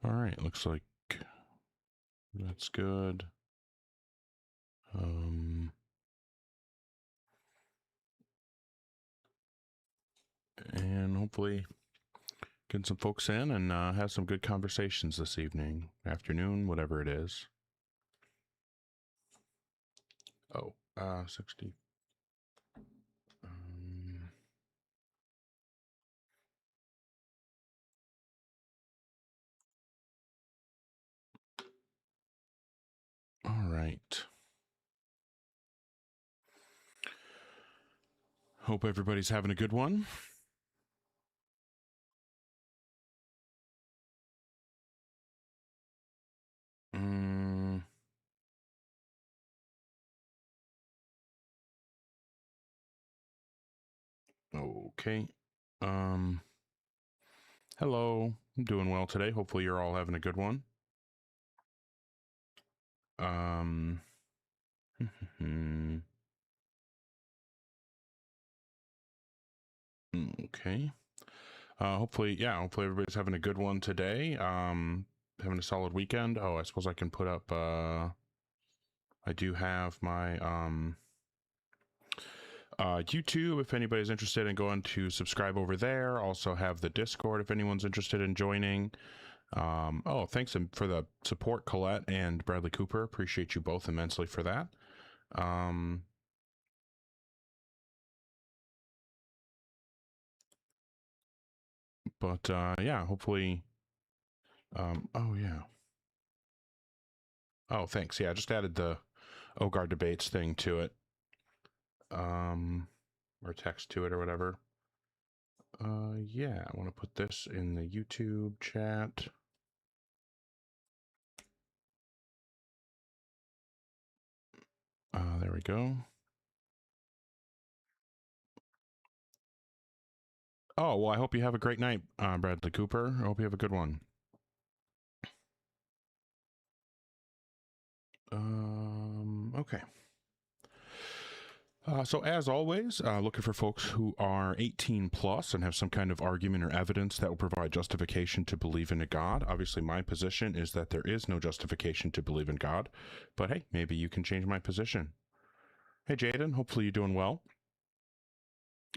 All right, looks like that's good. And hopefully get some folks in and have some good conversations this evening, afternoon, whatever it is. Oh, 60. All right. Hope everybody's having a good one. Okay. Hello. I'm doing well today. Hopefully you're all having a good one. Okay. Hopefully everybody's having a good one today. Having a solid weekend. Oh, I suppose I can put up, I do have my, YouTube, if anybody's interested in going to subscribe over there. Also have the Discord if anyone's interested in joining. Oh, thanks for the support, Colette and Bradley Cooper. Appreciate you both immensely for that. But yeah, hopefully. Oh yeah. Oh, thanks. Yeah, I just added the Ogar debates thing to it. Or text to it or whatever. Yeah, I want to put this in the YouTube chat. There we go. Oh, well, I hope you have a great night, Bradley Cooper. I hope you have a good one. Okay. So as always, looking for folks who are 18 plus and have some kind of argument or evidence that will provide justification to believe in a God. Obviously, my position is that there is no justification to believe in God, but hey, maybe you can change my position. Hey, Jaden, hopefully you're doing well.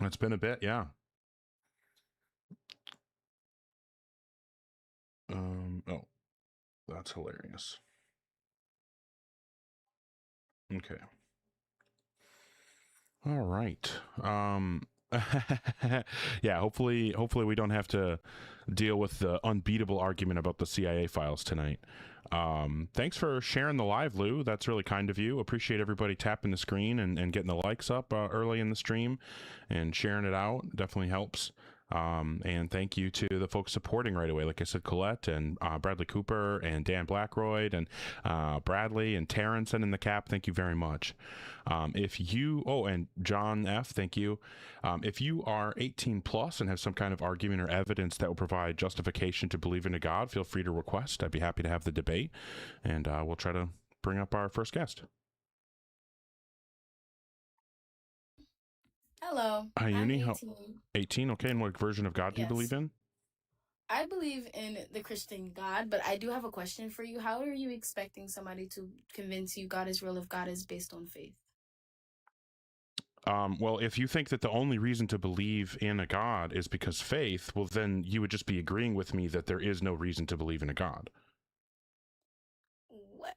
It's been a bit, yeah. Oh, that's hilarious. Okay. All right. Yeah, hopefully we don't have to deal with the unbeatable argument about the CIA files tonight. Thanks for sharing the live, Lou. That's really kind of you. Appreciate everybody tapping the screen and getting the likes up early in the stream and sharing it out. Definitely helps. And thank you to the folks supporting right away. Like I said, Colette and Bradley Cooper and Dan Blackroyd and Bradley and Terrence and in the cap. Thank you very much. And John F, thank you. If you are 18 plus and have some kind of argument or evidence that will provide justification to believe in a God, feel free to request. I'd be happy to have the debate, and we'll try to bring up our first guest. Hello. Hi, Uni. I'm 18. 18, okay. And what version of God do you believe in? I believe in the Christian God, but I do have a question for you. How are you expecting somebody to convince you God is real if God is based on faith? Well, if you think that the only reason to believe in a God is because faith, well, then you would just be agreeing with me that there is no reason to believe in a God. What?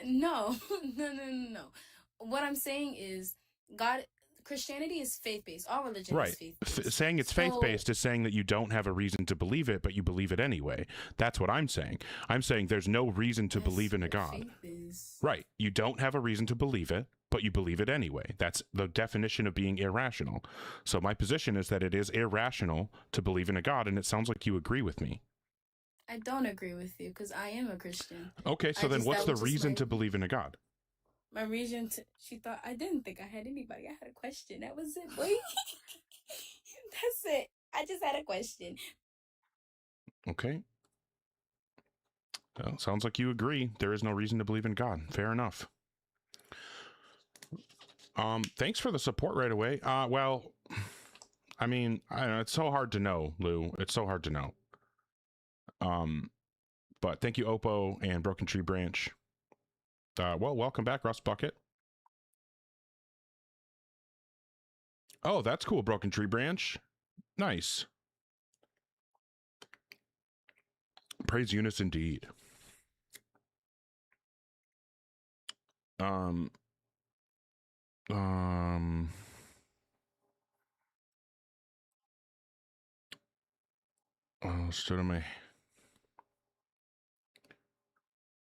No, no. What I'm saying is Christianity is faith-based. All religion is faith-based. Saying it's faith-based is saying that you don't have a reason to believe it, but you believe it anyway. That's what I'm saying. I'm saying there's no reason to believe in a God. Right. You don't have a reason to believe it, but you believe it anyway. That's the definition of being irrational. So my position is that it is irrational to believe in a God, and it sounds like you agree with me. I don't agree with you because I am a Christian. Okay, so then what's the reason to believe in a God? My reason she thought I didn't think I had anybody. I had a question. That was it, boy. That's it. I just had a question. Okay. Well, sounds like you agree. There is no reason to believe in God. Fair enough. Thanks for the support right away. Well, I mean, I don't know, it's so hard to know, Lou. It's so hard to know. But thank you, Oppo and Broken Tree Branch. Well, welcome back, Rust Bucket. Oh, that's cool, Broken Tree Branch. Nice. Praise Eunice indeed. Stood on my...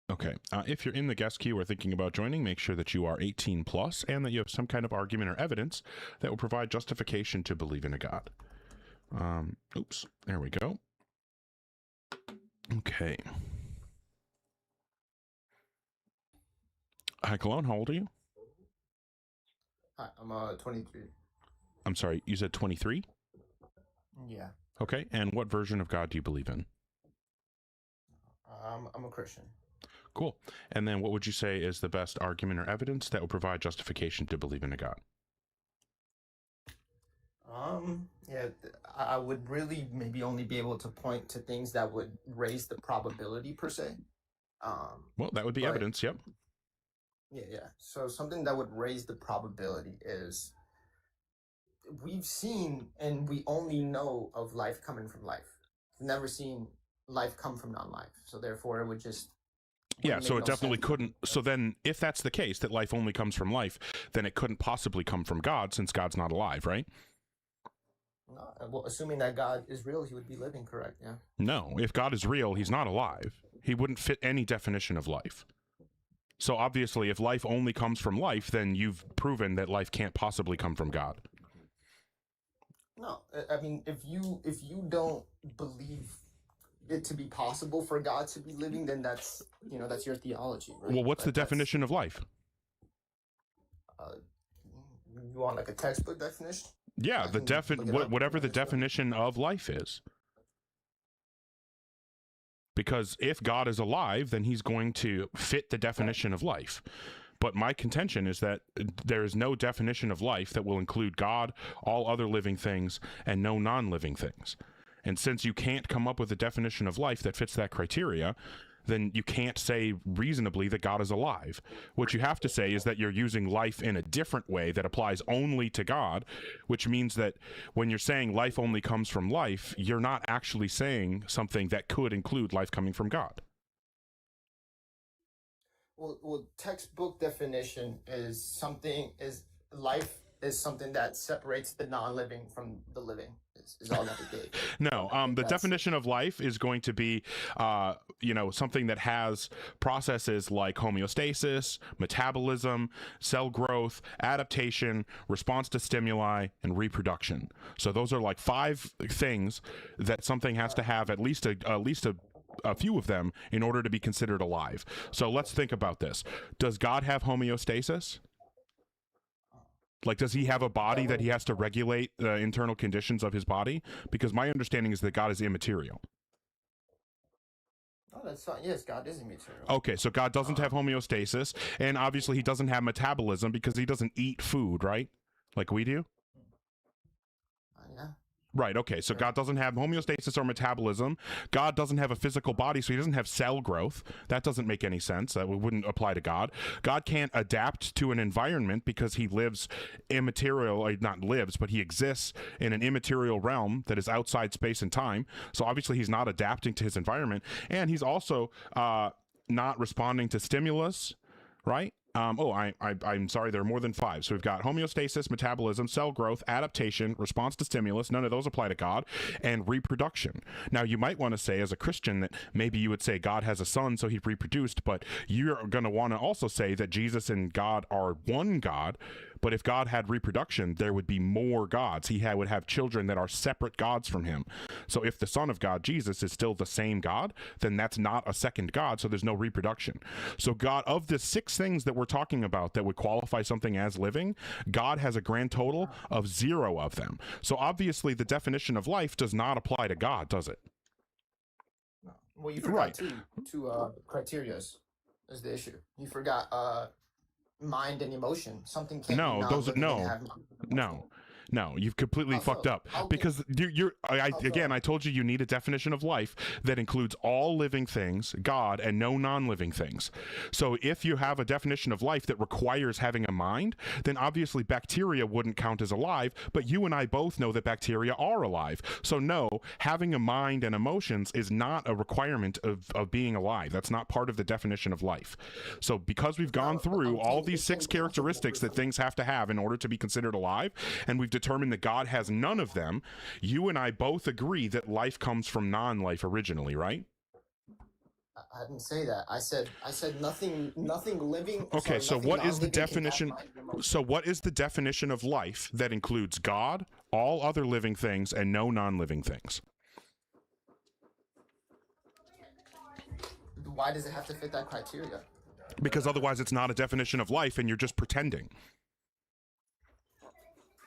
Okay, if you're in the guest queue or thinking about joining, make sure that you are 18 plus and that you have some kind of argument or evidence that will provide justification to believe in a God. Oops, there we go. Okay. Hi, Cologne, how old are you? Hi, I'm 23. I'm sorry, you said 23? Yeah. Okay, and what version of God do you believe in? I'm a Christian. Cool. And then what would you say is the best argument or evidence that would provide justification to believe in a God? Yeah, I would really maybe only be able to point to things that would raise the probability per se. Well, that would be evidence, yep. Yeah. So something that would raise the probability is we've seen and we only know of life coming from life. We've never seen life come from non-life. So therefore it would just... Yeah, so it definitely couldn't. So then if that's the case, that life only comes from life, then it couldn't possibly come from God since God's not alive, right? Well, assuming that God is real, he would be living, correct? Yeah. No, if God is real, he's not alive. He wouldn't fit any definition of life. So obviously, if life only comes from life, then you've proven that life can't possibly come from God. No, I mean, if you don't believe it to be possible for God to be living, then that's your theology, right? Well, what's the definition of life? You want like a textbook definition? Yeah, whatever the definition of life is. Because if God is alive, then he's going to fit the definition of life. But my contention is that there is no definition of life that will include God, all other living things, and no non-living things. And since you can't come up with a definition of life that fits that criteria, then you can't say reasonably that God is alive. What you have to say is that you're using life in a different way that applies only to God, which means that when you're saying life only comes from life, you're not actually saying something that could include life coming from God. Well, textbook definition is life is something that separates the non-living from the living. Is all that it gave. No, the definition of life is going to be, something that has processes like homeostasis, metabolism, cell growth, adaptation, response to stimuli, and reproduction. So those are like 5 things that something has to have at least a few of them in order to be considered alive. So let's think about this. Does God have homeostasis? Like, does he have a body that he has to regulate the internal conditions of his body? Because my understanding is that God is immaterial. Oh, that's fine. Yes, God is immaterial. Okay, so God doesn't have homeostasis, and obviously he doesn't have metabolism because he doesn't eat food, right? Like we do? Yeah. Right, okay, so God doesn't have homeostasis or metabolism. God doesn't have a physical body, so he doesn't have cell growth. That doesn't make any sense. That wouldn't apply to God. God can't adapt to an environment because he lives immaterial, not lives, but he exists in an immaterial realm that is outside space and time. So obviously he's not adapting to his environment. And he's also not responding to stimulus, right? I'm sorry, there are more than 5. So we've got homeostasis, metabolism, cell growth, adaptation, response to stimulus. None of those apply to God. And reproduction. Now, you might want to say as a Christian that maybe you would say God has a son, so he reproduced, but you're going to want to also say that Jesus and God are one God. But if God had reproduction, there would be more gods. He would have children that are separate gods from him. So if the Son of God, Jesus, is still the same God, then that's not a second God, so there's no reproduction. So God, of the 6 things that we're talking about that would qualify something as living, God has a grand total of 0 of them. So obviously the definition of life does not apply to God, does it? Well, you forgot two criteria is the issue. You forgot mind and emotion. Something can't be non-living and have mind and emotion. No. No, you've completely fucked up because I told you need a definition of life that includes all living things, God, and no non-living things. So if you have a definition of life that requires having a mind, then obviously bacteria wouldn't count as alive, but you and I both know that bacteria are alive. So no, having a mind and emotions is not a requirement of being alive. That's not part of the definition of life. So because we've gone through all these 6 characteristics that things have to have in order to be considered alive, and we've determined that God has none of them, you and I both agree that life comes from non-life originally, right? I didn't say that. I said nothing living. Okay, so what is the definition? So what is the definition of life that includes God, all other living things, and no non-living things? Why does it have to fit that criteria? Because otherwise it's not a definition of life and you're just pretending.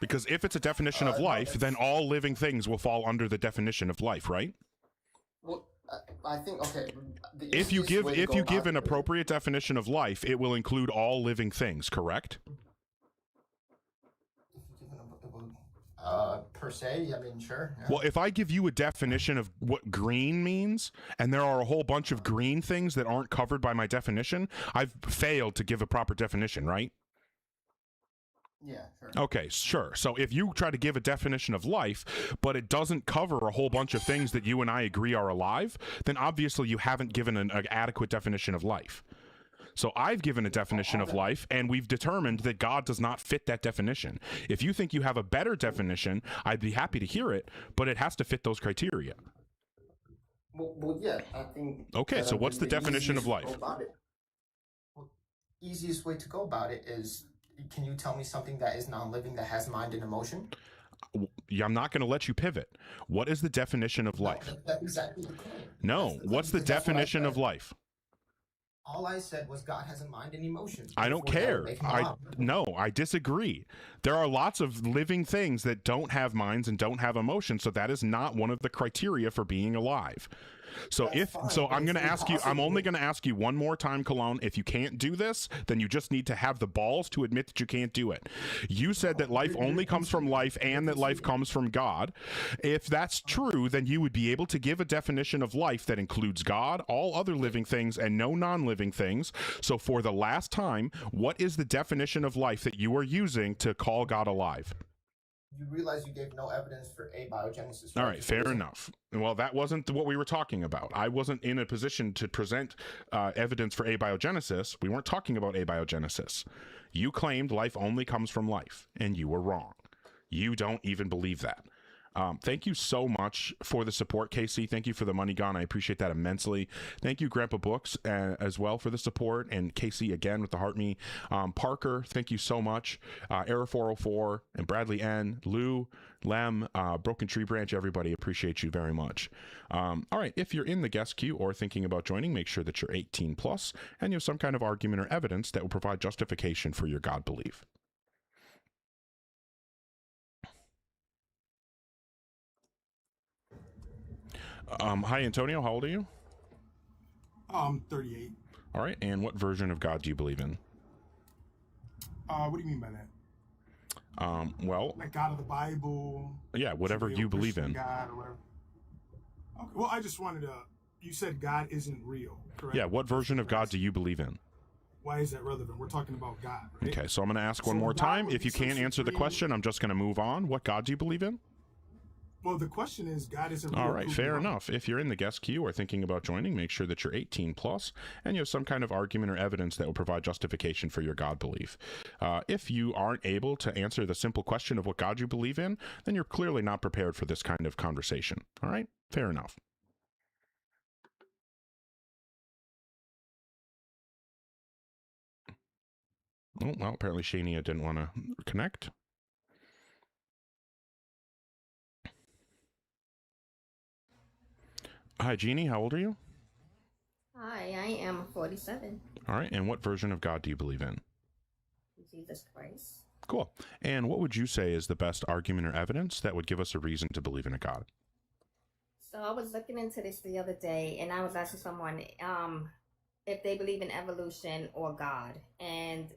Because if it's a definition of life, then all living things will fall under the definition of life, right? Well, I think, okay. If you give an appropriate definition of life, it will include all living things, correct? Per se, I mean, sure. Yeah. Well, if I give you a definition of what green means, and there are a whole bunch of green things that aren't covered by my definition, I've failed to give a proper definition, right? Yeah, sure. Okay, sure. So if you try to give a definition of life, but it doesn't cover a whole bunch of things that you and I agree are alive, then obviously you haven't given an adequate definition of life. So I've given a definition of life, and we've determined that God does not fit that definition. If you think you have a better definition, I'd be happy to hear it, but it has to fit those criteria. Well, yeah, I think... Okay, so what's the definition of life? Easiest way to go about it is, can you tell me something that is non-living that has mind and emotion? I'm not going to let you pivot. What is the definition of life? That's exactly the claim. No, what's the definition of life? All I said was God has a mind and emotions. I don't care. I disagree. There are lots of living things that don't have minds and don't have emotions, so that is not one of the criteria for being alive. So I'm going to ask you, I'm only going to ask you one more time, Cologne. If you can't do this, then you just need to have the balls to admit that you can't do it. You said that life only comes from life and that life comes from God. If that's true, then you would be able to give a definition of life that includes God, all other living things, and no non-living things. So for the last time, what is the definition of life that you are using to call God alive? You realize you gave no evidence for abiogenesis. All right, fair enough. Well, that wasn't what we were talking about. I wasn't in a position to present evidence for abiogenesis. We weren't talking about abiogenesis. You claimed life only comes from life, and you were wrong. You don't even believe that. Thank you so much for the support, Casey. Thank you for the money gone. I appreciate that immensely. Thank you, Grandpa Books, as well for the support. And Casey, again, with the Heart Me. Parker, thank you so much. Era 404 and Bradley N, Lou, Lem, Broken Tree Branch, everybody, appreciate you very much. All right, if you're in the guest queue or thinking about joining, make sure that you're 18 plus and you have some kind of argument or evidence that will provide justification for your God belief. Hi, Antonio. How old are you? I'm 38. All right. And what version of God do you believe in? What do you mean by that? Well, like God of the Bible. Yeah, whatever you believe in. God or whatever. Okay. Well, I just wanted to. You said God isn't real, correct? Yeah. What version of God do you believe in? Why is that relevant? We're talking about God, right? Okay. So I'm going to ask one more time. If you can't answer the question, I'm just going to move on. What God do you believe in? Well, the question is, God isn't real. All right, fair enough. If you're in the guest queue or thinking about joining, make sure that you're 18 plus and you have some kind of argument or evidence that will provide justification for your God belief. If you aren't able to answer the simple question of what God you believe in, then you're clearly not prepared for this kind of conversation. All right, fair enough. Oh, well, apparently Shania didn't want to connect. Hi, Jeannie. How old are you? Hi, I am 47. All right. And what version of God do you believe in? Jesus Christ. Cool. And what would you say is the best argument or evidence that would give us a reason to believe in a God? So I was looking into this the other day, and I was asking someone if they believe in evolution or God. And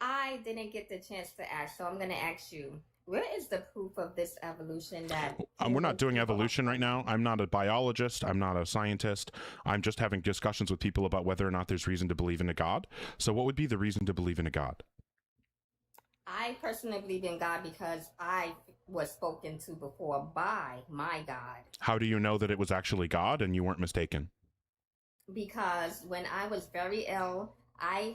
I didn't get the chance to ask, so I'm going to ask you. Where is the proof of this evolution that We're not doing people are- evolution right now. I'm not a biologist. I'm not a scientist. I'm just having discussions with people about whether or not there's reason to believe in a God. So what would be the reason to believe in a God? I personally believe in God because I was spoken to before by my God. How do you know that it was actually God and you weren't mistaken? Because when I was very ill, I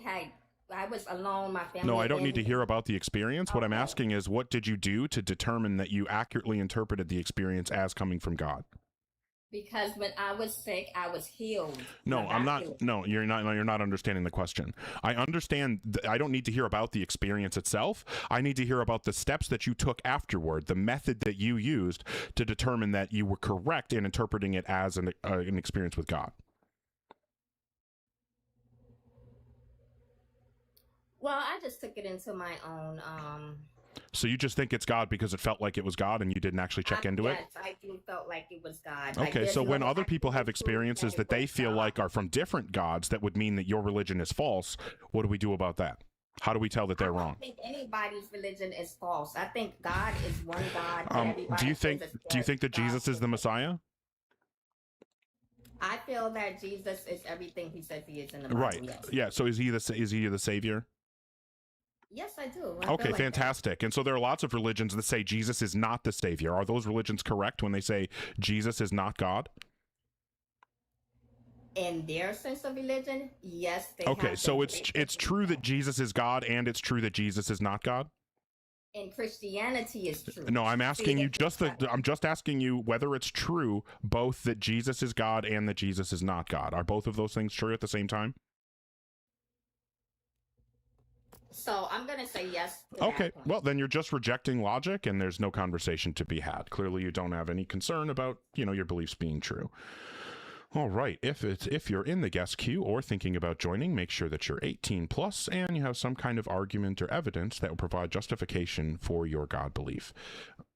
was alone, my family. No, I don't need to hear about the experience. What I'm Okay. asking is, what did you do to determine that you accurately interpreted the experience as coming from God? Because when I was sick, I was healed. No, I'm not. Miraculous. No, you're not. No, you're not understanding the question. I understand. I don't need to hear about the experience itself. I need to hear about the steps that you took afterward, the method that you used to determine that you were correct in interpreting it as an experience with God. Well, I just took it into my own. So you just think it's God because it felt like it was God and you didn't actually check into it? Yes, I do felt like it was God. Like, Okay, there's so when no other people have actual proof experiences it that they was feel God. like are from different gods, that would mean that your religion is false. What do we do about that? How do we tell that they're I wrong? don't think anybody's religion is false. I think God is one God. and everybody Do you is think that God. Jesus is the Messiah? I feel that Jesus is everything he says he is in the Bible. Right. Yes. Yeah. So is he the savior? Yes, I do. I feel Okay, like that. fantastic. And so there are lots of religions that say Jesus is not the savior. Are those religions correct when they say Jesus is not God? In their sense of religion, yes, they Okay, have so been it's created. true that Jesus is God and it's true that Jesus is not God? In Christianity is true. No, I'm asking See, you I'm just asking you whether it's true both that Jesus is God and that Jesus is not God. Are both of those things true at the same time? So I'm gonna say yes. To Okay, that point. well then you're just rejecting logic and there's no conversation to be had. Clearly you don't have any concern about, your beliefs being true. All right, if you're in the guest queue or thinking about joining, make sure that you're 18 plus and you have some kind of argument or evidence that will provide justification for your God belief.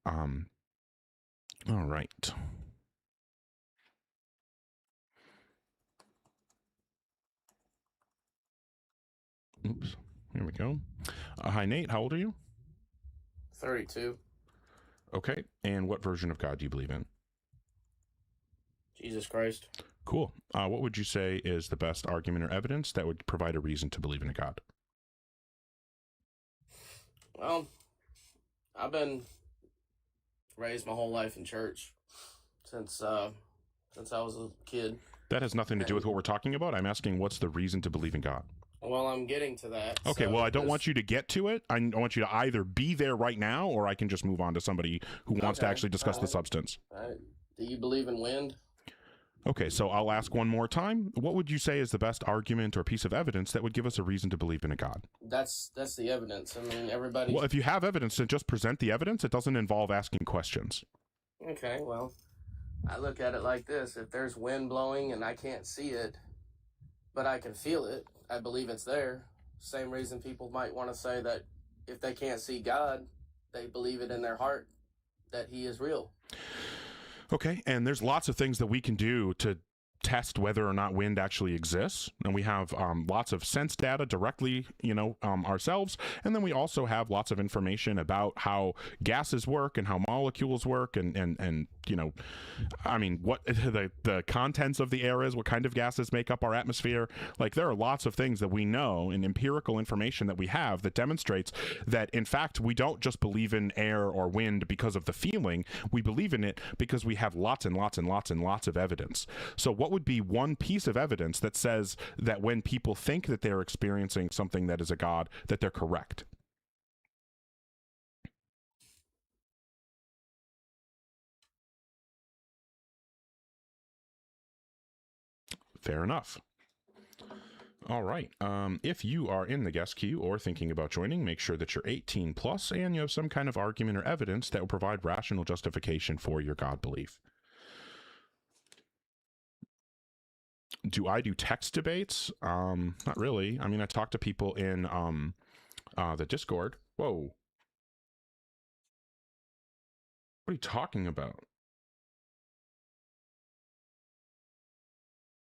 All right. Oops, here we go. Hi, Nate. How old are you? 32. Okay, and what version of God do you believe in? Jesus Christ. Cool. What would you say is the best argument or evidence that would provide a reason to believe in a God? Well, I've been raised my whole life in church since I was a kid. That has nothing to do with what we're talking about. I'm asking what's the reason to believe in God? Well, I'm getting to that. Okay, well, I don't want you to get to it. I want you to either be there right now or I can just move on to somebody who wants to Okay, actually discuss the alright. substance. Do you believe in wind? Okay, so I'll ask one more time. What would you say is the best argument or piece of evidence that would give us a reason to believe in a God? That's the evidence. I mean, everybody. Well, if you have evidence, then just present the evidence. It doesn't involve asking questions. Okay, well, I look at it like this. If there's wind blowing and I can't see it, but I can feel it, I believe it's there. Same reason people might want to say that if they can't see God, they believe it in their heart that he is real. Okay, and there's lots of things that we can do to test whether or not wind actually exists, and we have lots of sense data directly ourselves, and then we also have lots of information about how gases work and how molecules work and I mean what the contents of the air is, what kind of gases make up our atmosphere. Like, there are lots of things that we know and empirical information that we have that demonstrates that in fact we don't just believe in air or wind because of the feeling. We believe in it because we have lots and lots and lots and lots of evidence. So what would be one piece of evidence that says that when people think that they're experiencing something that is a god, that they're correct? Fair enough. All right. If you are in the guest queue or thinking about joining, make sure that you're 18 plus and you have some kind of argument or evidence that will provide rational justification for your God belief. Do I do text debates? Not really. I mean, I talk to people in the Discord. Whoa. What are you talking about?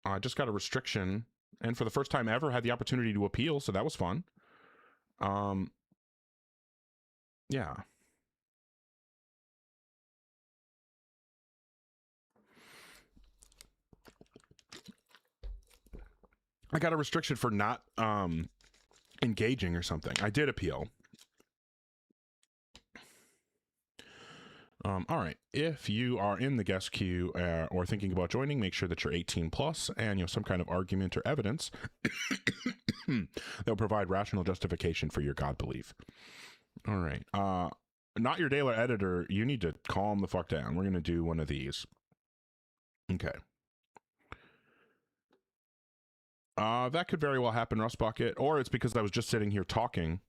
I just got a restriction, and for the first time ever, had the opportunity to appeal, so that was fun. Yeah. I got a restriction for not engaging or something. I did appeal. All right. If you are in the guest queue or thinking about joining, make sure that you're 18 plus and you have some kind of argument or evidence that will provide rational justification for your God belief. All right. Not your Daily Editor. You need to calm the fuck down. We're going to do one of these. Okay. That could very well happen, Rust Bucket, or it's because I was just sitting here talking.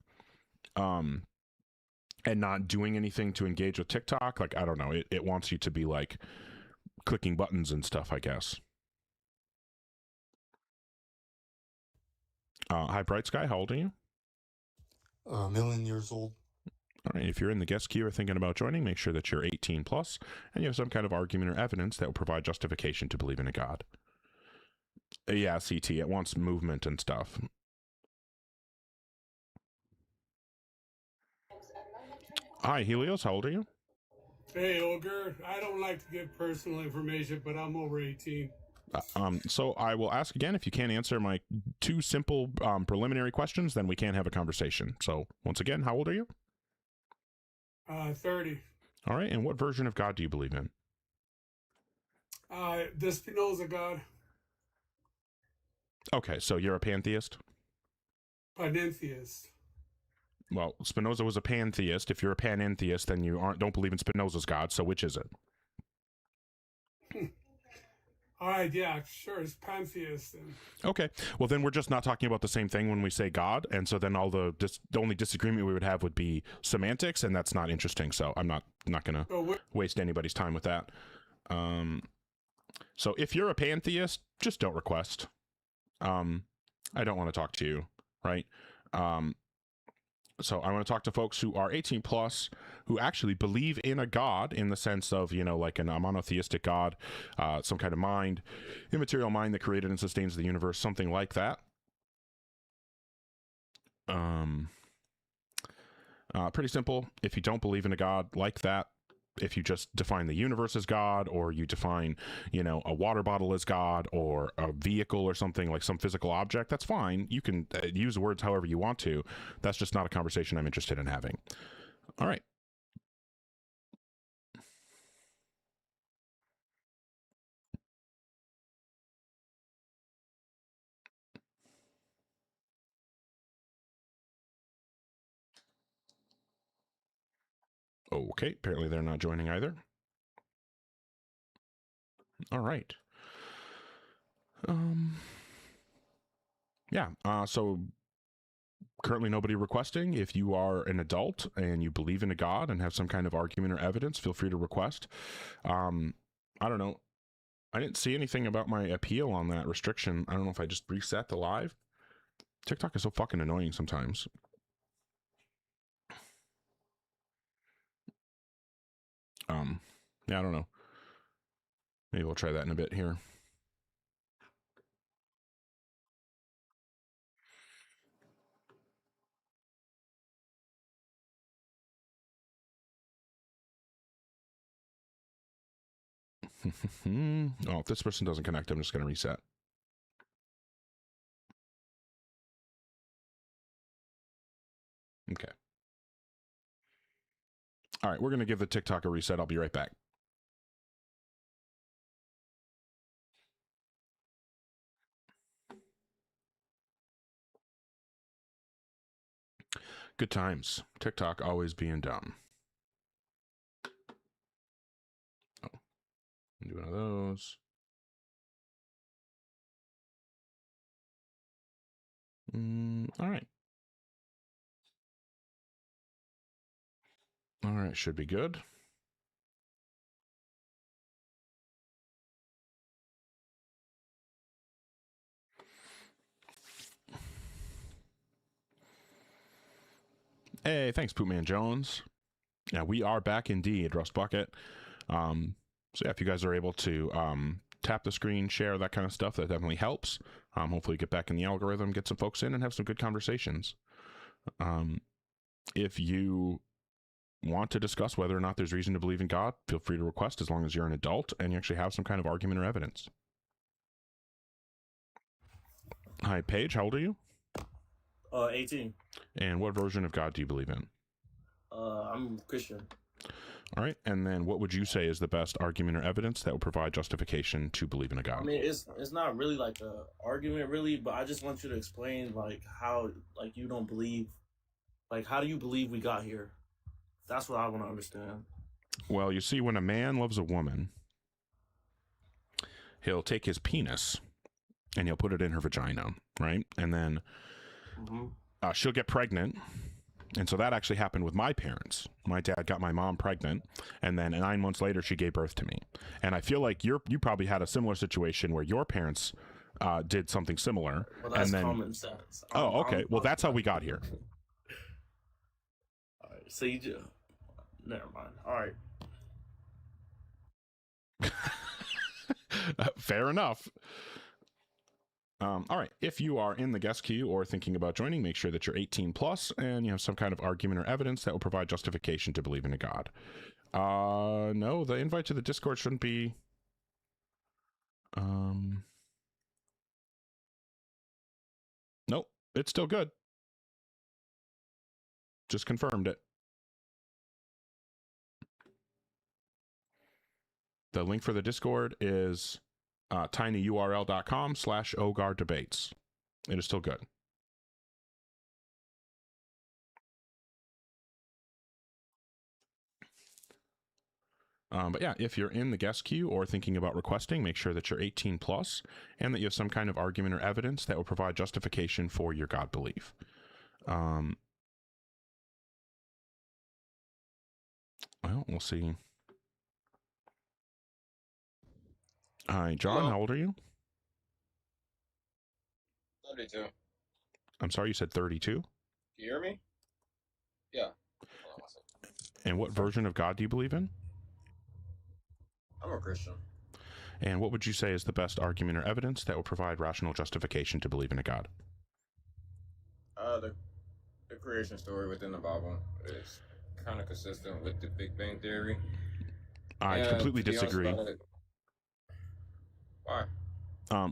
And not doing anything to engage with TikTok. Like, I don't know. It wants you to be like clicking buttons and stuff, I guess. Hi, Bright Sky. How old are you? A million years old. All right. If you're in the guest queue or thinking about joining, make sure that you're 18 plus and you have some kind of argument or evidence that will provide justification to believe in a God. Yeah, CT. It wants movement and stuff. Hi, Helios. How old are you? Hey, Olger. I don't like to give personal information, but I'm over 18. So I will ask again. If you can't answer my two simple preliminary questions, then we can't have a conversation. So once again, how old are you? 30. All right. And what version of God do you believe in? The Spinoza God. Okay. So you're a pantheist? Panentheist. Well, Spinoza was a pantheist. If you're a panentheist, then you don't believe in Spinoza's God. So which is it? All right, yeah, sure, it's pantheist. And... Okay. Well, then we're just not talking about the same thing when we say God, and so then all the only disagreement we would have would be semantics, and that's not interesting. So I'm not gonna waste anybody's time with that. So if you're a pantheist, just don't request. I don't want to talk to you, right? So I want to talk to folks who are 18 plus, who actually believe in a God in the sense of, you know, like a monotheistic God, some kind of mind, immaterial mind that created and sustains the universe, something like that. Pretty simple. If you don't believe in a God like that, if you just define the universe as God, or you define, you know, a water bottle as God, or a vehicle or something like some physical object, that's fine. You can use words however you want to. That's just not a conversation I'm interested in having. All right. Okay, apparently they're not joining either. All right. Yeah, so currently nobody requesting. If you are an adult and you believe in a God and have some kind of argument or evidence, feel free to request. I don't know. I didn't see anything about my appeal on that restriction. I don't know if I just reset the live. TikTok is so fucking annoying sometimes. Yeah, I don't know. Maybe we'll try that in a bit here. Oh, if this person doesn't connect, I'm just going to reset. Okay. All right, we're going to give the TikTok a reset. I'll be right back. Good times. TikTok always being dumb. Oh, do one of those. All right. All right, should be good. Hey, thanks, Poopman Jones. Yeah, we are back indeed, Rust Bucket. So yeah, if you guys are able to tap the screen, share, that kind of stuff, that definitely helps. Hopefully get back in the algorithm, get some folks in, and have some good conversations. If you want to discuss whether or not there's reason to believe in God, feel free to request, as long as you're an adult and you actually have some kind of argument or evidence. Hi, Paige. How old are you? 18. And what version of God do you believe in? I'm Christian. All right. And then what would you say is the best argument or evidence that will provide justification to believe in a God? I mean, it's not really like a argument, really, but I just want you to explain like how like you don't believe, like how do you believe we got here? That's what I want to understand. Well, you see, when a man loves a woman, he'll take his penis and he'll put it in her vagina, right? And then she'll get pregnant. And so that actually happened with my parents. My dad got my mom pregnant, and then 9 months later, she gave birth to me. And I feel like you probably had a similar situation where your parents did something similar. Well, that's and then, common sense. Oh, okay. Well, that's how we got here. All right. So you just... Never mind. All right. Fair enough. All right. If you are in the guest queue or thinking about joining, make sure that you're 18 plus and you have some kind of argument or evidence that will provide justification to believe in a God. No, the invite to the Discord shouldn't be. Nope, it's still good. Just confirmed it. The link for the Discord is tinyurl.com/OGAR-debates. It is still good. But yeah, if you're in the guest queue or thinking about requesting, make sure that you're 18 plus and that you have some kind of argument or evidence that will provide justification for your God belief. Well, we'll see. Hi, John. Hello? How old are you? 32. I'm sorry, you said 32? Can you hear me? Yeah. And what version of God do you believe in? I'm a Christian. And what would you say is the best argument or evidence that will provide rational justification to believe in a God? The creation story within the Bible is kind of consistent with the Big Bang Theory. I completely disagree. Why?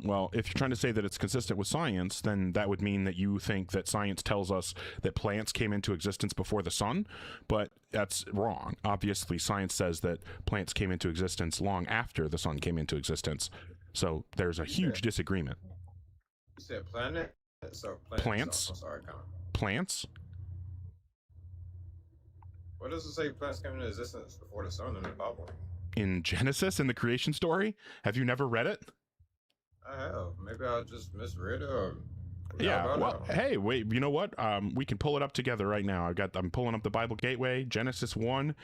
Well, if you're trying to say that it's consistent with science, then that would mean that you think that science tells us that plants came into existence before the sun, but that's wrong. Obviously, science says that plants came into existence long after the sun came into existence. So there's a huge disagreement. You said planet? So plants? Oh, sorry, kind of. Plants? What does it say plants came into existence before the sun in the Bible? In Genesis, in the creation story? Have you never read it? I have. Maybe I just misread it or... Yeah, well, hey, wait, you know what? We can pull it up together right now. I'm pulling up the Bible Gateway, Genesis 1.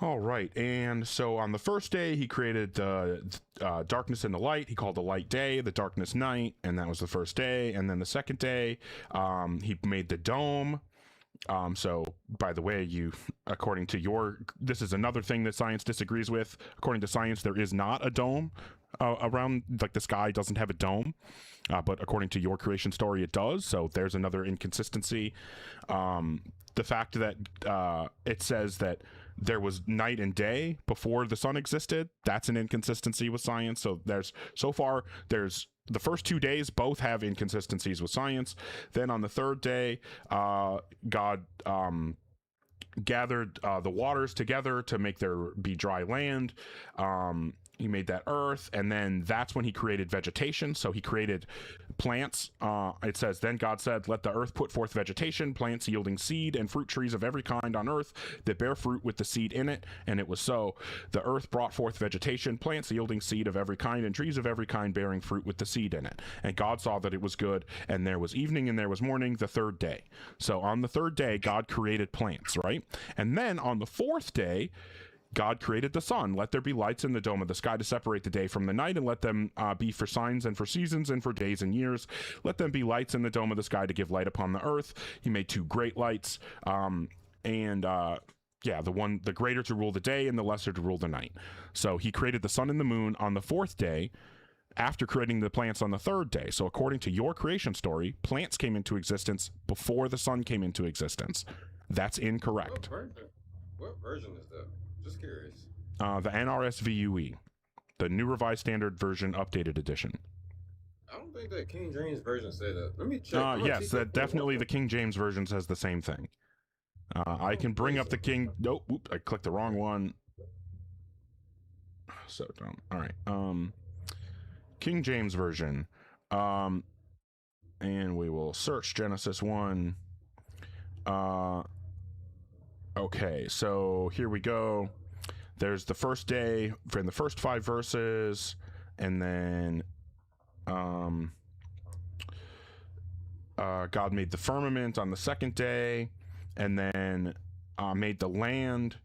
All right, and so on the first day, he created the darkness and the light. He called the light day, the darkness night, and that was the first day. And then the second day, he made the dome. So, by the way, according to this is another thing that science disagrees with. According to science, there is not a dome around, like the sky doesn't have a dome. But according to your creation story, it does. So there's another inconsistency. The fact that it says that there was night and day before the sun existed, that's an inconsistency with science. So there's the first 2 days both have inconsistencies with science. Then on the third day, God gathered the waters together to make there be dry land. He made that earth, and then that's when he created vegetation. So he created plants. It says, then God said, let the earth put forth vegetation, plants yielding seed and fruit trees of every kind on earth that bear fruit with the seed in it. And it was so. The earth brought forth vegetation, plants yielding seed of every kind and trees of every kind bearing fruit with the seed in it. And God saw that it was good, and there was evening and there was morning the third day. So on the third day, God created plants, right? And then on the fourth day, God created the sun. Let there be lights in the dome of the sky to separate the day from the night, and let them be for signs and for seasons and for days and years. Let them be lights in the dome of the sky to give light upon the earth. He made two great lights, the greater to rule the day and the lesser to rule the night. So he created the sun and the moon on the fourth day, after creating the plants on the third day. So according to your creation story, plants came into existence before the sun came into existence. That's incorrect. What version is that? Just curious. The NRSVUE, the New Revised Standard Version Updated Edition. I don't think that King James version said that. Let me check. Yes, that definitely the King James version says the same thing. I can bring up the King. Nope, I clicked the wrong one. So dumb. All right. King James version. And we will search Genesis 1. Okay, so here we go. There's the first day in the first 5 verses, and then God made the firmament on the second day, and then made the land,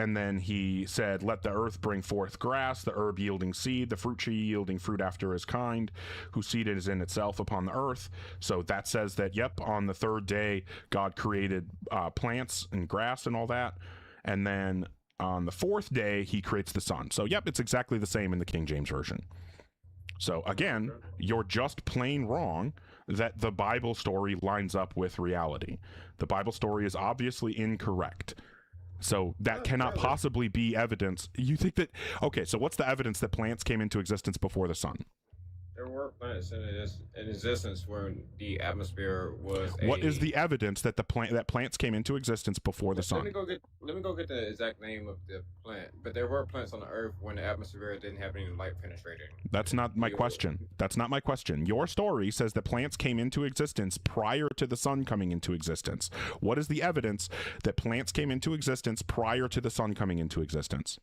and then he said, let the earth bring forth grass, the herb yielding seed, the fruit tree yielding fruit after his kind, whose seed is in itself upon the earth. So that says that, yep, on the third day, God created plants and grass and all that. And then on the fourth day, he creates the sun. So, yep, it's exactly the same in the King James Version. So, again, you're just plain wrong that the Bible story lines up with reality. The Bible story is obviously incorrect. So that cannot possibly be evidence. You think that, okay, so what's the evidence that plants came into existence before the sun? There were plants in existence when the atmosphere was. What is the evidence that plants came into existence before the sun? Let me go get the exact name of the plant. But there were plants on the earth when the atmosphere didn't have any light penetrating. That's not my question. That's not my question. Your story says that plants came into existence prior to the sun coming into existence. What is the evidence that plants came into existence prior to the sun coming into existence?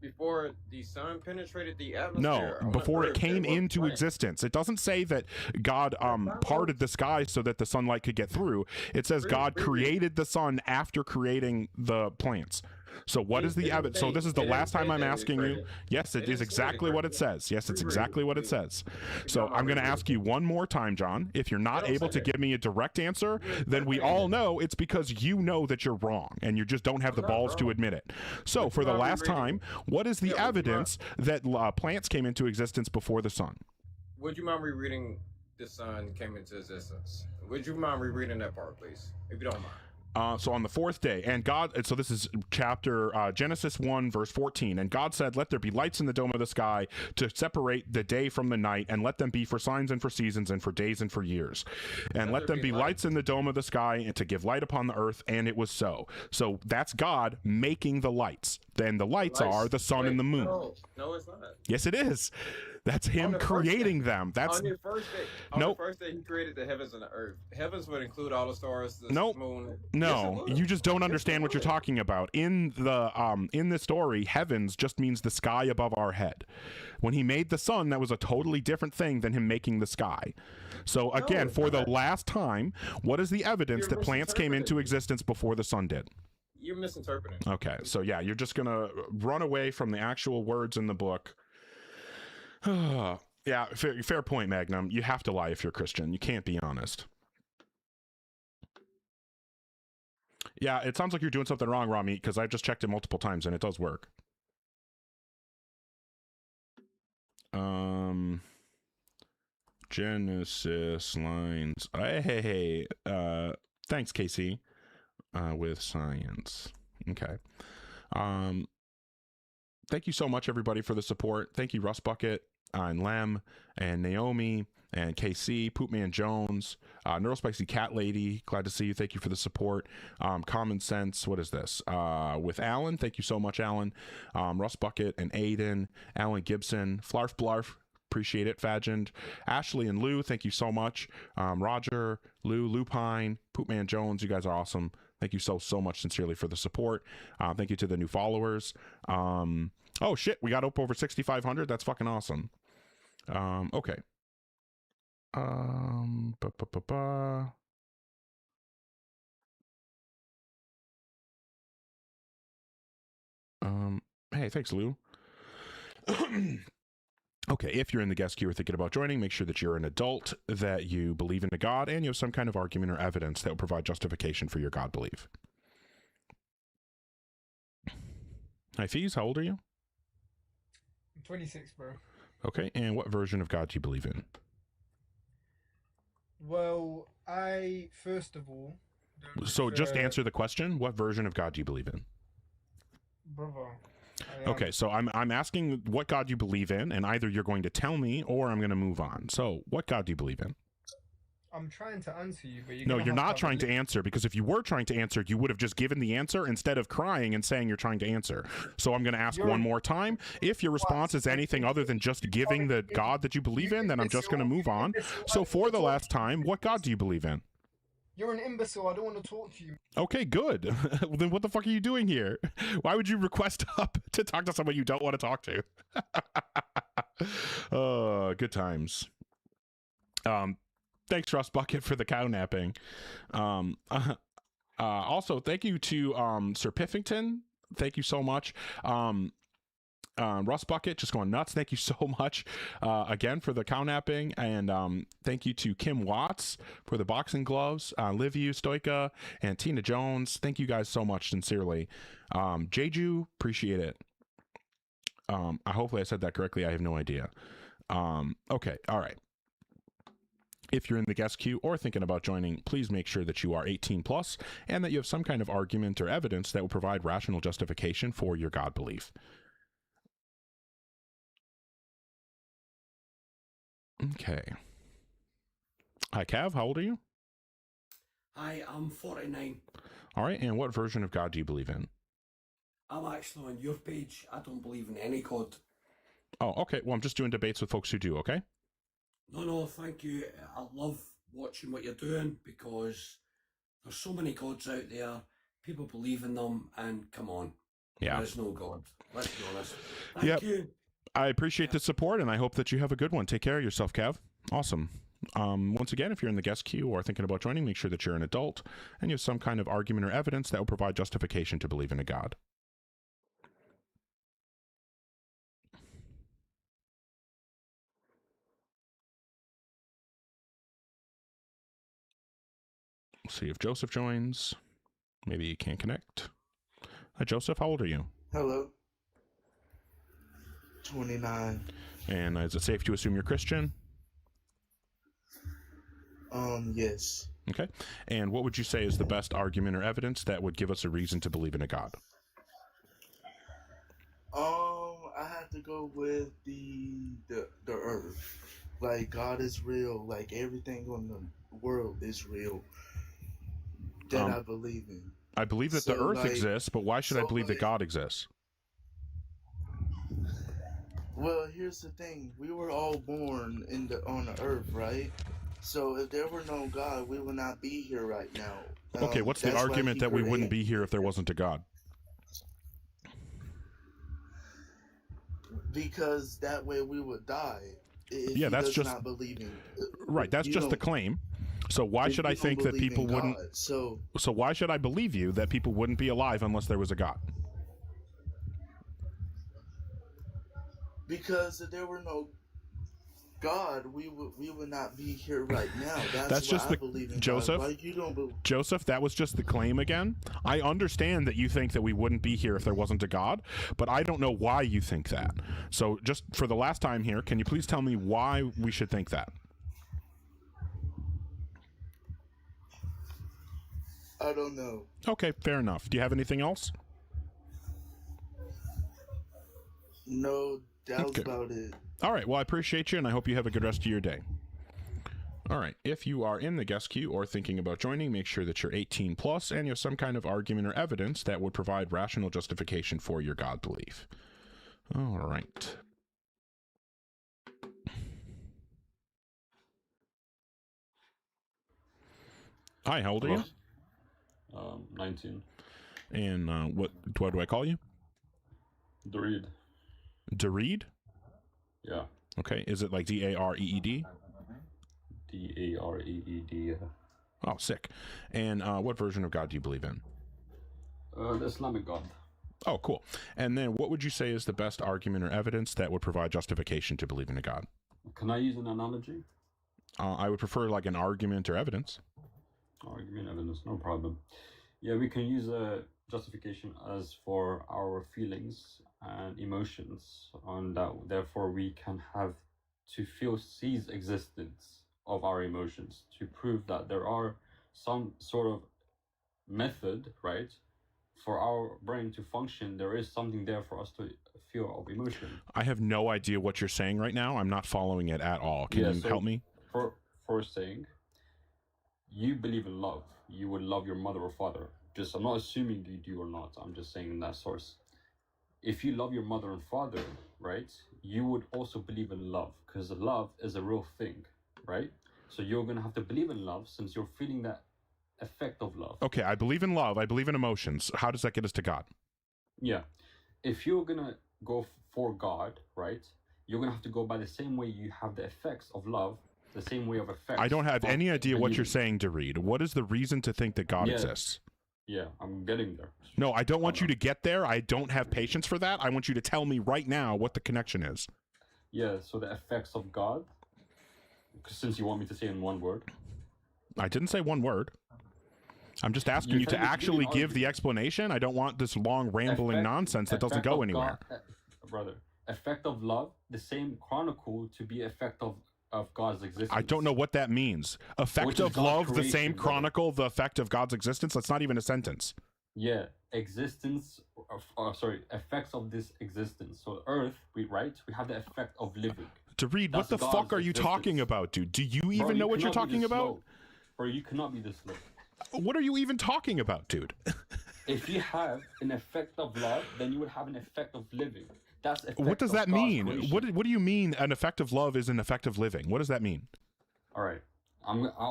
Before the sun penetrated the atmosphere. No, before it came into existence. It doesn't say that God parted the sky so that the sunlight could get through. It says God created the sun after creating the plants. So what is the evidence? So this is the last time I'm asking you. Yes, it is exactly what it says. Yes, it's exactly what it says. So I'm going to ask you one more time, John. If you're not able to give me a direct answer, then we all know it's because you know that you're wrong and you just don't have the balls to admit it. So for the last time, what is the evidence that plants came into existence before the sun? Would you mind rereading the sun came into existence? Would you mind rereading that part, please, if you don't mind? So on the fourth day, and God, so this is chapter Genesis 1, verse 14. And God said, let there be lights in the dome of the sky to separate the day from the night, and let them be for signs and for seasons and for days and for years. And let them be lights in the dome of the sky and to give light upon the earth. And it was so. So that's God making the lights. Then the lights are the sun and the moon. No, it's not. Yes, it is. That's him creating them. That's on the first day. The first day he created the heavens and the earth. Heavens would include all the stars, the moon. No, you just don't understand what you're talking about. In the story, heavens just means the sky above our head. When he made the sun, that was a totally different thing than him making the sky. So again, for the last time, what is the evidence that plants came into existence before the sun did? You're misinterpreting. Okay, so yeah, you're just gonna run away from the actual words in the book. Yeah, fair point, Magnum. You have to lie if you're Christian. You can't be honest. Yeah, it sounds like you're doing something wrong, Rami, because I've just checked it multiple times and it does work. Genesis lines. Hey, thanks, Casey. With science. Okay. Thank you so much, everybody, for the support. Thank you, Russ Bucket, and Lem, and Naomi, and KC, Poopman Jones, Neurospicy Cat Lady, glad to see you. Thank you for the support. Common Sense, what is this? With Alan, thank you so much, Alan. Russ Bucket and Aiden, Alan Gibson, Flarf Blarf, appreciate it. Fagend, Ashley and Lou, thank you so much. Roger, Lou, Lupine, Poopman Jones, you guys are awesome. Thank you so much sincerely for the support. Thank you to the new followers. Oh shit, we got up over 6,500. That's fucking awesome. Okay. Hey, thanks, Lou. Okay, if you're in the guest queue or thinking about joining, make sure that you're an adult, that you believe in a God, and you have some kind of argument or evidence that will provide justification for your God belief. Hi, Fees, how old are you? I'm 26, bro. Okay, and what version of God do you believe in? Well, I, first of all... So just answer the question, what version of God do you believe in? Brother, Okay, so I'm asking what God you believe in, and either you're going to tell me or I'm going to move on. So, what God do you believe in? I'm trying to answer you, but No, you're not trying to answer, because if you were trying to answer, you would have just given the answer instead of crying and saying you're trying to answer. So I'm going to ask one more time. If your response is anything other than just giving the God that you believe in, then I'm just going to move on. So for the last time, what God do you believe in? You're an imbecile. I don't want to talk to you. Okay, good. Well, then what the fuck are you doing here? Why would you request up to talk to someone you don't want to talk to? Oh, good times. Thanks, Russ Bucket, for the cow napping. Also, thank you to Sir Piffington. Thank you so much. Russ Bucket just going nuts. Thank you so much again for the cow napping, and thank you to Kim Watts for the boxing gloves, Liviu Stoika, and Tina Jones. Thank you guys so much, sincerely. Jeju, appreciate it. Hopefully I said that correctly. I have no idea. Okay, all right. If you're in the guest queue or thinking about joining, please make sure that you are 18 plus and that you have some kind of argument or evidence that will provide rational justification for your God belief. Okay. Hi, Cav. How old are you? Hi, I'm 49. All right. And what version of God do you believe in? I'm actually on your page. I don't believe in any God. Oh, okay. Well, I'm just doing debates with folks who do, okay? No, thank you. I love watching what you're doing because there's so many gods out there. People believe in them, and come on. Yeah. There's no God. Let's be honest. Thank you. I appreciate the support, and I hope that you have a good one. Take care of yourself, Cav. Awesome. Once again, if you're in the guest queue or thinking about joining, make sure that you're an adult and you have some kind of argument or evidence that will provide justification to believe in a God. We'll see if Joseph joins. Maybe he can't connect. Hi, Joseph. How old are you? Hello. 29. And is it safe to assume you're Christian? Yes. Okay. And what would you say is the best argument or evidence that would give us a reason to believe in a God? I have to go with the earth. Like, God is real. Like, everything on the world is real. That I believe in. I believe that the earth exists, but why should I believe that God exists? Well, here's the thing. We were all born on the earth, right? So if there were no God, we would not be here right now. Okay, what's the argument that we wouldn't be here if there wasn't a God? Because that way we would die. Yeah, that's just not believing. Right, that's just the claim. So why should I think that people wouldn't? So why should I believe you that people wouldn't be alive unless there was a God? Because if there were no God, we would not be here right now. That's just why I believe in Joseph. God. Like, you don't believe. Joseph, that was just the claim again. I understand that you think that we wouldn't be here if there wasn't a God, but I don't know why you think that. So just for the last time here, can you please tell me why we should think that? I don't know. Okay, fair enough. Do you have anything else? No, that was about it. All right, well, I appreciate you, and I hope you have a good rest of your day. All right, if you are in the guest queue or thinking about joining, make sure that you're 18 plus and you have some kind of argument or evidence that would provide rational justification for your God belief. All right. Hi, how old are you? 19. And what do I call you? Dareed. Dareed? Yeah. Okay, is it like D-A-R-E-E-D? D-A-R-E-E-D, yeah. Oh, sick. And what version of God do you believe in? The Islamic God. Oh, cool. And then what would you say is the best argument or evidence that would provide justification to believe in a God? Can I use an analogy? I would prefer like an argument or evidence. Argument, evidence, no problem. Yeah, we can use a justification as for our feelings and emotions, and that therefore we can have to seize existence of our emotions to prove that there are some sort of method, right, for our brain to function, there is something there for us to feel of emotion. I have no idea what you're saying right now. I'm not following it at all. Can you help me? For saying, you believe in love. You would love your mother or father. Just, I'm not assuming you do or not. I'm just saying in that source. If you love your mother and father, right, you would also believe in love, because love is a real thing, right? So you're going to have to believe in love since you're feeling that effect of love. Okay, I believe in love. I believe in emotions. How does that get us to God? Yeah. If you're going to go for God, right, you're going to have to go by the same way you have the effects of love, the same way of effects. I don't have any idea what you're saying, Dorit. What is the reason to think that God exists? Yeah, I'm getting there. No, I don't want you to get there. I don't have patience for that. I want you to tell me right now what the connection is. Yeah, so the effects of God, since you want me to say in one word. I didn't say one word. I'm just asking you to actually give the explanation. I don't want this long rambling nonsense that doesn't go anywhere. Brother, effect of love, the same chronicle to be effect of God's existence. I don't know what that means. Effect of love, the same chronicle, the effect of God's existence. That's not even a sentence. Yeah, existence, effects of this existence. So Earth, we have the effect of living. To read, what the fuck are you talking about, dude? Do you even know what you're talking about? Bro, you cannot be this slow. What are you even talking about, dude? If you have an effect of love, then you would have an effect of living. That's what does that mean? What do you mean an effect of love is an effect of living? What does that mean? All right.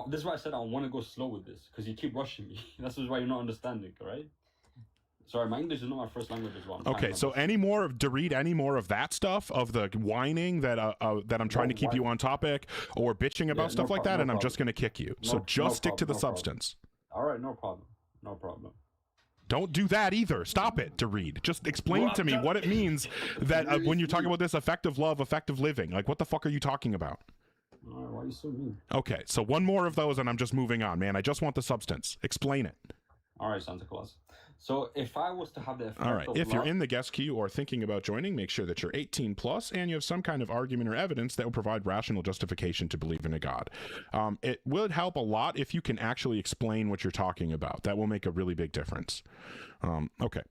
This is why I said I want to go slow with this, because you keep rushing me. That's why you're not understanding, all right? Sorry, my English is not my first language as well. Okay, so to read any more of that stuff, of the whining that I'm trying to keep you on topic, or bitching about stuff like that, and I'm just going to kick you. So just stick to the substance. All right, no problem. No problem. Don't do that either. Stop it, to read. Just explain to me what it means that when you're talking about this effective love, effective living. Like, what the fuck are you talking about? Why are you so mean? Okay, so one more of those and I'm just moving on, man. I just want the substance. Explain it. All right, Santa Claus. So if I was to have the effect All right, of if love, you're in the guest queue or thinking about joining, make sure that you're 18 plus and you have some kind of argument or evidence that will provide rational justification to believe in a God. It would help a lot if you can actually explain what you're talking about. That will make a really big difference. Okay.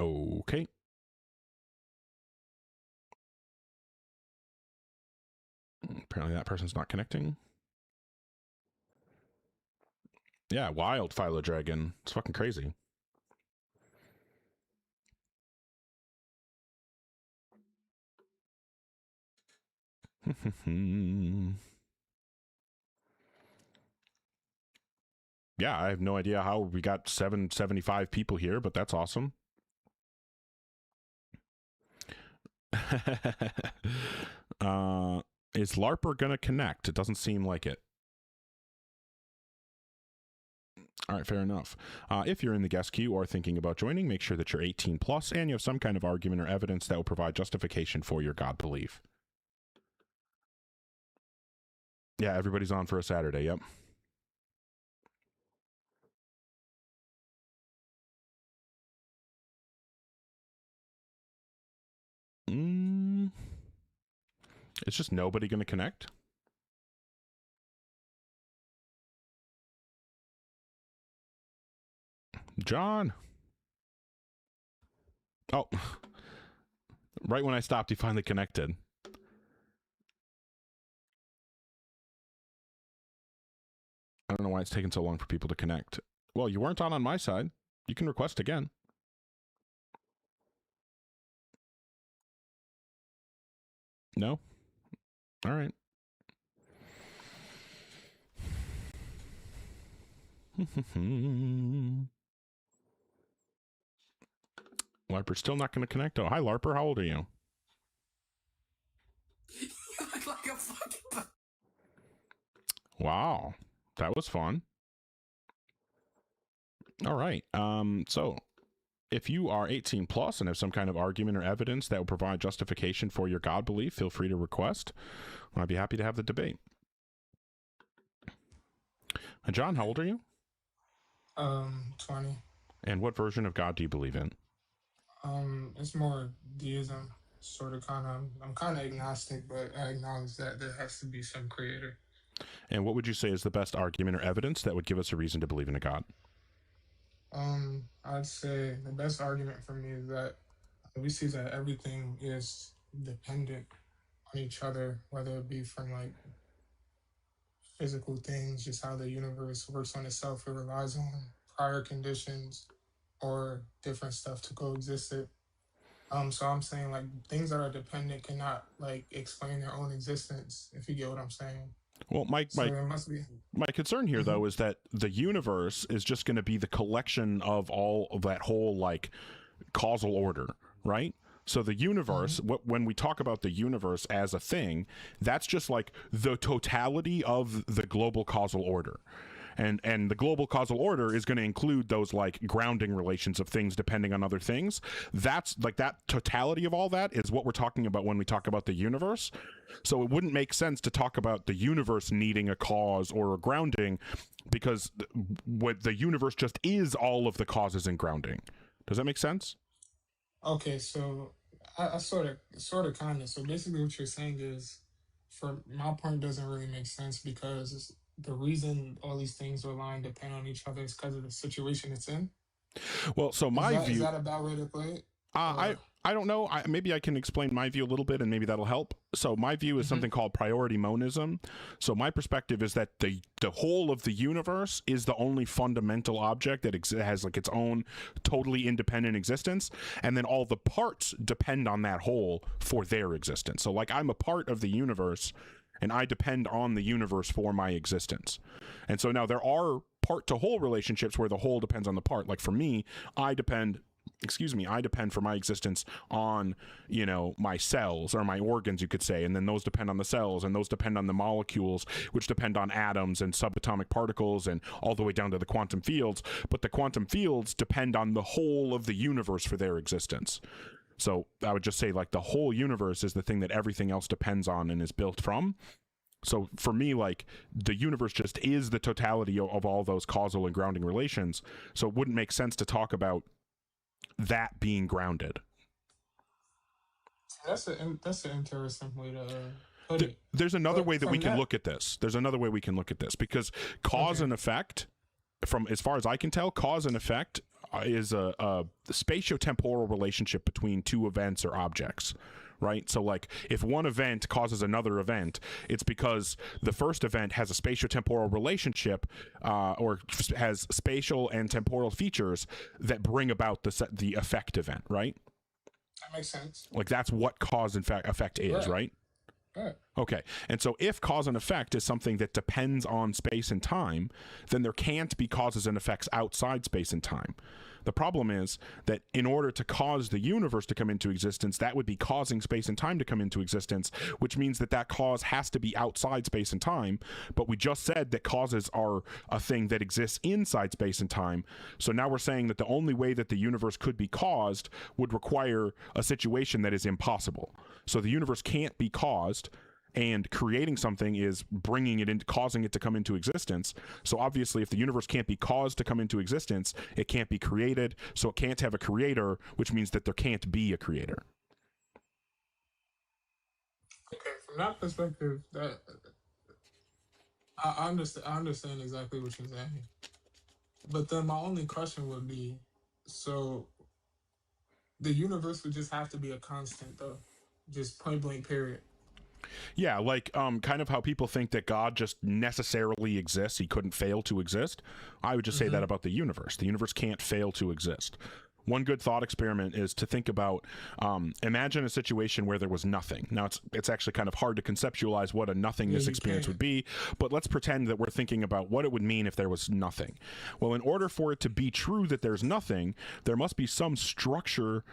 Okay. Apparently that person's not connecting. Yeah, wild Philo Dragon. It's fucking crazy. Yeah, I have no idea how we got 775 people here, but that's awesome. Is LARPer gonna connect? It doesn't seem like it. All right, fair enough. If you're in the guest queue or thinking about joining, make sure that you're 18 plus and you have some kind of argument or evidence that will provide justification for your God belief. Yeah, everybody's on for a Saturday. Yep. It's just nobody going to connect. John. Oh, right when I stopped, he finally connected. I don't know why it's taking so long for people to connect. Well, you weren't on my side. You can request again. No? All right. LARPer's still not going to connect. Oh, hi, LARPer. How old are you? You look like a fucking... Wow. That was fun. All right. So if you are 18 plus and have some kind of argument or evidence that will provide justification for your God belief, feel free to request. I'd be happy to have the debate. John, how old are you? 20. And what version of God do you believe in? It's more deism, sort of, kind of. I'm kind of agnostic, but I acknowledge that there has to be some creator. And what would you say is the best argument or evidence that would give us a reason to believe in a God? I'd say the best argument for me is that we see that everything is dependent on each other, whether it be from like physical things, just how the universe works on itself, it relies on prior conditions or different stuff to coexist it. So I'm saying like things that are dependent cannot like explain their own existence, if you get what I'm saying. Well, So there must be. my concern here, though, is that the universe is just going to be the collection of all of that whole like causal order, right? So the universe, when we talk about the universe as a thing, that's just like the totality of the global causal order. And the global causal order is going to include those like grounding relations of things depending on other things. That's like that totality of all that is what we're talking about when we talk about the universe. So it wouldn't make sense to talk about the universe needing a cause or a grounding, because what the universe just is all of the causes and grounding. Does that make sense? Okay, so I sort of, kind of. So basically, what you're saying is, for my point, doesn't really make sense because the reason all these things rely and depend on each other is because of the situation it's in. Well, so my view. Is that a bad way to play it? I don't know. Maybe I can explain my view a little bit, and maybe that'll help. So my view is something called priority monism. So my perspective is that the whole of the universe is the only fundamental object that has like its own totally independent existence, and then all the parts depend on that whole for their existence. So like I'm a part of the universe, and I depend on the universe for my existence. And so now there are part to whole relationships where the whole depends on the part. Like for me, I depend for my existence on, you know, my cells or my organs, you could say, and then those depend on the cells, and those depend on the molecules, which depend on atoms and subatomic particles and all the way down to the quantum fields. But the quantum fields depend on the whole of the universe for their existence. So I would just say like the whole universe is the thing that everything else depends on and is built from. So for me, like the universe just is the totality of all those causal and grounding relations. So it wouldn't make sense to talk about that being grounded. That's an interesting way to put it. There's another way that we can look at this. There's another way we can look at this, because cause and effect, from as far as I can tell, cause and effect is a spatiotemporal relationship between two events or objects, right? So like if one event causes another event, it's because the first event has a spatiotemporal relationship or has spatial and temporal features that bring about the effect event, right? That makes sense. Like that's what cause and effect is, right? Right. Okay. And so if cause and effect is something that depends on space and time, then there can't be causes and effects outside space and time. The problem is that in order to cause the universe to come into existence, that would be causing space and time to come into existence, which means that that cause has to be outside space and time. But we just said that causes are a thing that exists inside space and time. So now we're saying that the only way that the universe could be caused would require a situation that is impossible. So the universe can't be caused, and creating something is bringing it into, causing it to come into existence. So obviously if the universe can't be caused to come into existence, it can't be created, so it can't have a creator, which means that there can't be a creator. Okay, from that perspective, that I understand exactly what you're saying. But then my only question would be, so the universe would just have to be a constant though, just point blank period. Yeah, like kind of how people think that God just necessarily exists. He couldn't fail to exist. I would just say that about the universe. The universe can't fail to exist. One good thought experiment is to think about, imagine a situation where there was nothing. Now, it's actually kind of hard to conceptualize what a nothingness experience would be, but let's pretend that we're thinking about what it would mean if there was nothing. Well, in order for it to be true that there's nothing, there must be some structure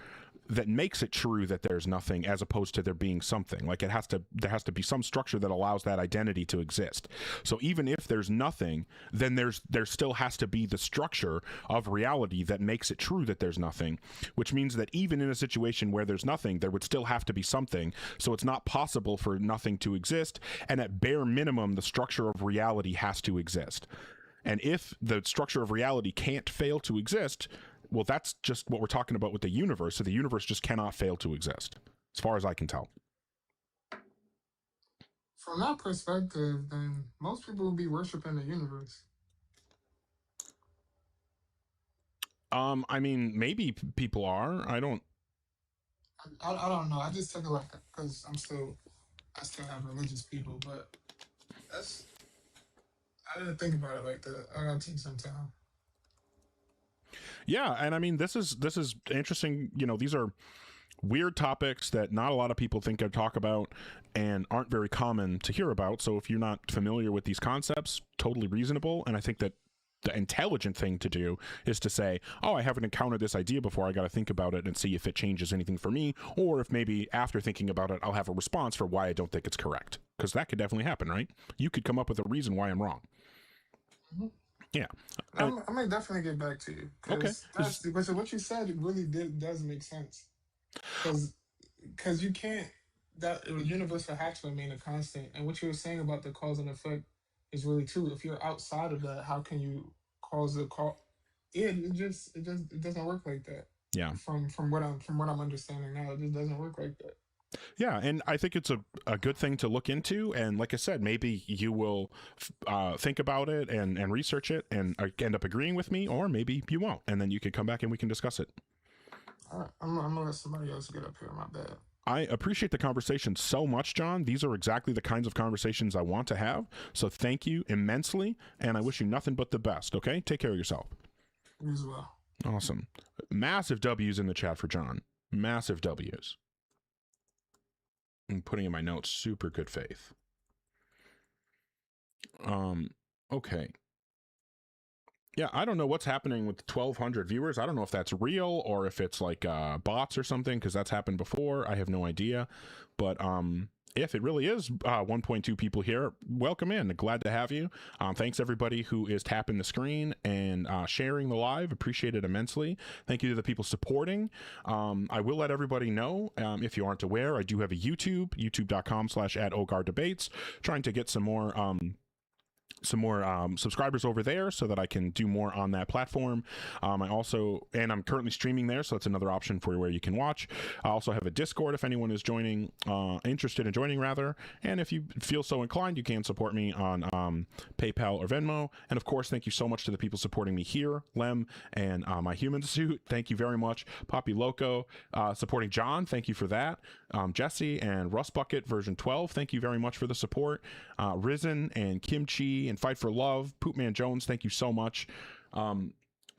that makes it true that there's nothing, as opposed to there being something. Like there has to be some structure that allows that identity to exist. So even if there's nothing, then there still has to be the structure of reality that makes it true that there's nothing, which means that even in a situation where there's nothing, there would still have to be something. So it's not possible for nothing to exist, and at bare minimum, the structure of reality has to exist. And if the structure of reality can't fail to exist, Well, that's just what we're talking about with the universe. So the universe just cannot fail to exist, as far as I can tell. From that perspective, then most people will be worshiping the universe. I mean, maybe people are. I don't I don't know. I just took it like because I still have religious people, but that's I didn't think about it like that. I gotta take some time. Yeah, and I mean, this is interesting. You know, these are weird topics that not a lot of people think of, talk about, and aren't very common to hear about. So if you're not familiar with these concepts, totally reasonable. And I think that the intelligent thing to do is to say, oh, I haven't encountered this idea before. I got to think about it and see if it changes anything for me, or if maybe after thinking about it, I'll have a response for why I don't think it's correct. Because that could definitely happen, right? You could come up with a reason why I'm wrong. Mm-hmm. Yeah. I might definitely get back to you. Okay. Because what you said really does make sense. Because you can't, that the universe will have to remain a constant. And what you were saying about the cause and effect is really true. If you're outside of that, how can you cause the cause? Yeah, it doesn't work like that. Yeah. From what I'm understanding now, it just doesn't work like that. Yeah, and I think it's a good thing to look into. And like I said, maybe you will think about it and research it and end up agreeing with me, or maybe you won't. And then you could come back and we can discuss it. All right, I'm gonna let somebody else get up here. My bad. I appreciate the conversation so much, John. These are exactly the kinds of conversations I want to have. So thank you immensely, and I wish you nothing but the best, okay? Take care of yourself. You as well. Awesome. Massive W's in the chat for John. Massive W's. I'm putting in my notes, super good faith. Okay. Yeah, I don't know what's happening with 1,200 viewers. I don't know if that's real or if it's like bots or something, because that's happened before. I have no idea. But if it really is 1.2 people here, welcome in. Glad to have you. Thanks everybody who is tapping the screen and sharing the live. Appreciate it immensely. Thank you to the people supporting. I will let everybody know, if you aren't aware, I do have a YouTube, youtube.com/@OgarDebates, trying to get some more subscribers over there so that I can do more on that platform. I'm currently streaming there, so that's another option for where you can watch. I also have a Discord if anyone is interested in joining rather, and if you feel so inclined, you can support me on PayPal or Venmo. And of course, thank you so much to the people supporting me here, Lem and my human suit. Thank you very much. Poppy Loco supporting John, thank you for that. Jesse and Rust Bucket version 12, thank you very much for the support. Risen and Kimchi and Fight for Love, Poopman Jones, thank you so much.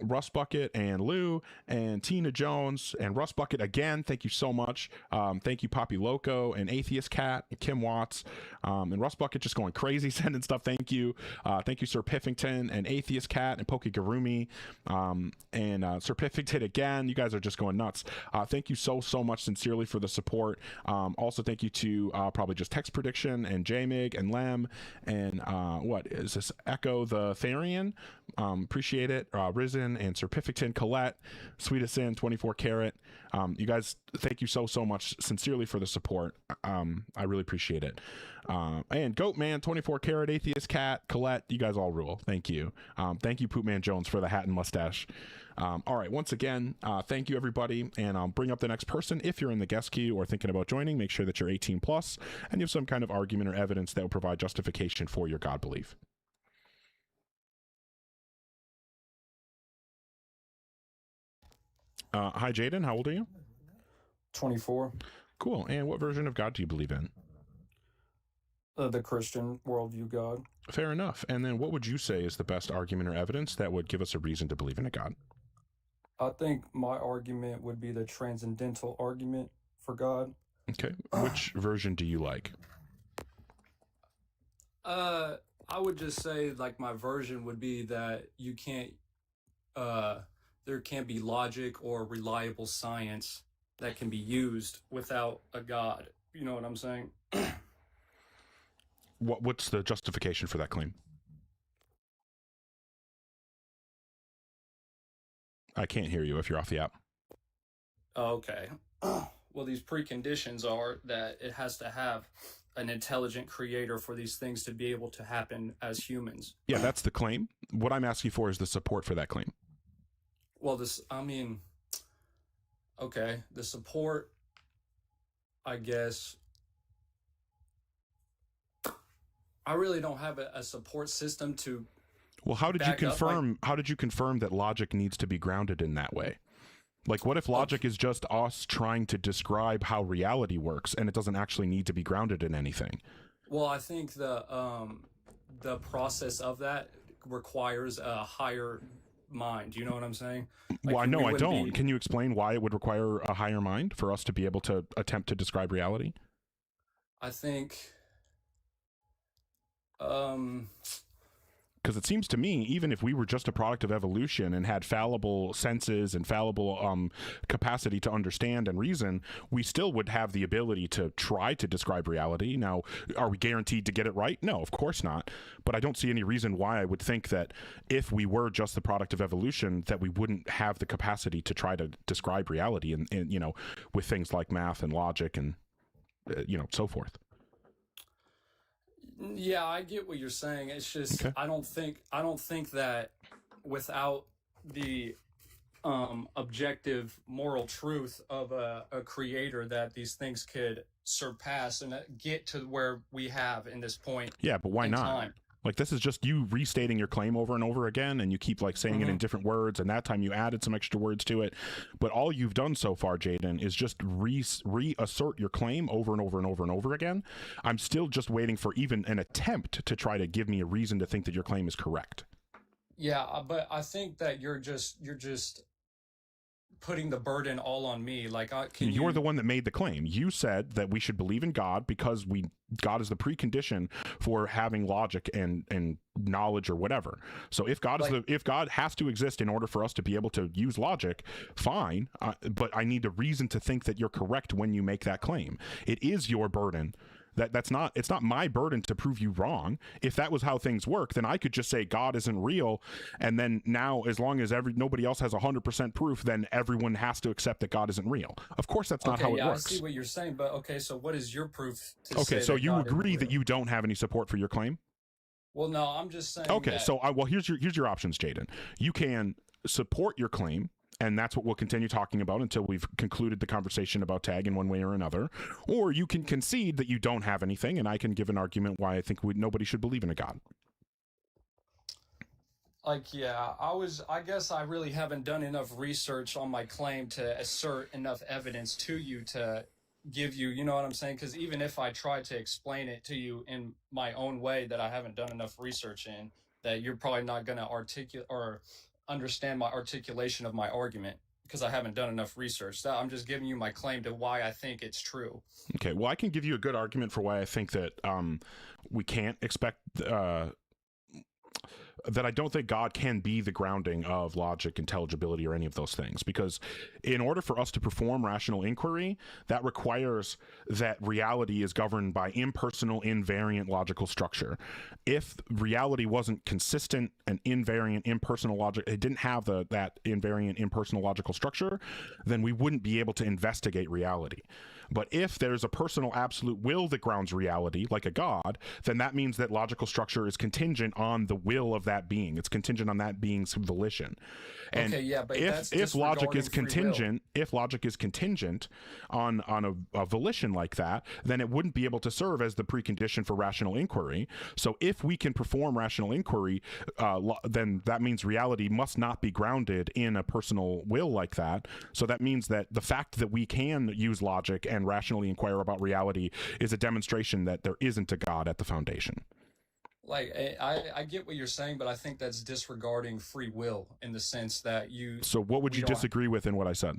Rust Bucket and Lou and Tina Jones and Rust Bucket again, thank you so much. Thank you Poppy Loco and Atheist Cat and Kim Watts, and Rust Bucket just going crazy sending stuff. Thank you Sir Piffington and Atheist Cat and Pokegarumi, and Sir Piffington again. You guys are just going nuts. Thank you so much sincerely for the support. Also thank you to probably just Text Prediction and JMig and Lem and what is this, Echo the Therian. Appreciate it. Risen and Sir Piffington, Colette, Sweetest Sin, 24 Karat. You guys, thank you so much sincerely for the support. I really appreciate it. And Goatman, 24 Karat, Atheist Cat, Colette, you guys all rule. Thank you. Thank you Poopman Jones for the hat and mustache. All right, once again, thank you everybody, and I'll bring up the next person. If you're in the guest queue or thinking about joining, make sure that you're 18 plus and you have some kind of argument or evidence that will provide justification for your God belief. Hi Jaden, how old are you? 24. Cool. And what version of God do you believe in? The Christian worldview God. Fair enough. And then what would you say is the best argument or evidence that would give us a reason to believe in a God? I think my argument would be the transcendental argument for God. Okay. Which version do you like? I would just say like my version would be that you can't there can't be logic or reliable science that can be used without a God. You know what I'm saying? What's the justification for that claim? I can't hear you if you're off the app. Okay. Well, these preconditions are that it has to have an intelligent creator for these things to be able to happen as humans. Yeah, that's the claim. What I'm asking for is the support for that claim. Well, okay, the support, I guess. I really don't have a support system to. Well, how did you back up, confirm? How did you confirm that logic needs to be grounded in that way? Like, what if logic is just us trying to describe how reality works, and it doesn't actually need to be grounded in anything? Well, I think the process of that requires a higher mind. You know what I'm saying? Well, I know I wouldn't don't. be- Can you explain why it would require a higher mind for us to be able to attempt to describe reality? I think. Because it seems to me, even if we were just a product of evolution and had fallible senses and fallible capacity to understand and reason, we still would have the ability to try to describe reality. Now, are we guaranteed to get it right? No, of course not. But I don't see any reason why I would think that if we were just the product of evolution, that we wouldn't have the capacity to try to describe reality and you know, with things like math and logic and you know, so forth. Yeah, I get what you're saying. It's just Okay. I don't think that without the objective moral truth of a creator that these things could surpass and get to where we have in this point. Yeah, but why in not? time. Like, this is just you restating your claim over and over again, and you keep like saying it in different words, and that time you added some extra words to it. But all you've done so far, Jaden, is just reassert your claim over and over and over and over again. I'm still just waiting for even an attempt to try to give me a reason to think that your claim is correct. Yeah, but I think that you're just putting the burden all on me. Like, You're the one that made the claim. You said that we should believe in God because God is the precondition for having logic and knowledge or whatever. So if God if God has to exist in order for us to be able to use logic, fine. But I need a reason to think that you're correct when you make that claim. It is your burden. It's not my burden to prove you wrong. If that was how things work, then I could just say God isn't real, and then now, as long as nobody else has 100% proof, then everyone has to accept that God isn't real. Of course, that's not how it works. I see what you're saying, but okay, so what is your proof to Okay, say so that you God isn't agree real? that you don't have any support for your claim? Well, no, I'm just saying. Okay, that- so well, here's your options, Jaden. You can support your claim, and that's what we'll continue talking about until we've concluded the conversation about tag in one way or another. Or you can concede that you don't have anything, and I can give an argument why I think nobody should believe in a God. I guess I really haven't done enough research on my claim to assert enough evidence to you to give you, you know what I'm saying? Because even if I try to explain it to you in my own way that I haven't done enough research in, that you're probably not going to articulate or understand my articulation of my argument because I haven't done enough research. So I'm just giving you my claim to why I think it's true. Okay, well, I can give you a good argument for why I think that we can't expect that I don't think God can be the grounding of logic, intelligibility, or any of those things. Because in order for us to perform rational inquiry, that requires that reality is governed by impersonal, invariant logical structure. If reality wasn't consistent and invariant, impersonal logic, it didn't have that invariant, impersonal logical structure, then we wouldn't be able to investigate reality. But if there's a personal absolute will that grounds reality, like a God, then that means that logical structure is contingent on the will of that being. It's contingent on that being's volition. And okay, yeah, but if logic is contingent, on a volition like that, then it wouldn't be able to serve as the precondition for rational inquiry. So if we can perform rational inquiry, then that means reality must not be grounded in a personal will like that. So that means that the fact that we can use logic and rationally inquire about reality is a demonstration that there isn't a God at the foundation. Like, I get what you're saying, but I think that's disregarding free will in the sense that you... So what would you we don't- disagree with in what I said?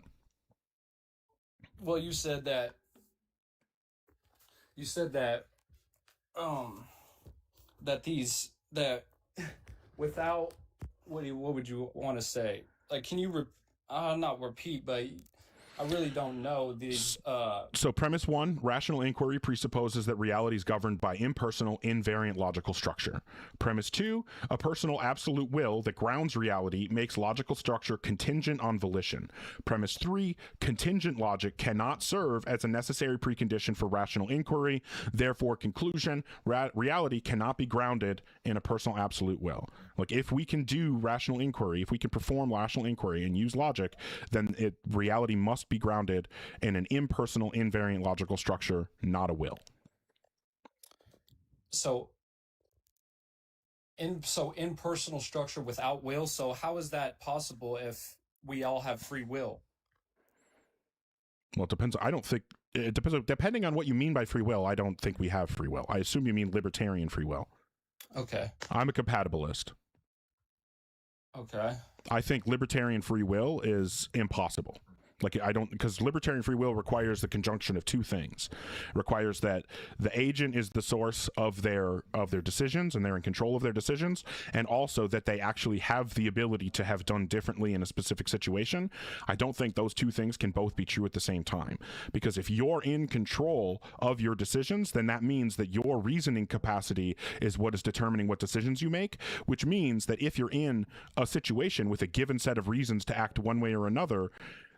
Well, you said that that without what would you want to say? Like, can you not repeat, but I really don't know these. So premise 1, rational inquiry presupposes that reality is governed by impersonal, invariant logical structure. Premise 2, a personal absolute will that grounds reality makes logical structure contingent on volition. Premise 3, contingent logic cannot serve as a necessary precondition for rational inquiry. Therefore, conclusion, reality cannot be grounded in a personal absolute will. Like, if we can do rational inquiry, if we can perform rational inquiry and use logic, then reality must be grounded in an impersonal, invariant logical structure, not a will. So impersonal structure without will. So how is that possible if we all have free will? Well, it depends. I don't think it depends. Depending on what you mean by free will, I don't think we have free will. I assume you mean libertarian free will. Okay. I'm a compatibilist. Okay. I think libertarian free will is impossible. Like, I don't, because libertarian free will requires the conjunction of two things. It requires that the agent is the source of their decisions and they're in control of their decisions, and also that they actually have the ability to have done differently in a specific situation. I don't think those two things can both be true at the same time, because if you're in control of your decisions, then that means that your reasoning capacity is what is determining what decisions you make, which means that if you're in a situation with a given set of reasons to act one way or another,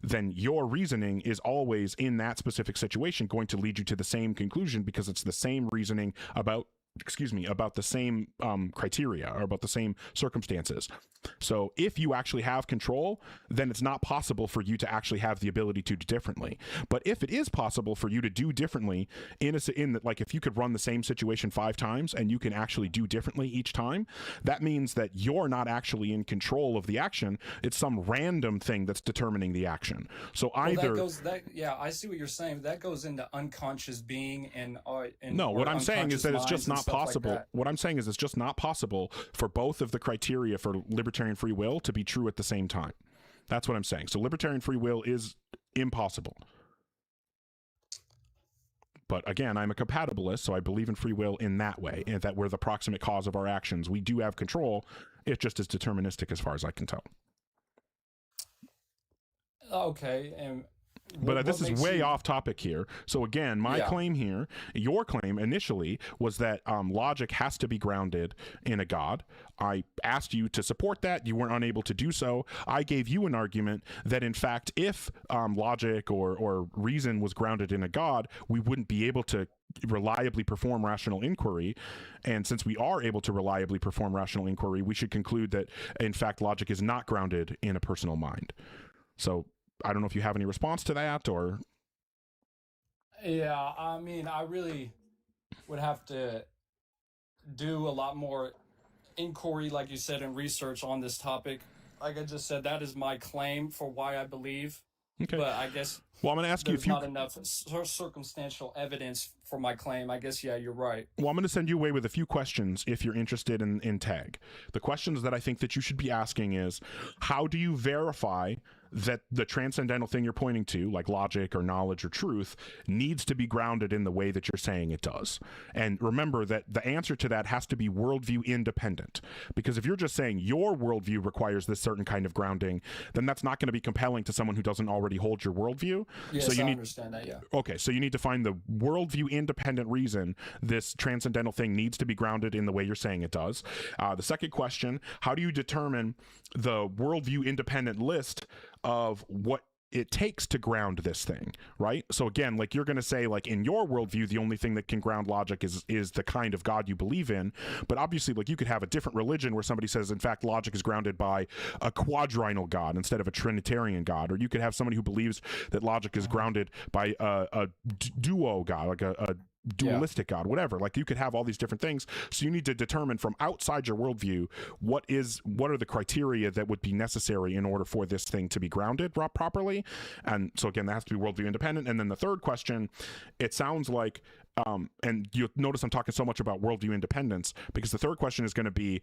then your reasoning is always in that specific situation going to lead you to the same conclusion, because it's the same reasoning about the same criteria or about the same circumstances. So if you actually have control, then it's not possible for you to actually have the ability to do differently. But if it is possible for you to do differently like if you could run the same situation 5 times and you can actually do differently each time, that means that you're not actually in control of the action. It's some random thing that's determining the action. So either I see what you're saying. That goes into unconscious being and no, what I'm saying is that it's just not possible. Like what I'm saying is it's just not possible for both of the criteria for libertarian free will to be true at the same time. That's what I'm saying. So libertarian free will is impossible. But again, I'm a compatibilist, so I believe in free will in that way, and that we're the proximate cause of our actions. We do have control. It just is deterministic as far as I can tell. Okay, and but this is way off topic here. So again, my claim here, your claim initially was that logic has to be grounded in a God. I asked you to support that. You weren't unable to do so. I gave you an argument that in fact, if logic or reason was grounded in a God, we wouldn't be able to reliably perform rational inquiry. And since we are able to reliably perform rational inquiry, we should conclude that in fact, logic is not grounded in a personal mind. So I don't know if you have any response to that, or... Yeah, I mean, I really would have to do a lot more inquiry, like you said, and research on this topic. Like I just said, that is my claim for why I believe. Okay. But I guess well, I'm going to ask you if not enough circumstantial evidence for my claim. I guess, yeah, you're right. Well, I'm going to send you away with a few questions if you're interested in TAG. The questions that I think that you should be asking is, how do you verify that the transcendental thing you're pointing to, like logic or knowledge or truth, needs to be grounded in the way that you're saying it does? And remember that the answer to that has to be worldview independent, because if you're just saying your worldview requires this certain kind of grounding, then that's not going to be compelling to someone who doesn't already hold your worldview. Yes, so you I understand that, yeah. Okay, so you need to find the worldview independent reason this transcendental thing needs to be grounded in the way you're saying it does. The second question, how do you determine the worldview independent list of what it takes to ground this thing, right? So again, like you're going to say, like in your worldview, the only thing that can ground logic is the kind of God you believe in. But obviously, like you could have a different religion where somebody says, in fact, logic is grounded by a quadrinal God instead of a Trinitarian God. Or you could have somebody who believes that logic is grounded by a duo God, like a dualistic God, whatever. Like you could have all these different things. So you need to determine from outside your worldview what are the criteria that would be necessary in order for this thing to be grounded properly. And so again, that has to be worldview independent. And then the third question, it sounds like and you'll notice I'm talking so much about worldview independence, because the third question is going to be,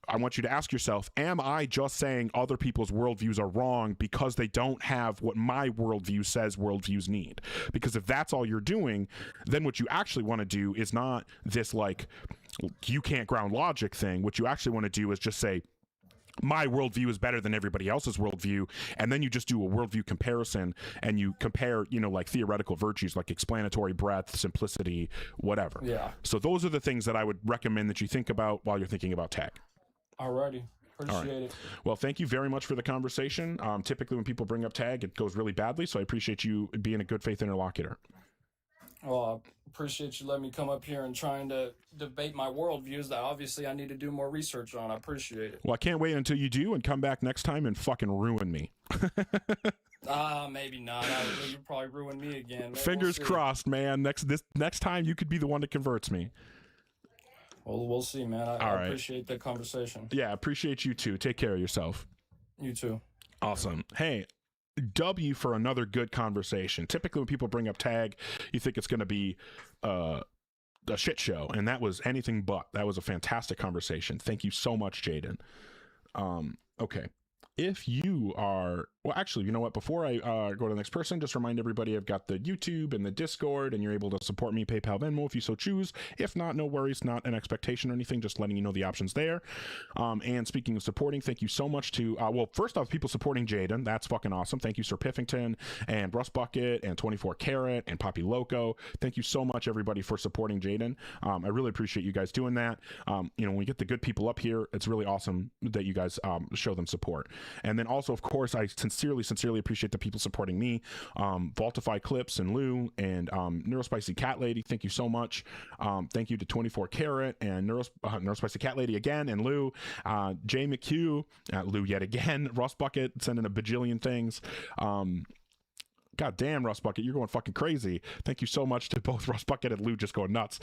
I want you to ask yourself, am I just saying other people's worldviews are wrong because they don't have what my worldview says worldviews need? Because if that's all you're doing, then what you actually want to do is not this like, you can't ground logic thing. What you actually want to do is just say, my worldview is better than everybody else's worldview, and then you just do a worldview comparison and you compare, you know, like theoretical virtues like explanatory breadth, simplicity, whatever. Yeah. So those are the things that I would recommend that you think about while you're thinking about tag. Alrighty. Appreciate All right. it. Well, thank you very much for the conversation. Typically when people bring up tag, it goes really badly, so I appreciate you being a good faith interlocutor. Well, I appreciate you letting me come up here and trying to debate my worldviews that obviously I need to do more research on. I appreciate it. Well, I can't wait until you do and come back next time and fucking ruin me. Maybe not. You probably ruin me again. Man. Fingers We'll see. crossed, man. Next time you could be the one that converts me. Well, we'll see, man. I All right. appreciate the conversation. Yeah, appreciate you too. Take care of yourself. You too. Awesome. Hey, W for another good conversation. Typically when people bring up tag, you think it's going to be a shit show, and that was anything but. That was a fantastic conversation. Thank you so much, Jaden. Okay. If you are, well, actually, you know what? Before I go to the next person, just remind everybody I've got the YouTube and the Discord, and you're able to support me, PayPal, Venmo, if you so choose. If not, no worries, not an expectation or anything, just letting you know the options there. And speaking of supporting, thank you so much to, well, first off, people supporting Jaden. That's fucking awesome. Thank you, Sir Piffington, and Rust Bucket, and 24 Carat, and Poppy Loco. Thank you so much, everybody, for supporting Jaden. I really appreciate you guys doing that. You know, when we get the good people up here, it's really awesome that you guys show them support. And then also, of course, I sincerely appreciate the people supporting me. Vaultify Clips and Lou and Neurospicy Cat Lady, thank you so much. Thank you to 24 Carat and Neurospicy Cat Lady again, and Lou, Jay McHugh, Lou yet again, Rust Bucket sending a bajillion things. God damn, Rust Bucket, you're going fucking crazy. Thank you so much to both Rust Bucket and Lou, just going nuts.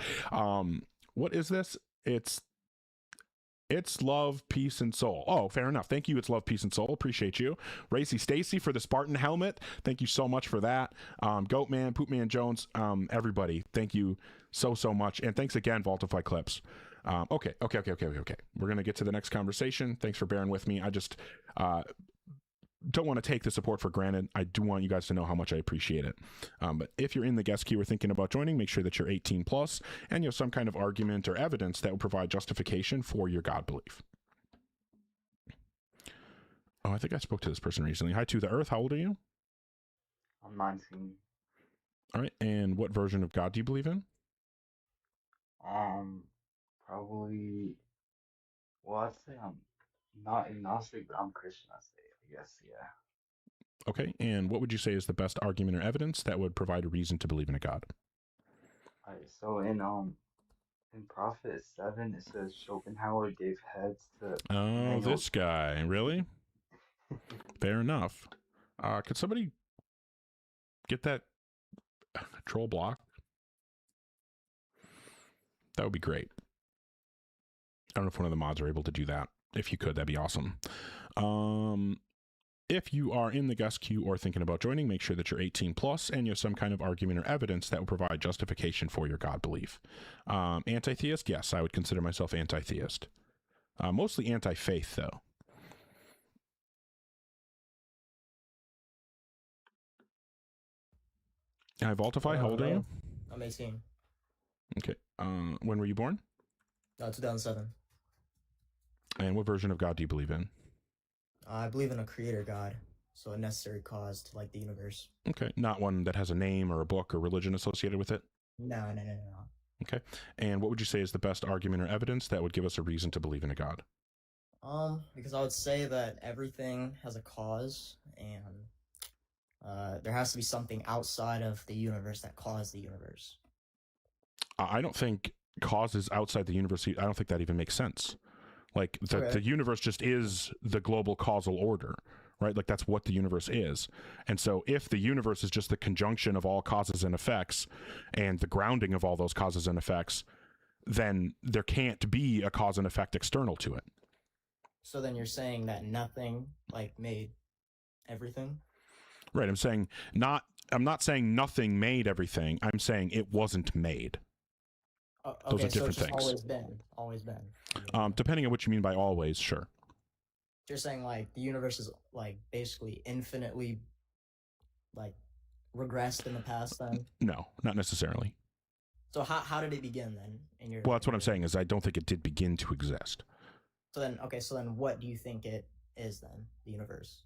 What is this? It's Love, Peace, and Soul. Oh, fair enough. Thank you. It's Love, Peace, and Soul. Appreciate you. Racy Stacy for the Spartan helmet. Thank you so much for that. Goatman, Poopman Jones, everybody. Thank you so much. And thanks again, Vaultify Clips. Okay. We're going to get to the next conversation. Thanks for bearing with me. I just don't want to take the support for granted. I do want you guys to know how much I appreciate it. But if you're in the guest queue or thinking about joining, make sure that you're 18 plus and you have some kind of argument or evidence that will provide justification for your God belief. Oh, I think I spoke to this person recently. Hi to the Earth. How old are you? I'm 19. All right. And what version of God do you believe in? Probably. Well, I'd say I'm not agnostic, but I'm Christian. I'd say. Yes, yeah. Okay, and what would you say is the best argument or evidence that would provide a reason to believe in a God? Alright, so in Prophet 7, it says Schopenhauer gave heads to. Oh, this guy, really? Fair enough. Could somebody get that troll block? That would be great. I don't know if one of the mods are able to do that. If you could, that'd be awesome. If you are in the guest queue or thinking about joining, make sure that you're 18 plus and you have some kind of argument or evidence that will provide justification for your God belief. Anti-theist? Yes, I would consider myself anti-theist. Mostly anti-faith, though. Hi, Vaultify. How old are you? I'm 18. Okay. When were you born? 2007. And what version of God do you believe in? I believe in a creator God, so a necessary cause to like the universe. Okay, not one that has a name or a book or religion associated with it? No. Okay. And what would you say is the best argument or evidence that would give us a reason to believe in a God? Because I would say that everything has a cause, and there has to be something outside of the universe that caused the universe. I don't think causes outside the universe, I don't think that even makes sense. Like the universe just is the global causal order, right? Like that's what the universe is. And so if the universe is just the conjunction of all causes and effects and the grounding of all those causes and effects, then there can't be a cause and effect external to it. So then you're saying that nothing like made everything? Right. I'm not saying nothing made everything. I'm saying it wasn't made. Those are different so it's things. Always been. Depending on what you mean by always, sure. You're saying like the universe is like basically infinitely like regressed in the past then? No, not necessarily. So how did it begin then? Well, that's what I'm saying is I don't think it did begin to exist. So then, okay, so then what do you think it is then, the universe?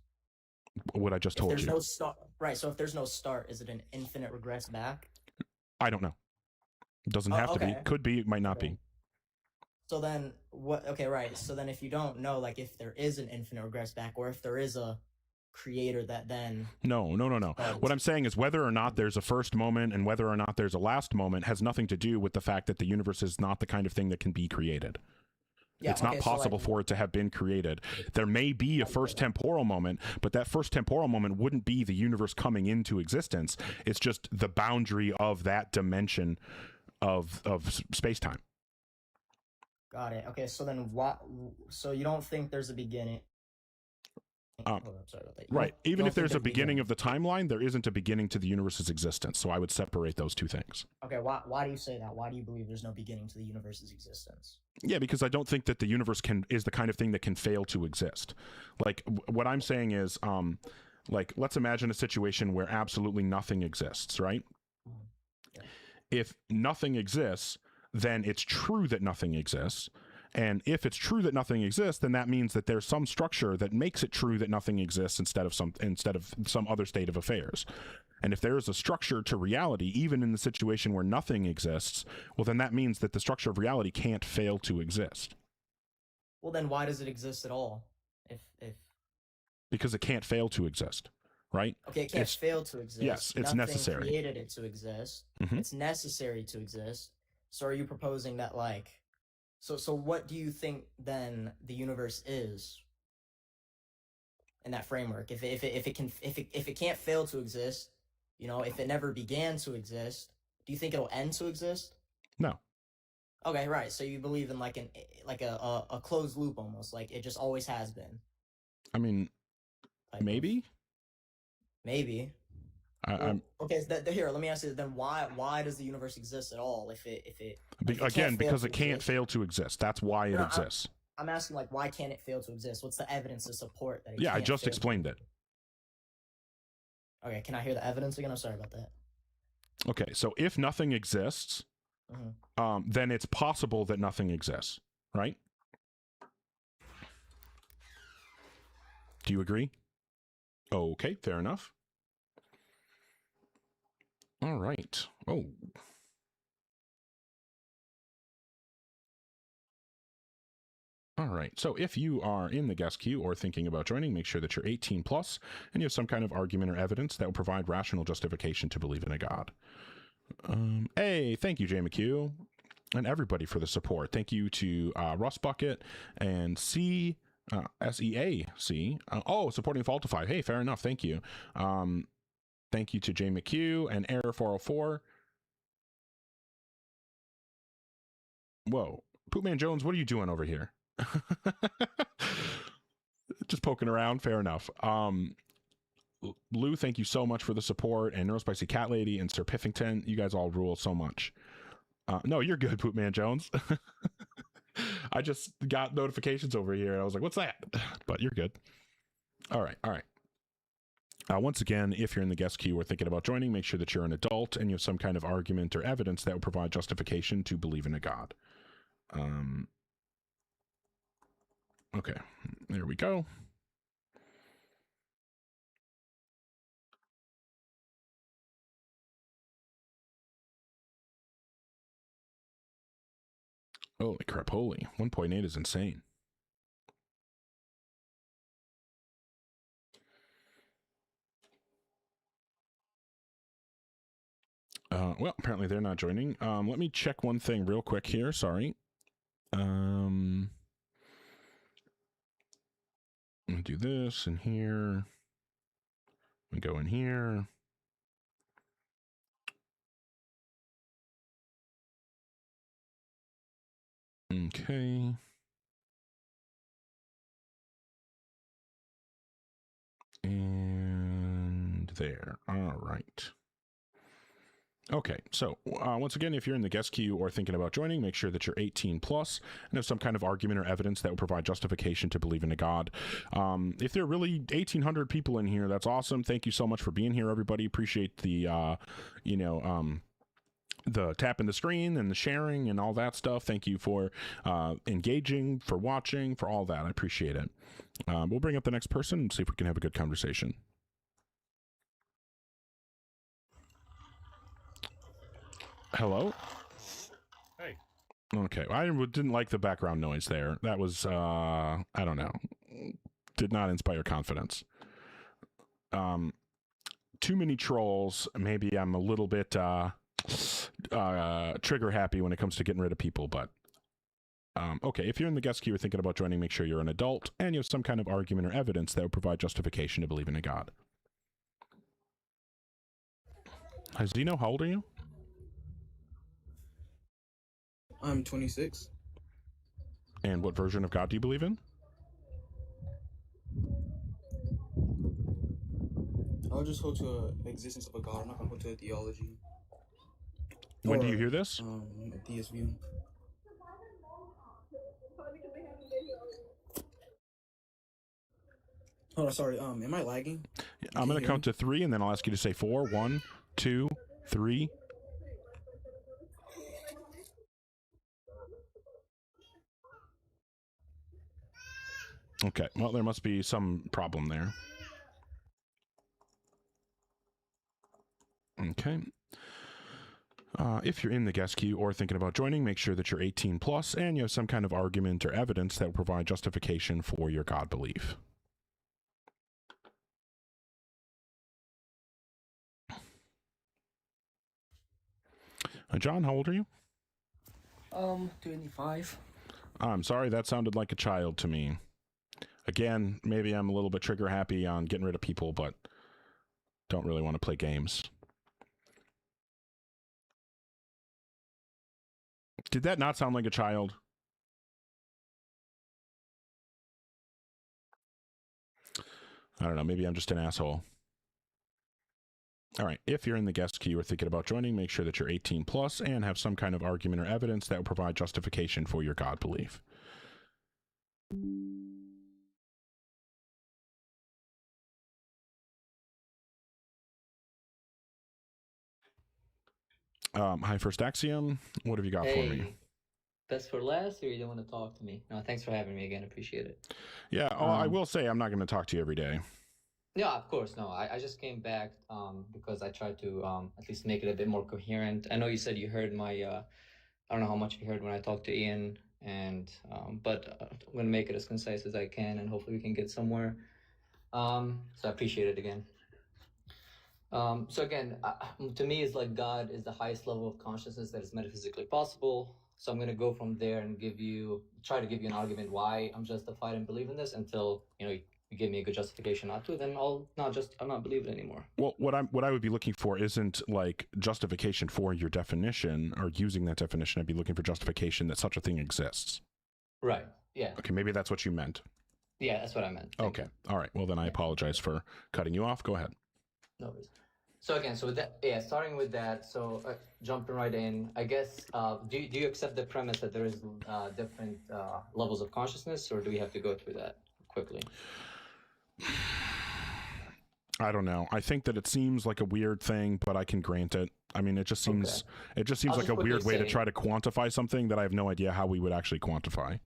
What I just If told there's you. no start, right, so if there's no start, is it an infinite regress back? I don't know. It doesn't have to be. Okay. Could be, might not Okay. be. So then, what, okay, right, so then if you don't know, like, if there is an infinite regress back, or if there is a creator that then... No. What I'm saying is whether or not there's a first moment and whether or not there's a last moment has nothing to do with the fact that the universe is not the kind of thing that can be created. Yeah, it's not okay, so, like- possible for it to have been created. There may be a first temporal moment, but that first temporal moment wouldn't be the universe coming into existence. It's just the boundary of that dimension of space-time. Got it. Okay, so then what? So you don't think there's a beginning? Hold on, sorry about that. Right. You Even don't if think there's a beginning of the timeline, there isn't a beginning to the universe's existence. So I would separate those two things. Okay, why do you say that? Why do you believe there's no beginning to the universe's existence? Yeah, because I don't think that the universe is the kind of thing that can fail to exist. Like what I'm saying is, like let's imagine a situation where absolutely nothing exists, right? If nothing exists, then it's true that nothing exists. And if it's true that nothing exists, then that means that there's some structure that makes it true that nothing exists instead of some other state of affairs. And if there is a structure to reality, even in the situation where nothing exists, well, then that means that the structure of reality can't fail to exist. Well, then why does it exist at all? If Because it can't fail to exist, right? okay, it can't fail to exist. Yes, it's Nothing necessary. created it to exist. Mhm. It's necessary to exist. So are you proposing that like, so what do you think then the universe is in that framework? If it can't fail to exist, you know, if it never began to exist, do you think it'll end to exist? No. Okay, right. So you believe in like a closed loop almost, like it just always has been. I mean, maybe. Maybe. I'm Okay, so here, let me ask you then why does the universe exist at all if it like, again fail because to it can't exist? fail to exist. That's why it No, exists. I'm asking like why can't it fail to exist? What's the evidence to support that it Yeah, I can't just fail to- explained it. Okay, can I hear the evidence again? I'm sorry about that. Okay, so if nothing exists, then it's possible that nothing exists, right? Do you agree? Okay, fair enough. All right. Oh. All right. So if you are in the guest queue or thinking about joining, make sure that you're 18 plus and you have some kind of argument or evidence that will provide rational justification to believe in a God. Hey, thank you, Jay McHugh, and everybody for the support. Thank you to Russ Bucket and SEAC. Supporting Faultify. Hey, fair enough. Thank you. Thank you to Jay McHugh and Error 404. Whoa, Poopman Jones, what are you doing over here? Just poking around. Fair enough. Lou, thank you so much for the support, and Neurospicy Cat Lady and Sir Piffington. You guys all rule so much. No, you're good, Poopman Jones. I just got notifications over here. I was like, what's that? But you're good. All right. Once again, if you're in the guest queue or thinking about joining, make sure that you're an adult and you have some kind of argument or evidence that will provide justification to believe in a God. Okay, there we go. Holy crap, holy. 1.8 is insane. Well, apparently they're not joining. Let me check one thing real quick here. Sorry. I'm gonna do this in here. We go in here. Okay. And there. All right. Okay, so once again, if you're in the guest queue or thinking about joining, make sure that you're 18 plus and have some kind of argument or evidence that will provide justification to believe in a God. If there are really 1,800 people in here, that's awesome. Thank you so much for being here, everybody. Appreciate the, the tapping the screen and the sharing and all that stuff. Thank you for engaging, for watching, for all that. I appreciate it. We'll bring up the next person and see if we can have a good conversation. Hello? Hey. Okay, I didn't like the background noise there. That was, I don't know, did not inspire confidence. Too many trolls. Maybe I'm a little bit trigger happy when it comes to getting rid of people, but okay, if you're in the guest queue or thinking about joining, make sure you're an adult and you have some kind of argument or evidence that would provide justification to believe in a God. Zeno, how old are you? I'm 26. And what version of God do you believe in? I'll just hold to the existence of a God. I'm not gonna hold to a theology. When do you hear this? A theist view. Hold on, sorry. Am I lagging? I'm going to count to 3, and then I'll ask you to say 4. 1, 2, 3. Okay, well, there must be some problem there. Okay. If you're in the guest queue or thinking about joining, make sure that you're 18 plus and you have some kind of argument or evidence that will provide justification for your God belief. John, how old are you? 25. I'm sorry, that sounded like a child to me. Again, maybe I'm a little bit trigger happy on getting rid of people, but don't really want to play games. Did that not sound like a child? I don't know, maybe I'm just an asshole. All right, if you're in the guest queue or thinking about joining, make sure that you're 18 plus and have some kind of argument or evidence that will provide justification for your God belief. Hi, First Axiom. What have you got for me? Best for last, or you don't want to talk to me? No, thanks for having me again. Appreciate it. Yeah, I will say I'm not going to talk to you every day. Yeah, of course. No, I just came back because I tried to at least make it a bit more coherent. I know you said you heard my, I don't know how much you heard when I talked to Ian, and but I'm going to make it as concise as I can, and hopefully we can get somewhere. So I appreciate it again. So again, to me, it's like God is the highest level of consciousness that is metaphysically possible. So I'm going to go from there and try to give you an argument why I'm justified in believing this until, you give me a good justification not to, then I'll not believe it anymore. Well, what I would be looking for isn't like justification for your definition or using that definition. I'd be looking for justification that such a thing exists. Right. Yeah. Okay, maybe that's what you meant. Yeah, that's what I meant. Okay. All right. Well, then I apologize for cutting you off. Go ahead. No worries. So again, so with that, starting with that, so jumping right in, I guess, do you accept the premise that there is different levels of consciousness, or do we have to go through that quickly? I don't know. I think that it seems like a weird thing, but I can grant it. I mean, it just seems like a weird way to try to quantify something that I have no idea how we would actually quantify.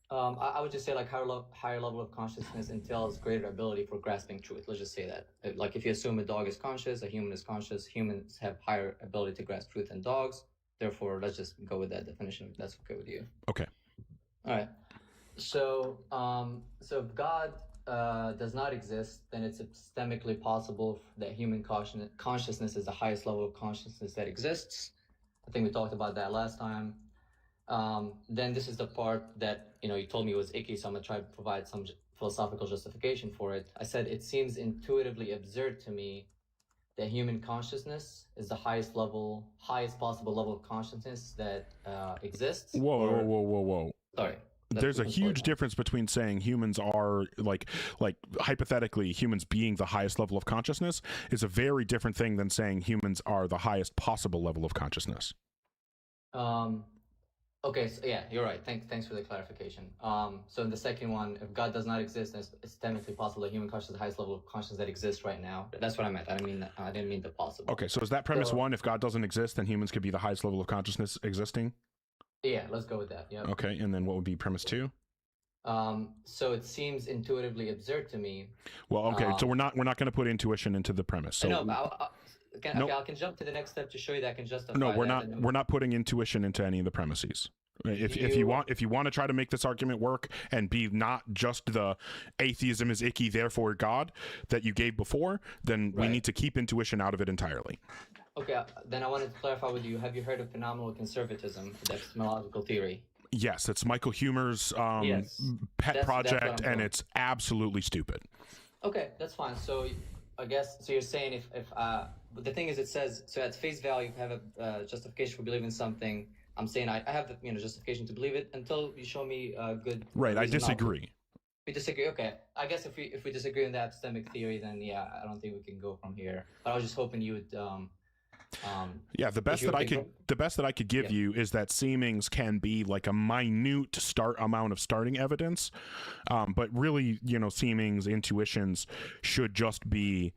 I would just say like higher level of consciousness entails greater ability for grasping truth. Let's just say that. Like if you assume a dog is conscious, a human is conscious, humans have higher ability to grasp truth than dogs. Therefore, let's just go with that definition if that's okay with you. Okay. All right. So, if God does not exist, then it's epistemically possible that human consciousness is the highest level of consciousness that exists. I think we talked about that last time. Then this is the part that, you told me was icky, so I'm going to try to provide some philosophical justification for it. I said, it seems intuitively absurd to me that human consciousness is the highest possible level of consciousness that exists. Whoa. Sorry. There's a huge difference between saying humans are like hypothetically humans being the highest level of consciousness is a very different thing than saying humans are the highest possible level of consciousness. Okay, so yeah, you're right. Thanks for the clarification. So in the second one, if God does not exist, then it's technically possible that human consciousness is the highest level of consciousness that exists right now. That's what I meant. I didn't mean the possible. Okay, so is that premise So- one? If God doesn't exist, then humans could be the highest level of consciousness existing? Yeah, let's go with that. Yeah. Okay, and then what would be premise two? So it seems intuitively absurd to me. Well, okay, so we're not going to put intuition into the premise. So No, but Nope. I can jump to the next step to show you that I can justify. no, we're that. not. We're not putting intuition into any of the premises. If you want to try to make this argument work and be not just the atheism is icky, therefore God that you gave before, then we Right. need to keep intuition out of it entirely. Okay, then I wanted to clarify with you. Have you heard of phenomenal conservatism, the epistemological theory? Yes, it's Michael Humer's Yes. pet That's what project, I'm and doing. it's absolutely stupid. Okay, that's fine. So I guess so. You're saying if but the thing is, it says so at face value, you have a justification for believing something. I'm saying I have the justification to believe it until you show me a good. Right, I reason not to. disagree. We disagree. Okay, I guess if we disagree on the epistemic theory, then yeah, I don't think we can go from here. But I was just hoping you would. Yeah, the best you that I okay, could give you is that seemings can be like a minute amount of starting evidence, but really, seemings, intuitions should just be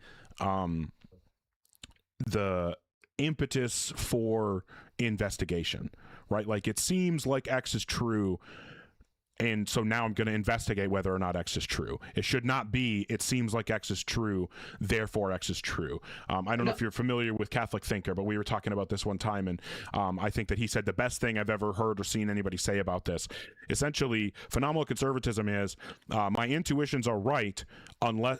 the impetus for investigation, right? Like it seems like X is true, and so now I'm going to investigate whether or not X is true. It should not be, it seems like X is true, therefore X is true. I don't know if you're familiar with Catholic Thinker, but we were talking about this one time, and I think that he said the best thing I've ever heard or seen anybody say about this. Essentially, phenomenal conservatism is my intuitions are right unless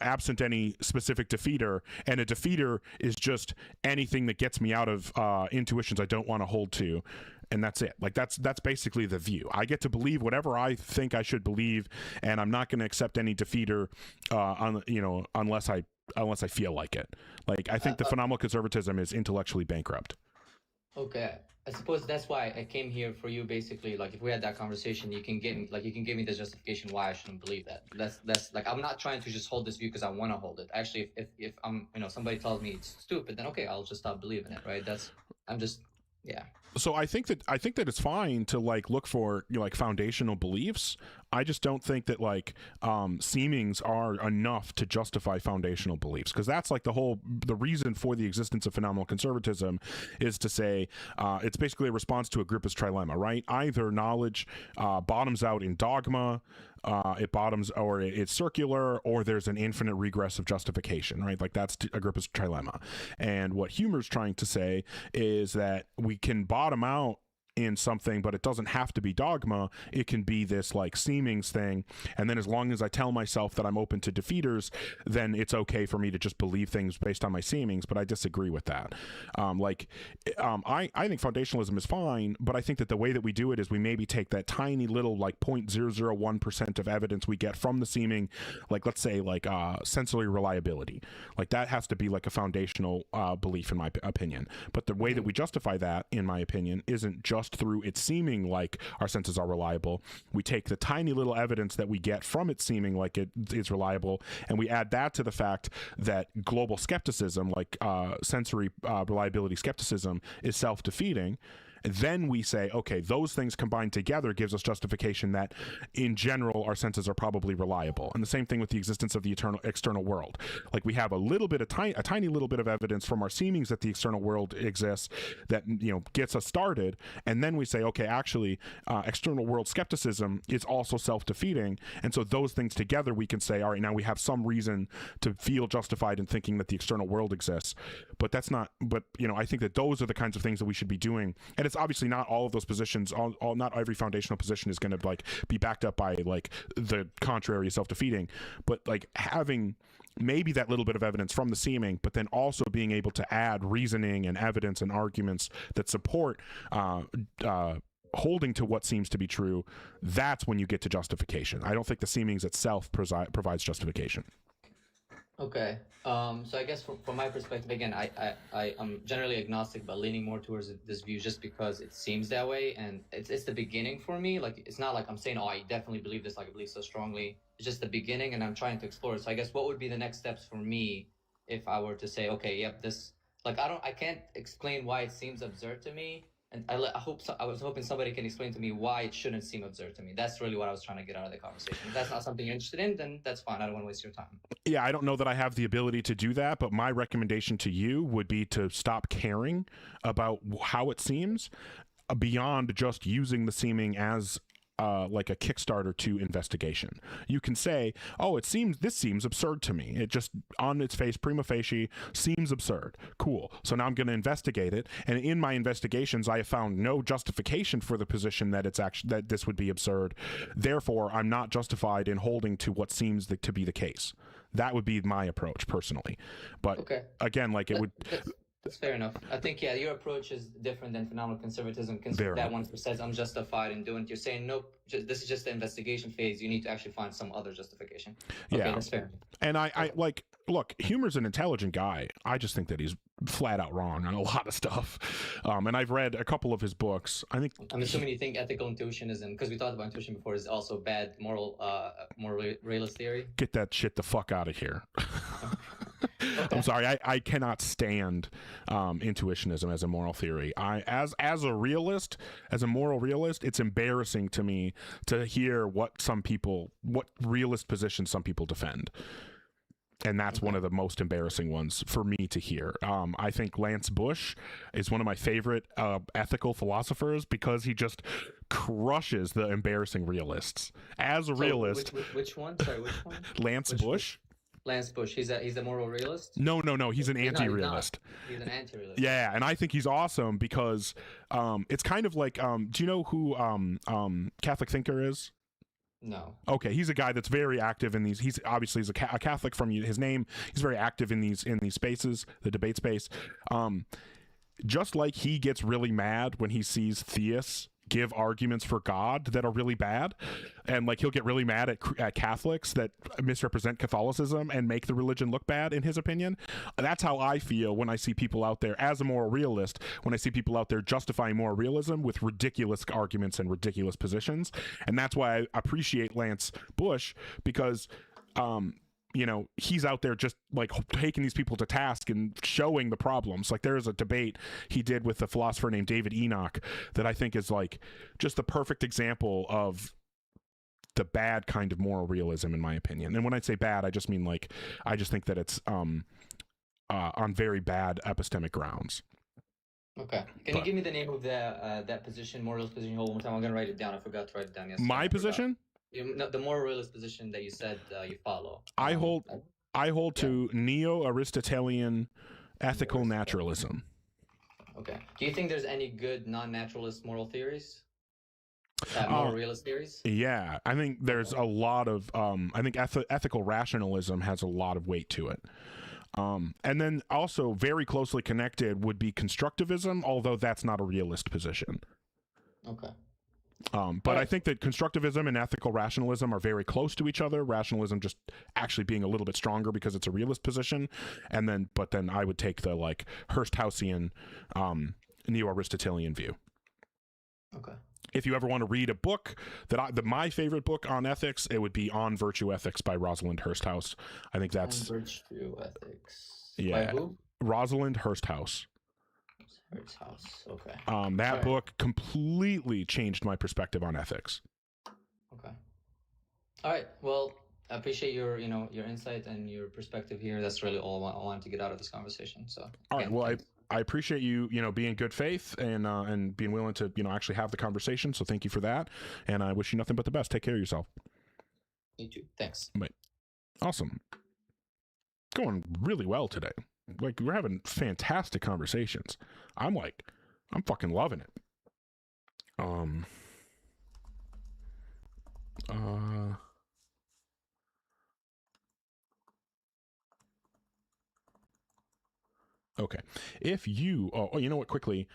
absent any specific defeater, and a defeater is just anything that gets me out of intuitions I don't want to hold to. And that's it. Like that's basically the view. I get to believe whatever I think I should believe, and I'm not going to accept any defeater, unless I feel like it. Like I think the phenomenal conservatism is intellectually bankrupt. Okay, I suppose that's why I came here for you. Basically, like if we had that conversation, you can give me the justification why I shouldn't believe that. That's like I'm not trying to just hold this view because I want to hold it. Actually, if I'm somebody tells me it's stupid, then okay, I'll just stop believing it. Right? Yeah. So I think that it's fine to like look for like foundational beliefs. I just don't think that like seemings are enough to justify foundational beliefs, because that's like the reason for the existence of phenomenal conservatism is to say it's basically a response to Agrippa's trilemma, right? Either knowledge bottoms out in dogma, it's circular, or there's an infinite regress of justification, right? Like that's Agrippa's trilemma. And what Humer's trying to say is that we can bottom out in something, but it doesn't have to be dogma. It can be this like seemings thing, and then as long as I tell myself that I'm open to defeaters, then it's okay for me to just believe things based on my seemings. But I disagree with that. I think foundationalism is fine, but I think that the way that we do it is we maybe take that tiny little like 0.001% of evidence we get from the seeming, like let's say like sensory reliability, like that has to be like a foundational belief in my opinion. But the way that we justify that, in my opinion, isn't just through it seeming like our senses are reliable. We take the tiny little evidence that we get from it seeming like it is reliable, and we add that to the fact that global skepticism, like sensory reliability skepticism, is self-defeating. And then we say, okay, those things combined together gives us justification that in general our senses are probably reliable. And the same thing with the existence of the external world. Like we have a tiny little bit of evidence from our seemings that the external world exists that gets us started, and then we say, okay, actually external world skepticism is also self-defeating, and so those things together we can say, all right, now we have some reason to feel justified in thinking that the external world exists. But that's not, I think that those are the kinds of things that we should be doing. And it's obviously not all of those positions, not every foundational position is going to like be backed up by like the contrary self-defeating, but like having maybe that little bit of evidence from the seeming, but then also being able to add reasoning and evidence and arguments that support holding to what seems to be true. That's when you get to justification. I don't think the seemings itself provides justification. Okay. So I guess from my perspective, again, I'm generally agnostic, but leaning more towards this view just because it seems that way, and it's the beginning for me. Like it's not like I'm saying, oh, I definitely believe this, like I believe so strongly. It's just the beginning, and I'm trying to explore it. So I guess what would be the next steps for me if I were to say, okay, yep, this, like I can't explain why it seems absurd to me, And I was hoping somebody can explain to me why it shouldn't seem absurd to me. That's really what I was trying to get out of the conversation. If that's not something you're interested in, then that's fine. I don't want to waste your time. Yeah, I don't know that I have the ability to do that, but my recommendation to you would be to stop caring about how it seems beyond just using the seeming as like a Kickstarter to investigation. You can say, oh, this seems absurd to me. It just on its face, prima facie, seems absurd. Cool. So now I'm going to investigate it. And in my investigations, I have found no justification for the position that that this would be absurd. Therefore, I'm not justified in holding to what seems to be the case. That would be my approach personally. But again, like it would. That's fair enough. I think, yeah, your approach is different than phenomenal conservatism. That one says I'm justified in doing it. You're saying, nope, this is just the investigation phase. You need to actually find some other justification. Okay, Yeah. that's fair. And I like, look, Humer's an intelligent guy. I just think that he's flat out wrong on a lot of stuff. And I've read a couple of his books. I think I'm assuming you think ethical intuitionism, because we talked about intuition before, is also bad moral realist theory. Get that shit the fuck out of here. I'm sorry, I cannot stand intuitionism as a moral theory. As a realist, as a moral realist, it's embarrassing to me to hear what realist positions some people defend. And that's one of the most embarrassing ones for me to hear. I think Lance Bush is one of my favorite ethical philosophers because he just crushes the embarrassing realists. As a realist, Which one? Sorry, which one? Lance Bush. Lance Bush. He's a moral realist. No. He's an anti-realist. He's an anti-realist. Yeah, and I think he's awesome because it's kind of like, do you know who Catholic Thinker is? No. Okay, he's a guy that's very active in these. He's obviously a Catholic from his name. He's very active in these spaces, the debate space. Just like he gets really mad when he sees theists give arguments for God that are really bad, and like he'll get really mad at Catholics that misrepresent Catholicism and make the religion look bad in his opinion. That's how I feel when I see people out there, as a moral realist, when I see people out there justifying moral realism with ridiculous arguments and ridiculous positions. And that's why I appreciate Lance Bush, because he's out there just like taking these people to task and showing the problems. Like there's a debate he did with a philosopher named David Enoch that I think is like just the perfect example of the bad kind of moral realism, in my opinion. And when I say bad, I just mean like, I just think that it's on very bad epistemic grounds. Okay. Can you give me the name of that position, moralist position? Hold on one time. I'm gonna write it down. I forgot to write it down yesterday. My position? The moral realist position that you said you follow. I hold to neo-Aristotelian ethical naturalism. Okay. Do you think there's any good non-naturalist moral theories? Moral realist theories? Yeah, I think there's a lot of I think ethical rationalism has a lot of weight to it. And then also very closely connected would be constructivism, although that's not a realist position. Okay. But I think that constructivism and ethical rationalism are very close to each other. Rationalism just actually being a little bit stronger because it's a realist position. But then I would take the like Hursthouse neo-Aristotelian view. Okay. If you ever want to read a book my favorite book on ethics, it would be On Virtue Ethics by Rosalind Hursthouse. I think that's On Virtue Ethics. Yeah. By who? Rosalind Hursthouse. Okay. That book completely changed my perspective on ethics. Okay. All right. Well, I appreciate your insight and your perspective here. That's really all I wanted to get out of this conversation. So. All right. Well, I appreciate you being good faith and being willing to actually have the conversation. So thank you for that, and I wish you nothing but the best. Take care of yourself. You too. Thanks. Bye. Awesome. Going really well today. Like we're having fantastic conversations. I'm fucking loving it. Okay. If you, you know what, quickly,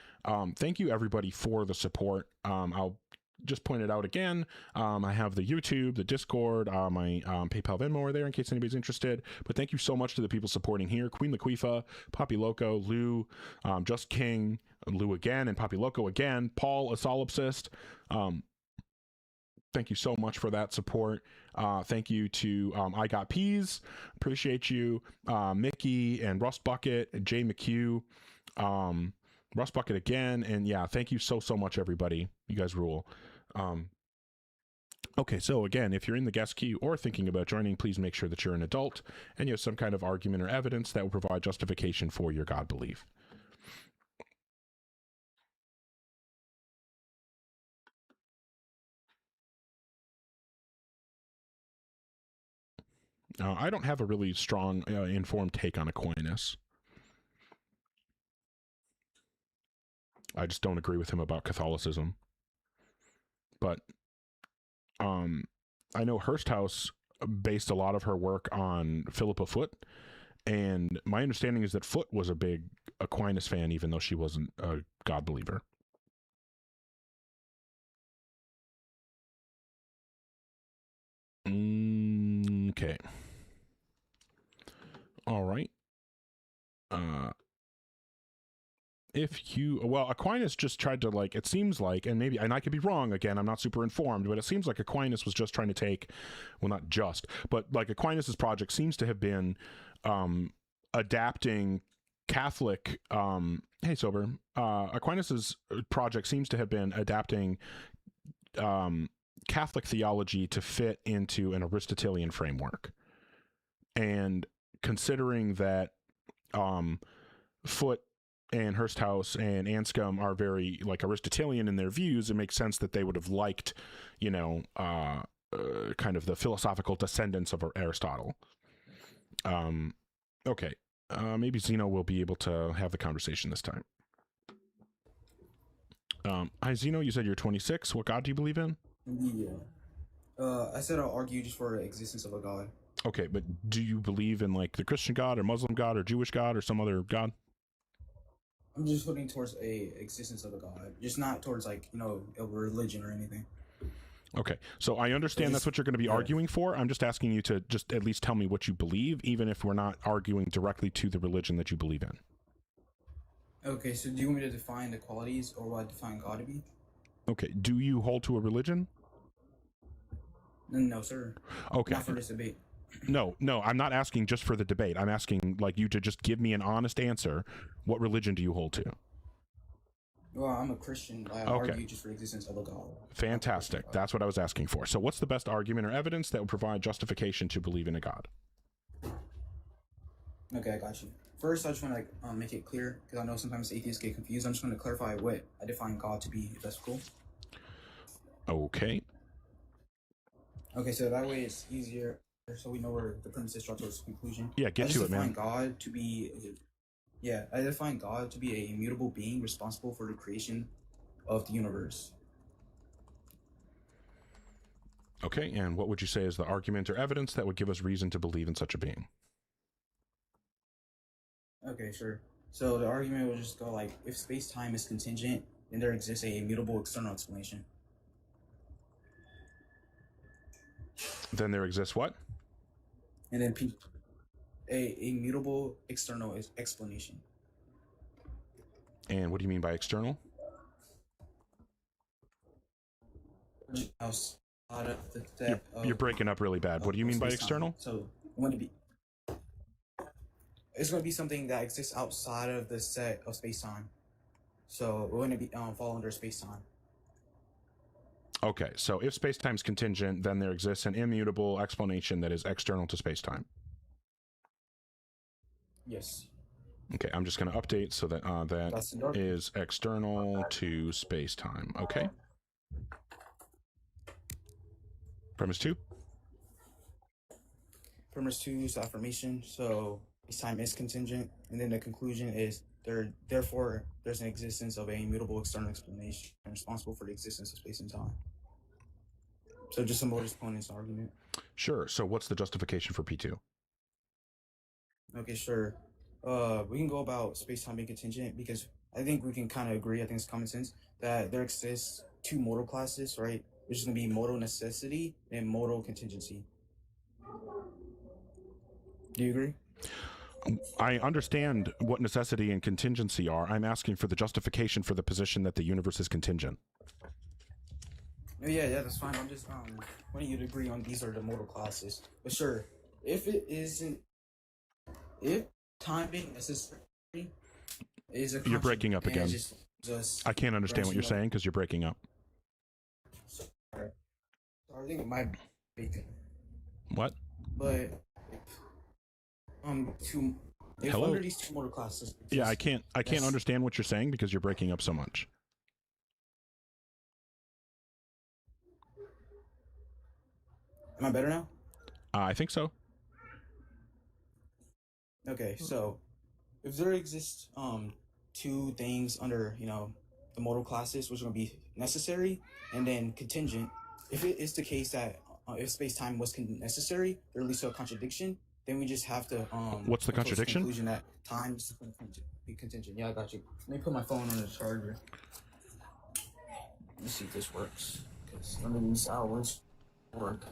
thank you everybody for the support. I'll just point it out again. I have the YouTube, the Discord, my PayPal, Venmo are there in case anybody's interested. But thank you so much to the people supporting here. Queen Laquifa, Poppy Loco, Lou, Just King, Lou again, and Poppy Loco again, Paul, a solipsist. Thank you so much for that support. Thank you to I Got Peas. Appreciate you. Mickey and Rust Bucket and Jay McHugh. Rust Bucket again, and yeah, thank you so much, everybody. You guys rule. Okay, so again, if you're in the guest queue or thinking about joining, please make sure that you're an adult and you have some kind of argument or evidence that will provide justification for your God belief. I don't have a really strong, informed take on Aquinas. I just don't agree with him about Catholicism. But I know Hursthouse based a lot of her work on Philippa Foot, and my understanding is that Foot was a big Aquinas fan, even though she wasn't a God believer. Okay. All right. Aquinas just tried to, like, it seems like, and maybe, and I could be wrong again, I'm not super informed, but it seems like Aquinas was just trying to take, well, not just, but like Aquinas's project seems to have been adapting Catholic, hey Sober, Aquinas's project seems to have been adapting Catholic theology to fit into an Aristotelian framework. And considering that Foot and Hursthouse and Anscombe are very, like, Aristotelian in their views, it makes sense that they would have liked, you know, kind of the philosophical descendants of Aristotle. Okay, maybe Zeno will be able to have the conversation this time. Hi, Zeno, you said you're 26. What God do you believe in? Yeah. I said I'll argue just for the existence of a God. Okay, but do you believe in, like, the Christian God or Muslim God or Jewish God or some other God? I'm just looking towards a existence of a God, just not towards, like, you know, a religion or anything. Okay, so I understand that's what you're going to be arguing for. I'm just asking you to just at least tell me what you believe, even if we're not arguing directly to the religion that you believe in. Okay, so do you want me to define the qualities or what I define God to be? Okay, do you hold to a religion? No, sir. Okay. Not for this debate. No, I'm not asking just for the debate. I'm asking, like, you to just give me an honest answer. What religion do you hold to? Well, I'm a Christian. I argue just for the existence of a God. Fantastic. That's what I was asking for. So what's the best argument or evidence that would provide justification to believe in a God? Okay, I got you. First, I just want to make it clear, because I know sometimes atheists get confused. I'm just going to clarify what I define God to be, if that's cool. Okay. Okay, so that way it's easier, so we know where the premises draw towards conclusion. Yeah, get to it, man. I define God to be a immutable being responsible for the creation of the universe. Okay, and what would you say is the argument or evidence that would give us reason to believe in such a being? Okay, sure. So the argument would just go like, if space-time is contingent, then there exists a immutable external explanation. Then there exists what? And then a immutable external explanation. And what do you mean by external? You're breaking up really bad. What do you mean by external? So it's going to be something that exists outside of the set of space-time. So it wouldn't be fall under space-time. Okay, so if space-time is contingent, then there exists an immutable explanation that is external to space-time. Yes. Okay, I'm just going to update so that that is external to space-time. Okay. Premise 2. Premise 2 is affirmation. So space-time is contingent, and then the conclusion is therefore there's an existence of a immutable external explanation responsible for the existence of space and time. So just a modus ponens argument. Sure. So what's the justification for P2? Okay, sure. We can go about space-time being contingent because I think we can kind of agree, I think it's common sense, that there exists two modal classes, right? Which is going to be modal necessity and modal contingency. Do you agree? I understand what necessity and contingency are. I'm asking for the justification for the position that the universe is contingent. Yeah, that's fine. I'm just wanting you to agree on these are the modal classes. But sure, if time being necessary, is a You're breaking up and again. it's just I can't understand what you're saying because you're breaking up. Sorry. I think it might be, What? but if Hello? under these two motor classes, Yeah, I can't Yes. understand what you're saying because you're breaking up so much. Am I better now? I think so. Okay, so if there exists two things under the modal classes which are going to be necessary and then contingent, if it is the case that if space-time was necessary, there leads to a contradiction, then we just have to What's the come to this contradiction? conclusion that time is going to be contingent. Yeah, I got you. Let me put my phone on the charger. Let me see if this works, because none of these hours work.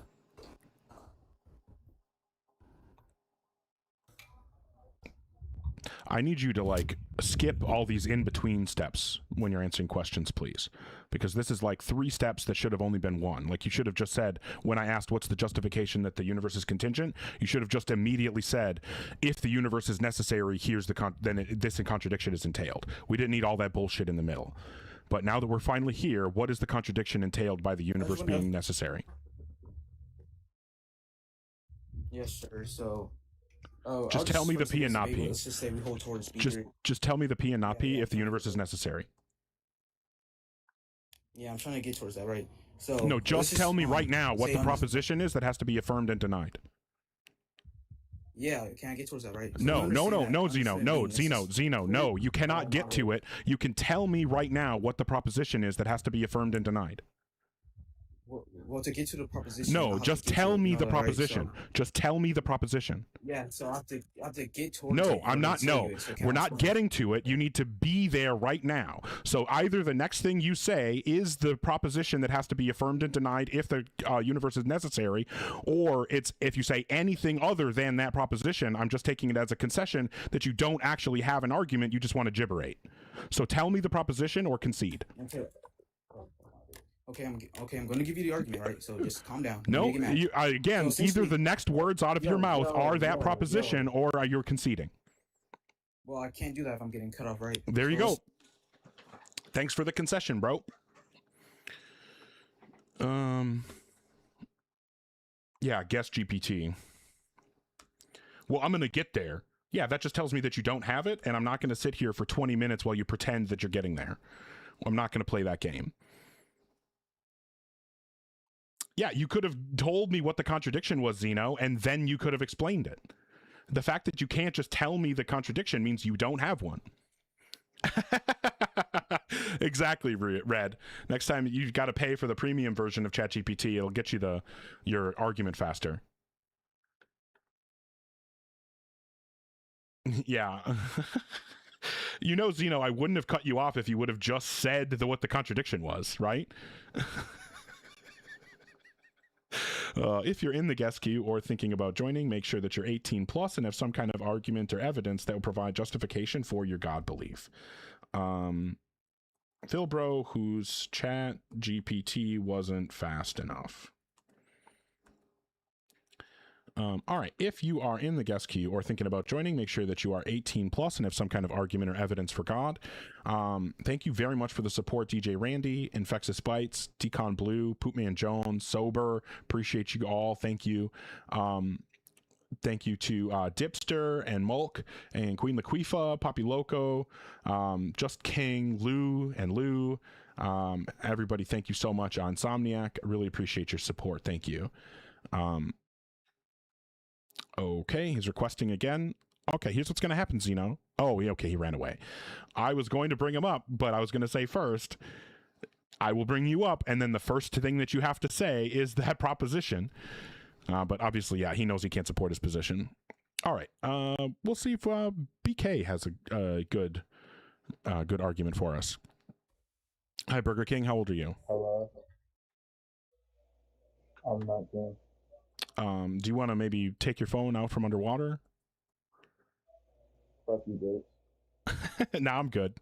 I need you to like skip all these in-between steps when you're answering questions, please. Because this is like 3 steps that should have only been 1. Like you should have just said, when I asked what's the justification that the universe is contingent, you should have just immediately said, if the universe is necessary, here's the this in contradiction is entailed. We didn't need all that bullshit in the middle. But now that we're finally here, what is the contradiction entailed by the universe being necessary? Yes, sir. So Just tell me the P and not P. Let's just say we hold towards P. Just tell me the P and not P if the universe is necessary. Yeah, I'm trying to get towards that, right? So No, let's just tell me right now what say the on this- proposition is that has to be affirmed and denied. Yeah, can I get towards that, right? So No, no, no, understand no, that Zeno, understand no, being Zeno, Zeno, no. You cannot get to it. You can tell me right now what the proposition is that has to be affirmed and denied. Well, to get to the proposition. I'll No, have just to get tell to me the right, so- proposition. Just tell me the proposition. Yeah, so I have to get towards it. No, in I'm order not. to tell No, you it. So can we're I not explain? getting to it. You need to be there right now. So either the next thing you say is the proposition that has to be affirmed and denied if the universe is necessary, or it's if you say anything other than that proposition, I'm just taking it as a concession that you don't actually have an argument. You just want to gibberate. So tell me the proposition or concede. Okay, I'm going to give you the argument, right? So just calm down. No, Don't get mad. again, So either essentially- the next words out of your mouth are that proposition or you're conceding. Well, I can't do that if I'm getting cut off, right? There you So go. Thanks for the concession, bro. Yeah, guess GPT. Well, I'm going to get there. Yeah, that just tells me that you don't have it, and I'm not going to sit here for 20 minutes while you pretend that you're getting there. I'm not going to play that game. Yeah, you could have told me what the contradiction was, Zeno, and then you could have explained it. The fact that you can't just tell me the contradiction means you don't have one. Exactly, Red. Next time you got to pay for the premium version of ChatGPT. It'll get you your argument faster. Yeah. You know, Zeno, I wouldn't have cut you off if you would have just said what the contradiction was, right? If you're in the guest queue or thinking about joining, make sure that you're 18 plus and have some kind of argument or evidence that will provide justification for your God belief. Philbro, whose chat GPT wasn't fast enough. All right, if you are in the guest queue or thinking about joining, make sure that you are 18 plus and have some kind of argument or evidence for God. Thank you very much for the support, DJ Randy, Infectious Bites, Decon Blue, Poopman Jones, Sober. Appreciate you all. Thank you. Thank you to Dipster and Mulk and Queen Laquifa, Poppy Loco, Just King, Lou and Lou. Everybody, thank you so much. Insomniac, I really appreciate your support. Thank you. Okay, he's requesting again. Okay, here's what's going to happen, Zeno. Oh, okay, he ran away. I was going to bring him up, but I was going to say first, I will bring you up, and then the first thing that you have to say is that proposition. But obviously, yeah, he knows he can't support his position. All right, we'll see if BK has a good argument for us. Hi, Burger King. How old are you? Hello. I'm not good. Do you want to maybe take your phone out from underwater? Fuck you, bitch. Nah, I'm good.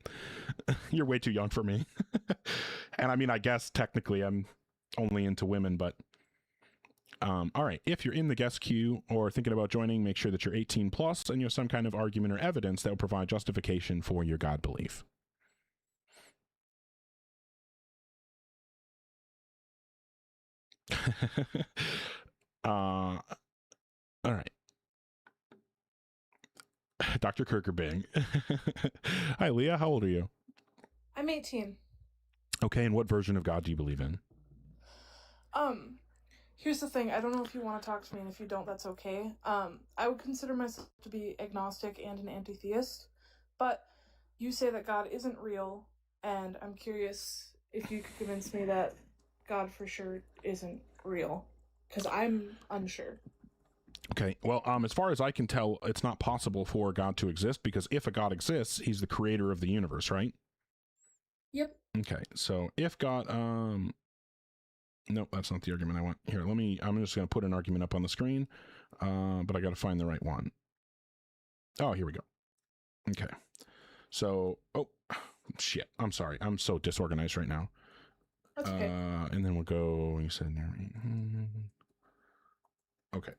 You're way too young for me. And I mean, I guess technically I'm only into women, but All right. If you're in the guest queue or thinking about joining, make sure that you're 18 plus and you have some kind of argument or evidence that will provide justification for your God belief. All right. Dr. Kirkerbing. Hi, Leah. How old are you? I'm 18. Okay, and what version of God do you believe in? Here's the thing. I don't know if you want to talk to me, and if you don't, that's okay. I would consider myself to be agnostic and an anti-theist, but you say that God isn't real, and I'm curious if you could convince me that God for sure isn't real, because I'm unsure. Okay, well, as far as I can tell, it's not possible for God to exist, because if a God exists, he's the creator of the universe, right? Yep. Okay, so if God, nope, that's not the argument I want. Here, I'm just going to put an argument up on the screen, but I got to find the right one. Oh, here we go. Okay, so, oh, shit, I'm sorry. I'm so disorganized right now. That's okay. And then we'll go, you said, okay.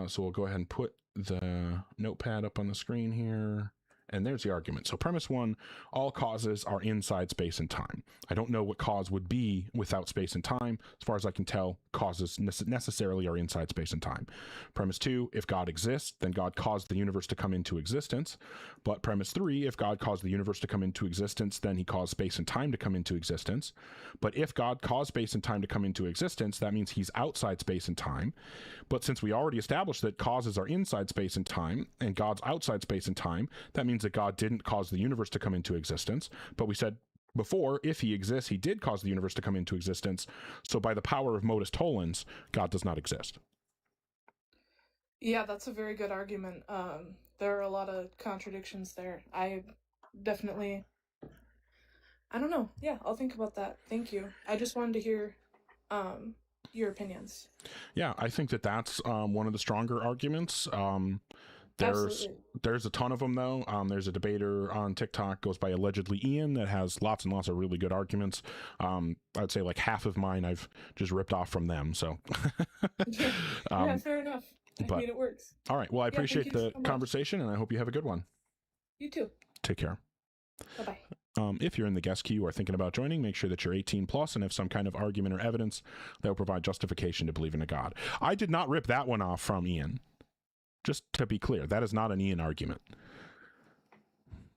So we'll go ahead and put the notepad up on the screen here. And there's the argument. So premise one, all causes are inside space and time. I don't know what cause would be without space and time. As far as I can tell, causes necessarily are inside space and time. Premise two, if God exists, then God caused the universe to come into existence. But premise three, if God caused the universe to come into existence, then he caused space and time to come into existence. But if God caused space and time to come into existence, that means he's outside space and time. But since we already established that causes are inside space and time, and God's outside space and time, that means that God didn't cause the universe to come into existence. But we said before, if he exists, he did cause the universe to come into existence. So by the power of modus tollens, God does not exist. Yeah, that's a very good argument. There are a lot of contradictions there. I definitely, I don't know. Yeah, I'll think about that. Thank you. I just wanted to hear your opinions. Yeah, I think that that's one of the stronger arguments. There's a ton of them though. There's a debater on TikTok, goes by allegedly Ian, that has lots and lots of really good arguments. I'd say like half of mine I've just ripped off from them. So yeah, fair enough. I mean, it works. All right. Well, I appreciate the so much. conversation, and I hope you have a good one. You too. Take care. Bye-bye. If you're in the guest queue or thinking about joining, make sure that you're 18 plus and have some kind of argument or evidence that will provide justification to believe in a God. I did not rip that one off from Ian. Just to be clear, that is not an Ian argument.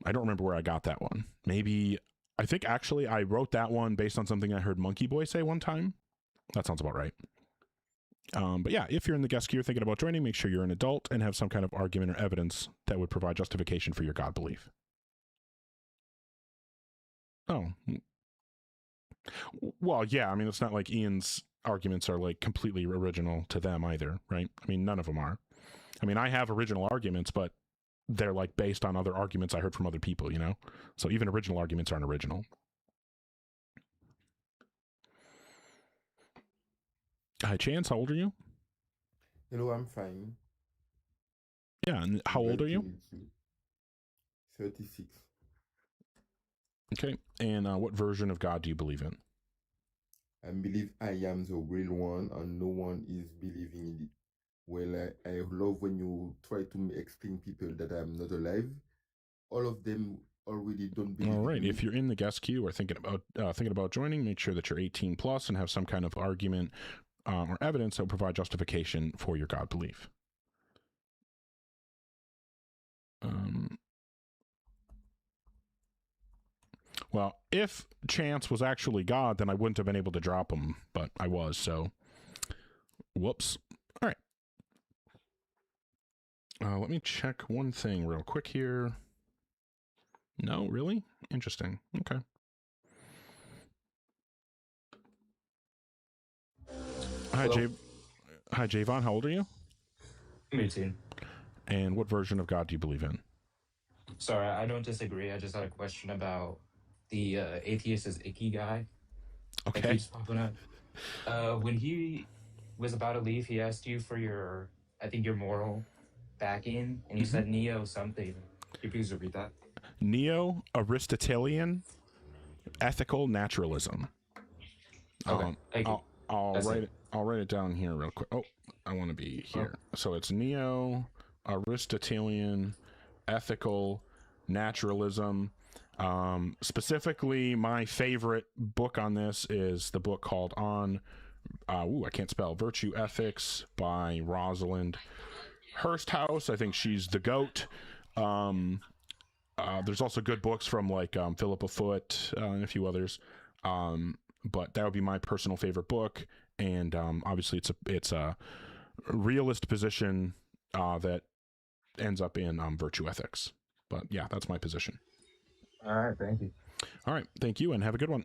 I don't remember where I got that one. Maybe, I think actually I wrote that one based on something I heard Monkey Boy say one time. That sounds about right. But yeah, if you're in the guest queue thinking about joining, make sure you're an adult and have some kind of argument or evidence that would provide justification for your God belief. Oh. Well, yeah, I mean, it's not like Ian's arguments are like completely original to them either, right? I mean, none of them are. I mean, I have original arguments, but they're like based on other arguments I heard from other people, you know? So even original arguments aren't original. Hi, Chance, how old are you? Hello, I'm fine. Yeah, and how old are you? 36. Okay, and what version of God do you believe in? I believe I am the real one and no one is believing in it. Well, I love when you try to explain people that I'm not alive. All of them already don't believe. All right, in me. if you're in the guest queue or thinking about joining, make sure that you're 18 plus and have some kind of argument or evidence that will provide justification for your God belief. Well, if Chance was actually God, then I wouldn't have been able to drop him, but I was, so whoops. All right. Let me check one thing real quick here. No, really? Interesting. Okay. Hi, Hi, Javon. How old are you? I'm 18. And what version of God do you believe in? Sorry, I don't disagree. I just had a question about the atheist is icky guy. Okay. That keeps popping up. When he was about to leave, he asked you for your, I think, your moral backing, and you said neo something. Can you please repeat that? Neo-Aristotelian ethical naturalism. Okay, thank you. I'll write it down here real quick. Oh, I want to be here. So it's neo-Aristotelian ethical naturalism. Specifically, my favorite book on this is the book called I can't spell, Virtue Ethics by Rosalind Hursthouse. I think she's the GOAT. There's also good books from like Philippa Foot and a few others. But that would be my personal favorite book. And obviously it's a realist position that ends up in virtue ethics. But yeah, that's my position. All right, thank you. All right, thank you, and have a good one.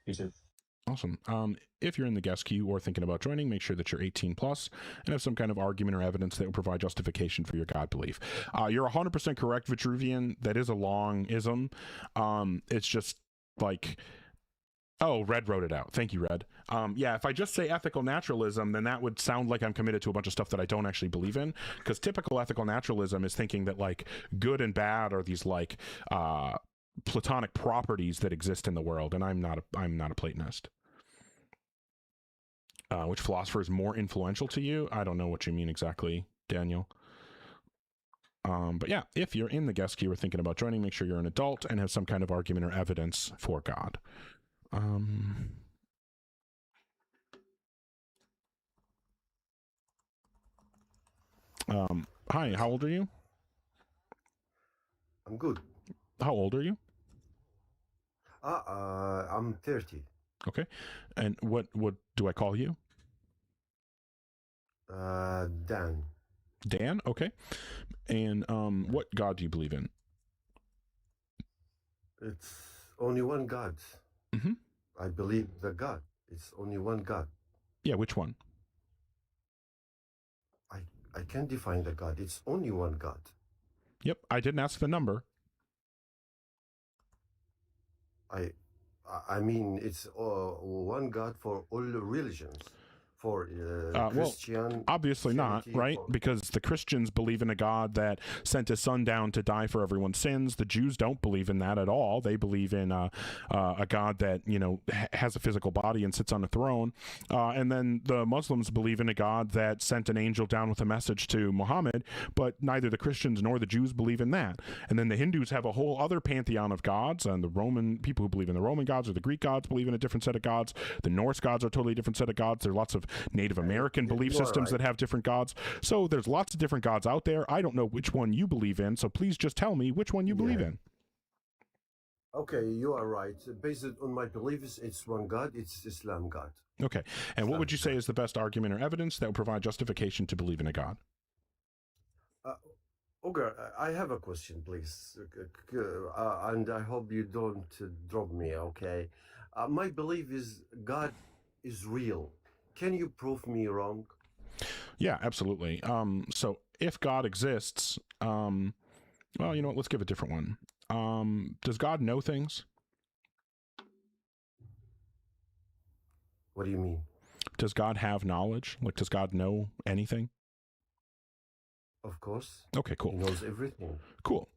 You too. Awesome. If you're in the guest queue or thinking about joining, make sure that you're 18 plus and have some kind of argument or evidence that will provide justification for your God belief. You're 100% correct, Vitruvian. That is a long ism. It's just like... Oh, Red wrote it out. Thank you, Red. Yeah, if I just say ethical naturalism, then that would sound like I'm committed to a bunch of stuff that I don't actually believe in, because typical ethical naturalism is thinking that like good and bad are these like Platonic properties that exist in the world, and I'm not a Platonist. Which philosopher is more influential to you? I don't know what you mean exactly, Daniel. But yeah, if you're in the guest queue or thinking about joining, make sure you're an adult and have some kind of argument or evidence for God. Hi, how old are you? I'm good. How old are you? I'm 30. Okay. And what do I call you? Dan. Dan? Okay. And what God do you believe in? It's only one God. Mm-hmm. I believe the God. It's only one God. Yeah, which one? I can't define the God. It's only one God. Yep, I didn't ask the number. I mean, it's one God for all religions. For Christian, well, obviously not, right? Because the Christians believe in a God that sent his son down to die for everyone's sins. The Jews don't believe in that at all. They believe in a God that, you know, has a physical body and sits on a throne. And then the Muslims believe in a God that sent an angel down with a message to Muhammad, but neither the Christians nor the Jews believe in that. And then the Hindus have a whole other pantheon of gods, and the Roman people who believe in the Roman gods or the Greek gods believe in a different set of gods. The Norse gods are a totally different set of gods. There are lots of Native American belief systems that have different gods. So there's lots of different gods out there. I don't know which one you believe in, so please just tell me which one you believe in. Okay, you are right. Based on my beliefs, it's one God. It's Islam God. Okay. And what would you say is the best argument or evidence that would provide justification to believe in a God? Okay, I have a question, please. And I hope you don't drop me, okay? My belief is God is real. Can you prove me wrong? Yeah, absolutely. So if God exists, well, you know what? Let's give a different one. Does God know things? What do you mean? Does God have knowledge? Like, does God know anything? Of course. Okay, cool. He knows everything. Cool.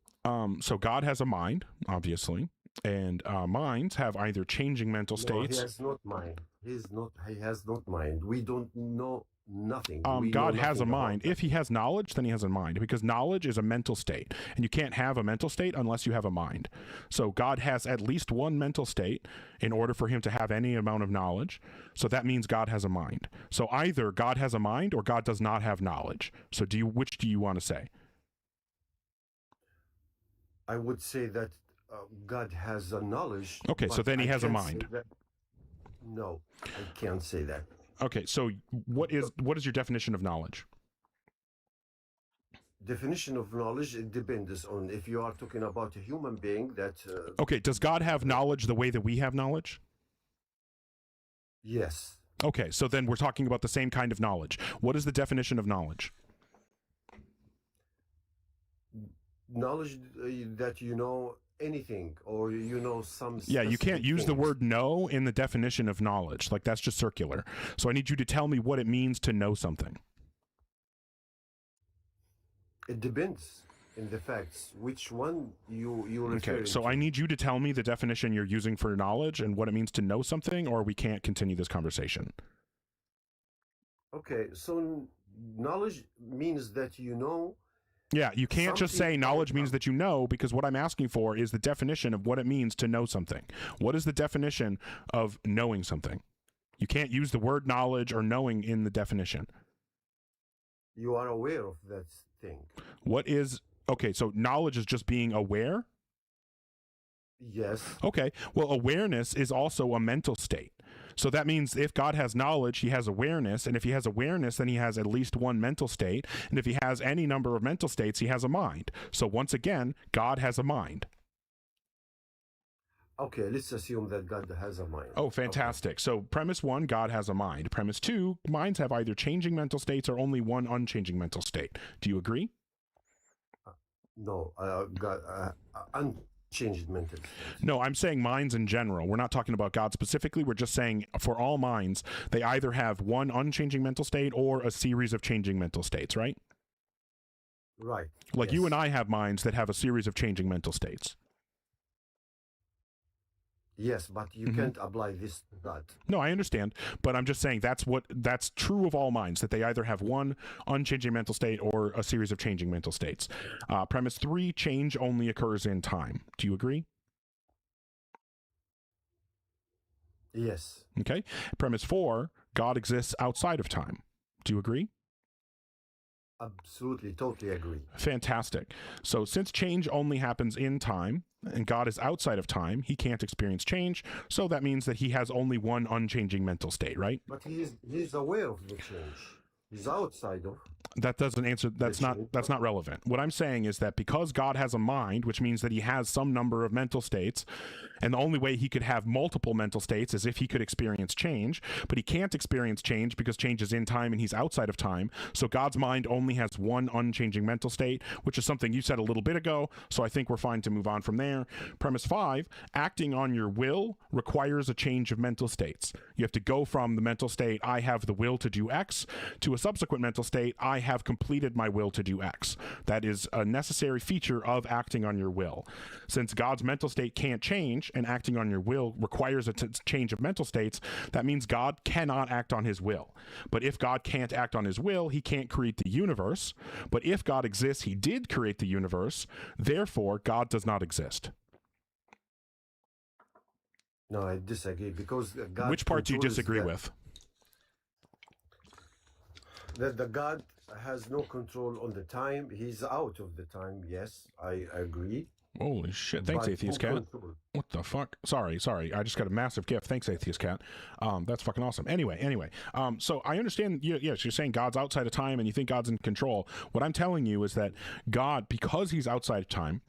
So God has a mind, obviously, and minds have either changing mental states. No, he has not mind. He has not mind. We don't know nothing. God has a mind. If he has knowledge, then he has a mind, because knowledge is a mental state, and you can't have a mental state unless you have a mind. So God has at least one mental state in order for him to have any amount of knowledge. So that means God has a mind. So either God has a mind or God does not have knowledge. So which do you want to say? I would say that God has a knowledge. Okay, so then he has a mind. No, I can't say that. Okay, so what is your definition of knowledge? Definition of knowledge, it depends on if you are talking about a human being that... Okay, does God have knowledge the way that we have knowledge? Yes. Okay, so then we're talking about the same kind of knowledge. What is the definition of knowledge? Knowledge that you know anything, or you know some... Yeah, you can't use the word know in the definition of knowledge. Like, that's just circular. So I need you to tell me what it means to know something. It depends in the facts. Which one you refer Okay, so to. I need you to tell me the definition you're using for knowledge and what it means to know something, or we can't continue this conversation. Okay, so knowledge means that you know. Yeah, you can't just Something say knowledge means that you know, because what I'm asking for is the definition of what it means to know something. What is the definition of knowing something? You can't use the word knowledge or knowing in the definition. You are aware of that thing. What is, okay, so knowledge is just being aware? Yes. Okay, well, awareness is also a mental state. So that means if God has knowledge, he has awareness. And if he has awareness, then he has at least one mental state. And if he has any number of mental states, he has a mind. So once again, God has a mind. Okay, let's assume that God has a mind. Oh, fantastic. So premise 1, God has a mind. Premise 2, minds have either changing mental states or only one unchanging mental state. Do you agree? No, God, unchanged mental state. No, I'm saying minds in general. We're not talking about God specifically. We're just saying for all minds, they either have one unchanging mental state or a series of changing mental states, right? Right. Like you and I have minds that have a series of changing mental states. Yes, but you can't apply this to God. No, I understand, but I'm just saying that's true of all minds, that they either have one unchanging mental state or a series of changing mental states. Premise 3, change only occurs in time. Do you agree? Yes. Okay. Premise 4, God exists outside of time. Do you agree? Absolutely, totally agree. Fantastic. So since change only happens in time and God is outside of time, he can't experience change. So that means that he has only one unchanging mental state, right? But he's aware of the change. He's outside of. That doesn't answer. That's not relevant. What I'm saying is that because God has a mind, which means that he has some number of mental states, and the only way he could have multiple mental states is if he could experience change, but he can't experience change because change is in time and he's outside of time. So God's mind only has one unchanging mental state, which is something you said a little bit ago. So I think we're fine to move on from there. Premise 5, acting on your will requires a change of mental states. You have to go from the mental state, I have the will to do X, to a subsequent mental state, I have completed my will to do X. That is a necessary feature of acting on your will. Since God's mental state can't change and acting on your will requires a change of mental states, that means God cannot act on his will. But if God can't act on his will, he can't create the universe. But if God exists, he did create the universe. Therefore, God does not exist. No, I disagree because God. Which part do you controls disagree that. with? That the God has no control on the time. He's out of the time. Yes, I agree. Holy shit. Thanks, But Atheist no Cat. control. What the fuck? Sorry. I just got a massive gift. Thanks, Atheist Cat. That's fucking awesome. Anyway. So I understand, yes, you're saying God's outside of time and you think God's in control. What I'm telling you is that God, because he's outside of time,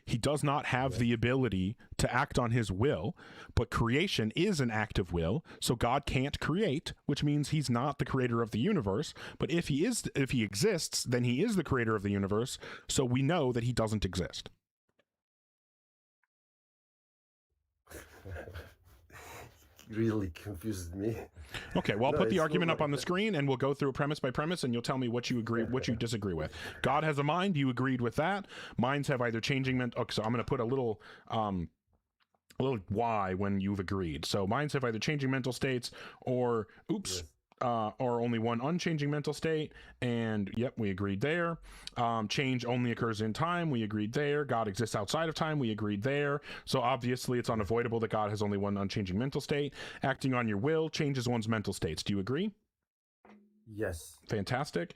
he does not have the ability to act on his will, but creation is an act of will, so God can't create, which means he's not the creator of the universe. But if he exists, then he is the creator of the universe, so we know that he doesn't exist. Really confused me. Okay, well, I'll No, put the it's argument not up on the screen and we'll go through premise by premise and you'll tell me what you agree, what you disagree with. God has a mind, you agreed with that. Minds have either changing mental, okay, so I'm going to put a little Y when you've agreed. So minds have either changing mental states or, or only one unchanging mental state. And yep, we agreed there. Change only occurs in time. We agreed there. God exists outside of time. We agreed there. So obviously it's unavoidable that God has only one unchanging mental state. Acting on your will changes one's mental states. Do you agree? Yes. Fantastic.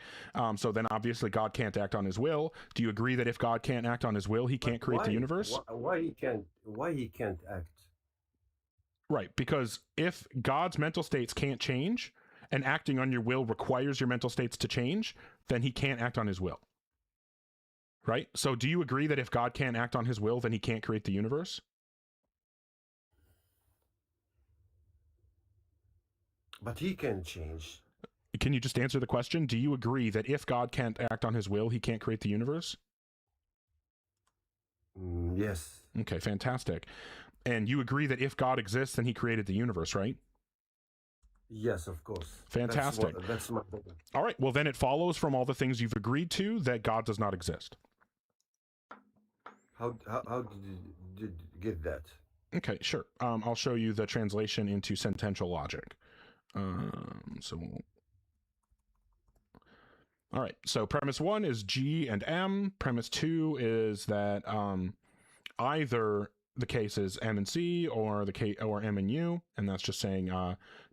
So then obviously God can't act on his will. Do you agree that if God can't act on his will, he can't create the universe? Why he can't act? Right, because if God's mental states can't change and acting on your will requires your mental states to change, then he can't act on his will. Right? So do you agree that if God can't act on his will, then he can't create the universe? But he can change. Can you just answer the question? Do you agree that if God can't act on his will, he can't create the universe? Yes. Okay, fantastic. And you agree that if God exists, then he created the universe, right? Yes, of course. Fantastic. That's my problem. All right, well then it follows from all the things you've agreed to that God does not exist. How did you get that? Okay, sure. I'll show you the translation into sentential logic. So All right. So premise 1 is G and M. Premise 2 is that either the case is M and C or or M and U, and that's just saying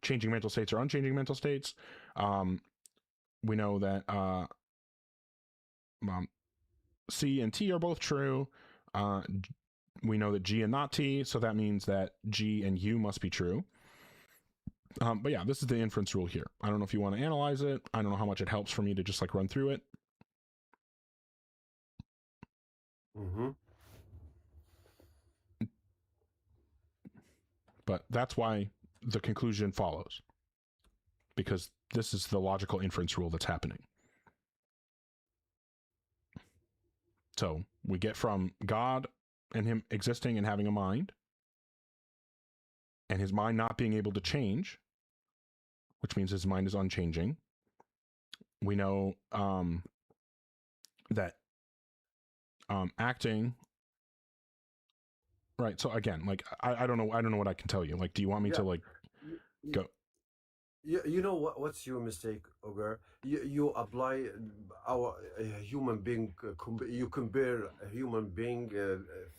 changing mental states or unchanging mental states. We know that C and T are both true. We know that G and not T, so that means that G and U must be true. But yeah, this is the inference rule here. I don't know if you want to analyze it. I don't know how much it helps for me to just like run through it. Mm-hmm. But that's why the conclusion follows, because this is the logical inference rule that's happening. So we get from God and him existing and having a mind, and his mind not being able to change, which means his mind is unchanging. We know that acting, right? So again, like I don't know what I can tell you. Like, do you want me to like go? You know what's your mistake, Ogre? You apply our human being. You compare a human being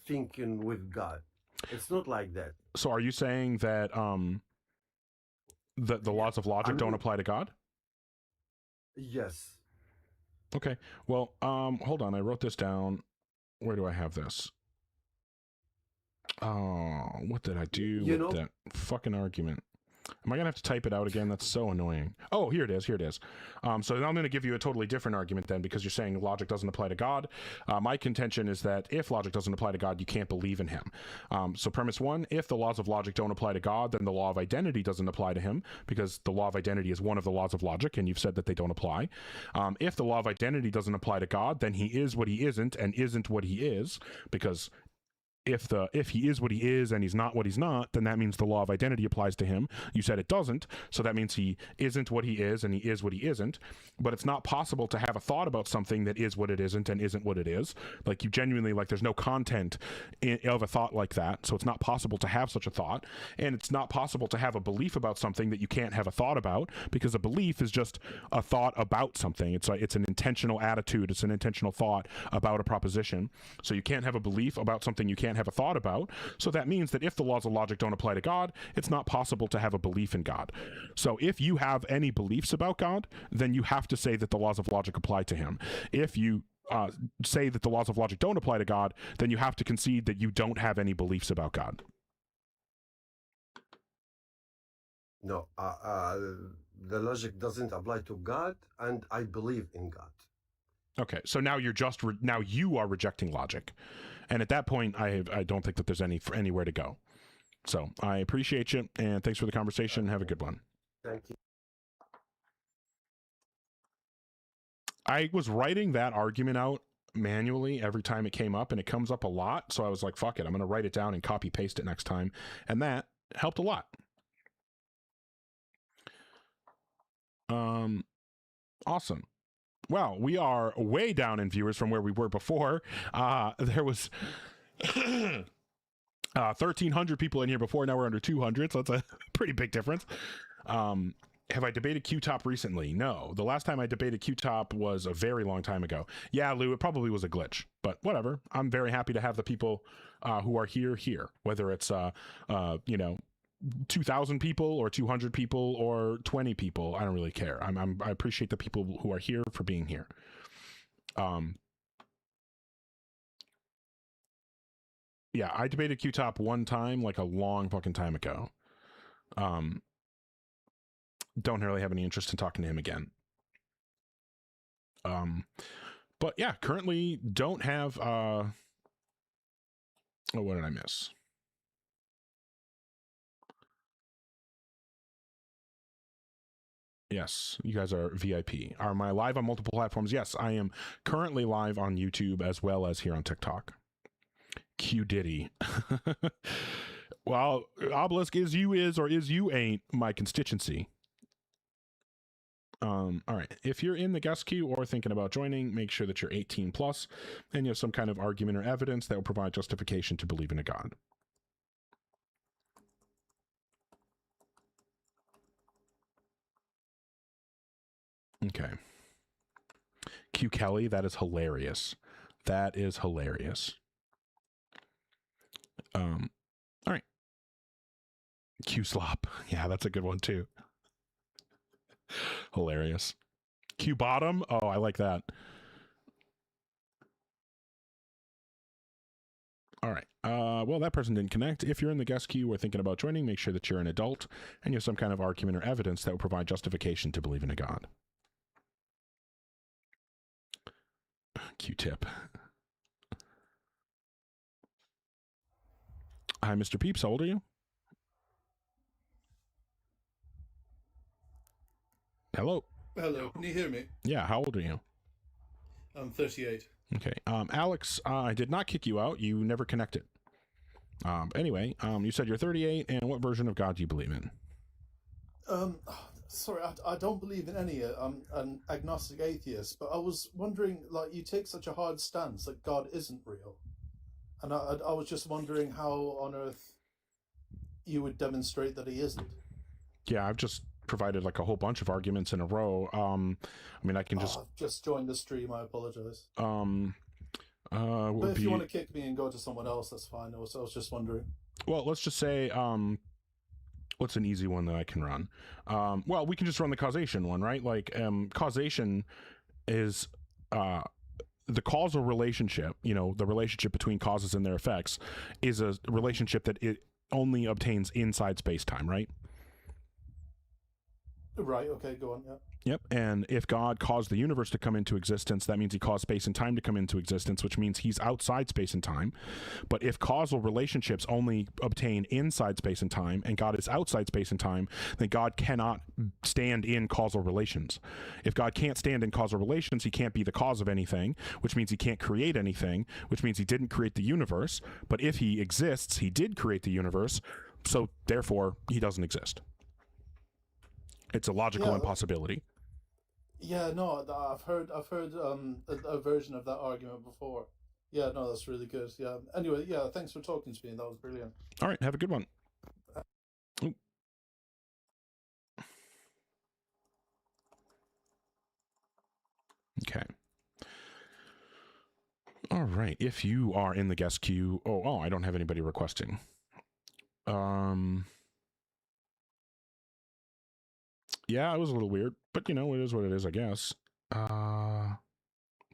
thinking with God. It's not like that. So are you saying that the laws of logic don't apply to God? Yes. Okay. Well, hold on. I wrote this down. Where do I have this? Oh, what did I do with that fucking argument? Am I gonna have to type it out again? That's so annoying. Oh, here it is. Here it is. So now I'm going to give you a totally different argument then, because you're saying logic doesn't apply to God. My contention is that if logic doesn't apply to God, you can't believe in him. So premise 1, if the laws of logic don't apply to God, then the law of identity doesn't apply to him, because the law of identity is one of the laws of logic, and you've said that they don't apply. If the law of identity doesn't apply to God, then he is what he isn't and isn't what he is, because if he is what he is and he's not what he's not, then that means the law of identity applies to him. You said it doesn't, so that means he isn't what he is and he is what he isn't. But it's not possible to have a thought about something that is what it isn't and isn't what it is. Like, you genuinely, like, there's no content of a thought like that, so it's not possible to have such a thought. And it's not possible to have a belief about something that you can't have a thought about, because a belief is just a thought about something. It's an intentional attitude, it's an intentional thought about a proposition. So you can't have a belief about something you can't have a thought about. So that means that if the laws of logic don't apply to God, it's not possible to have a belief in God. So if you have any beliefs about God, then you have to say that the laws of logic apply to him. If you say that the laws of logic don't apply to God, then you have to concede that you don't have any beliefs about God. No, the logic doesn't apply to God, and I believe in God. Okay, so now you're just now you are rejecting logic, and at that point, I don't think that there's anywhere to go. So I appreciate you, and thanks for the conversation. Have a good one. Thank you. I was writing that argument out manually every time it came up, and it comes up a lot. So I was like, "Fuck it, I'm going to write it down and copy paste it next time," and that helped a lot. Awesome. Well, we are way down in viewers from where we were before. There was 1,300 people in here before. Now we're under 200, so that's a pretty big difference. Have I debated Q-Top recently? No. The last time I debated Q-Top was a very long time ago. Yeah, Lou, it probably was a glitch, but whatever. I'm very happy to have the people who are here, whether it's, 2,000 people or 200 people or 20 people. I don't really care. I appreciate the people who are here for being here. Yeah, I debated Q-Top one time, like a long fucking time ago. Don't really have any interest in talking to him again. But yeah, currently don't have, oh, what did I miss? Yes, you guys are VIP. Am I live on multiple platforms? Yes, I am currently live on YouTube as well as here on TikTok. Q Diddy. Well, Obelisk is or is you ain't my constituency. All right. If you're in the guest queue or thinking about joining, make sure that you're 18 plus and you have some kind of argument or evidence that will provide justification to believe in a God. Okay. Q Kelly, that is hilarious. That is hilarious. All right. Q Slop. Yeah, that's a good one too. Hilarious. Q Bottom. Oh, I like that. All right. Well, that person didn't connect. If you're in the guest queue or thinking about joining, make sure that you're an adult and you have some kind of argument or evidence that will provide justification to believe in a God. Q-tip. Hi, Mr. Peeps. How old are you? Hello. Hello. Can you hear me? Yeah. How old are you? I'm 38. Okay. Alex, I did not kick you out. You never connected. Anyway, you said you're 38, and what version of God do you believe in? Sorry, I don't believe in any. I'm an agnostic atheist, but I was wondering, like, you take such a hard stance that God isn't real, and I was just wondering how on earth you would demonstrate that he isn't. Yeah, I've just provided like a whole bunch of arguments in a row. I mean, I can just I've just joined the stream. I apologize. But if you want to kick me and go to someone else, that's fine. I was just wondering. Well, let's just say, what's an easy one that I can run? Well, we can just run the causation one, right? Like, causation is the causal relationship, you know, the relationship between causes and their effects is a relationship that it only obtains inside space-time, right? Right, okay, go on, yeah. Yep, and if God caused the universe to come into existence, that means he caused space and time to come into existence, which means he's outside space and time. But if causal relationships only obtain inside space and time, and God is outside space and time, then God cannot stand in causal relations. If God can't stand in causal relations, he can't be the cause of anything, which means he can't create anything, which means he didn't create the universe. But if he exists, he did create the universe, so therefore he doesn't exist. It's a logical impossibility. Yeah, no, I've heard a version of that argument before. Yeah, no, that's really good. Yeah. Anyway, yeah, thanks for talking to me. That was brilliant. All right, have a good one. Ooh. Okay. All right. If you are in the guest queue, oh, I don't have anybody requesting. Yeah, it was a little weird, but you know, it is what it is, I guess.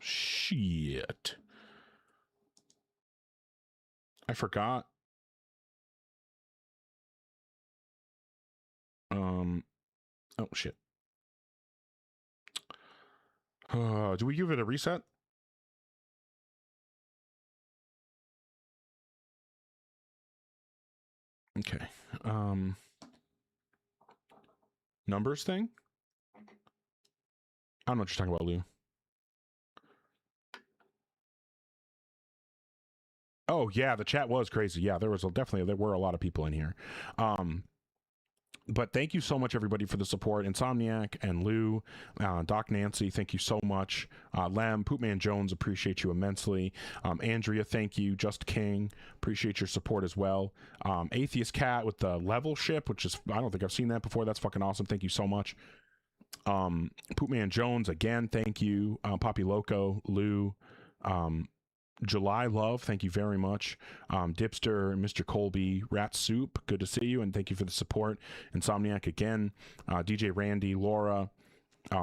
Shit. I forgot. Oh shit. Do we give it a reset? Okay. Numbers thing? I don't know what you're talking about, Lou. Oh yeah, the chat was crazy. Yeah, there were a lot of people in here. But thank you so much, everybody, for the support. Insomniac and Lou, Doc Nancy, thank you so much. Lem, Poopman Jones, appreciate you immensely. Andrea, thank you. Just King, appreciate your support as well. Atheist Cat with the level ship, which is, I don't think I've seen that before. That's fucking awesome. Thank you so much. Poopman Jones, again, thank you. Poppy Loco, Lou, July Love, thank you very much. Dipster, Mr. Colby, Rat Soup, good to see you, and thank you for the support. Insomniac again, DJ Randy, Laura,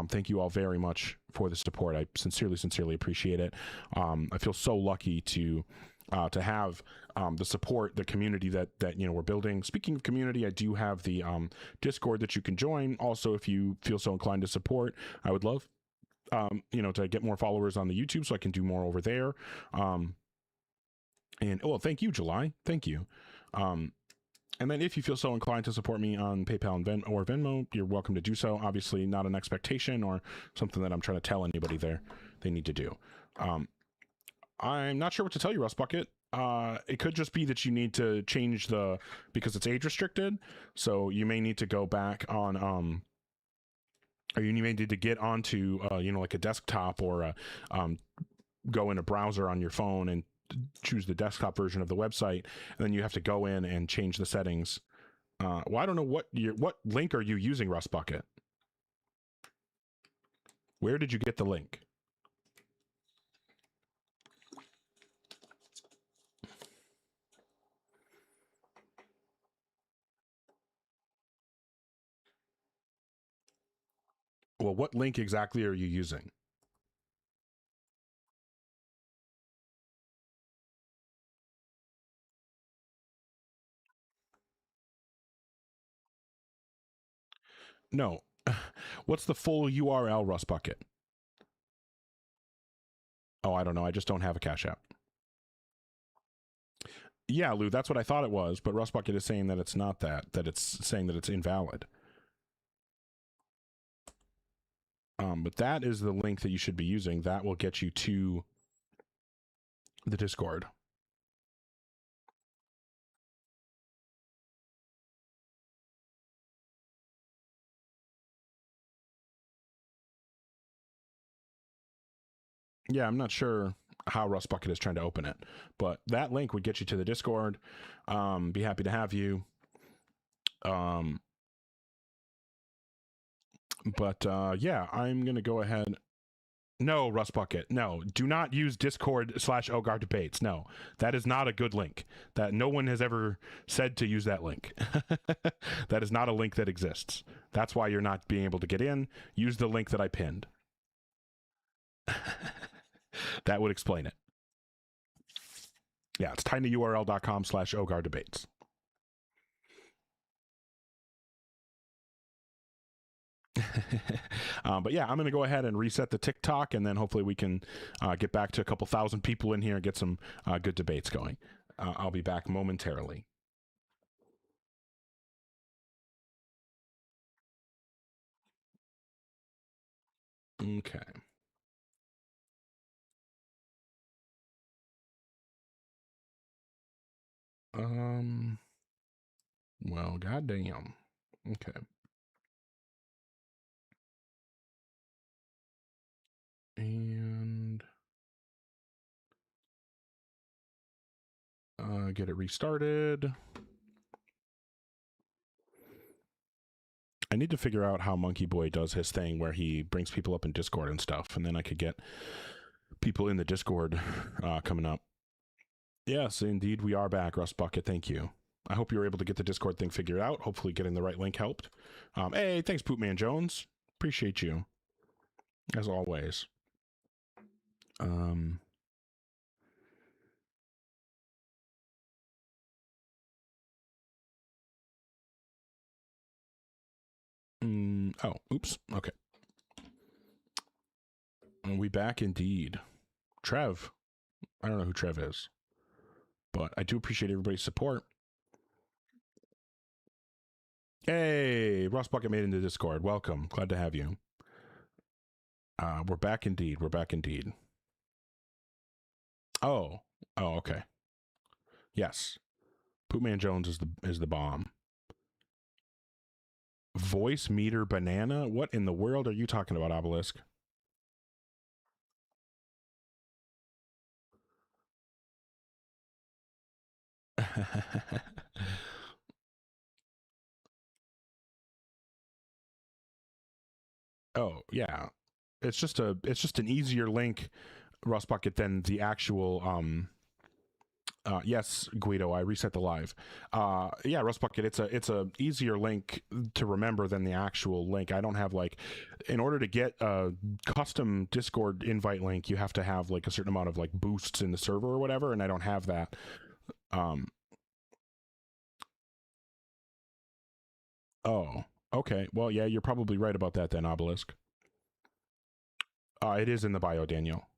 thank you all very much for the support. I sincerely appreciate it. I feel so lucky to have the support, the community that you know we're building. Speaking of community, I do have the Discord that you can join. Also, if you feel so inclined to support, I would love you know, to get more followers on the YouTube so I can do more over there. And well, thank you, July. Thank you. And then if you feel so inclined to support me on PayPal and or Venmo, you're welcome to do so. Obviously not an expectation or something that I'm trying to tell anybody they need to do. I'm not sure what to tell you, Rust Bucket. It could just be that you need to change because it's age restricted. So you may need to go back on, or you may need to get onto, you know, like a desktop or go in a browser on your phone and choose the desktop version of the website. And then you have to go in and change the settings. Well, I don't know what link are you using, Rust Bucket? Where did you get the link? well, what link exactly are you using? No. What's the full URL, Rust Bucket? Oh, I don't know. I just don't have a Cash App. Yeah, Lou, that's what I thought it was, but Rust Bucket is saying that it's not that it's saying that it's invalid. But that is the link that you should be using. That will get you to the Discord. Yeah, I'm not sure how Rust Bucket is trying to open it, but that link would get you to the Discord. Be happy to have you. Yeah, I'm going to go ahead. No, Rust Bucket. No, do not use Discord/Ogar debates. No, that is not a good link. That no one has ever said to use that link. That is not a link that exists. That's why you're not being able to get in. Use the link that I pinned. That would explain it. Yeah, it's tinyurl.com/Ogar debates. But yeah, I'm going to go ahead and reset the TikTok, and then hopefully we can get back to a couple thousand people in here and get some good debates going. I'll be back momentarily. Okay. Well, goddamn. Okay. And get it restarted. I need to figure out how Monkey Boy does his thing where he brings people up in Discord and stuff, and then I could get people in the Discord coming up. Yes, indeed, we are back, Rust Bucket. Thank you. I hope you were able to get the Discord thing figured out. Hopefully getting the right link helped. Hey, thanks, Poopman Jones. Appreciate you, as always. Oh, oops. Okay. Are we back indeed? Trev. I don't know who Trev is, but I do appreciate everybody's support. Hey, Rust Bucket made it into Discord. Welcome. Glad to have you. We're back indeed. We're back indeed. Oh, okay. Yes. Poopman Jones is the bomb. Voice meter banana? What in the world are you talking about, Obelisk? Oh, yeah. It's just an easier link, Rust Bucket, than the actual yes, Guido, I reset the live. Yeah, Rust Bucket, it's a easier link to remember than the actual link. I don't have, like, in order to get a custom Discord invite link, you have to have like a certain amount of like boosts in the server or whatever, and I don't have that. Oh, okay. Well, yeah, you're probably right about that then, Obelisk. It is in the bio, Daniel.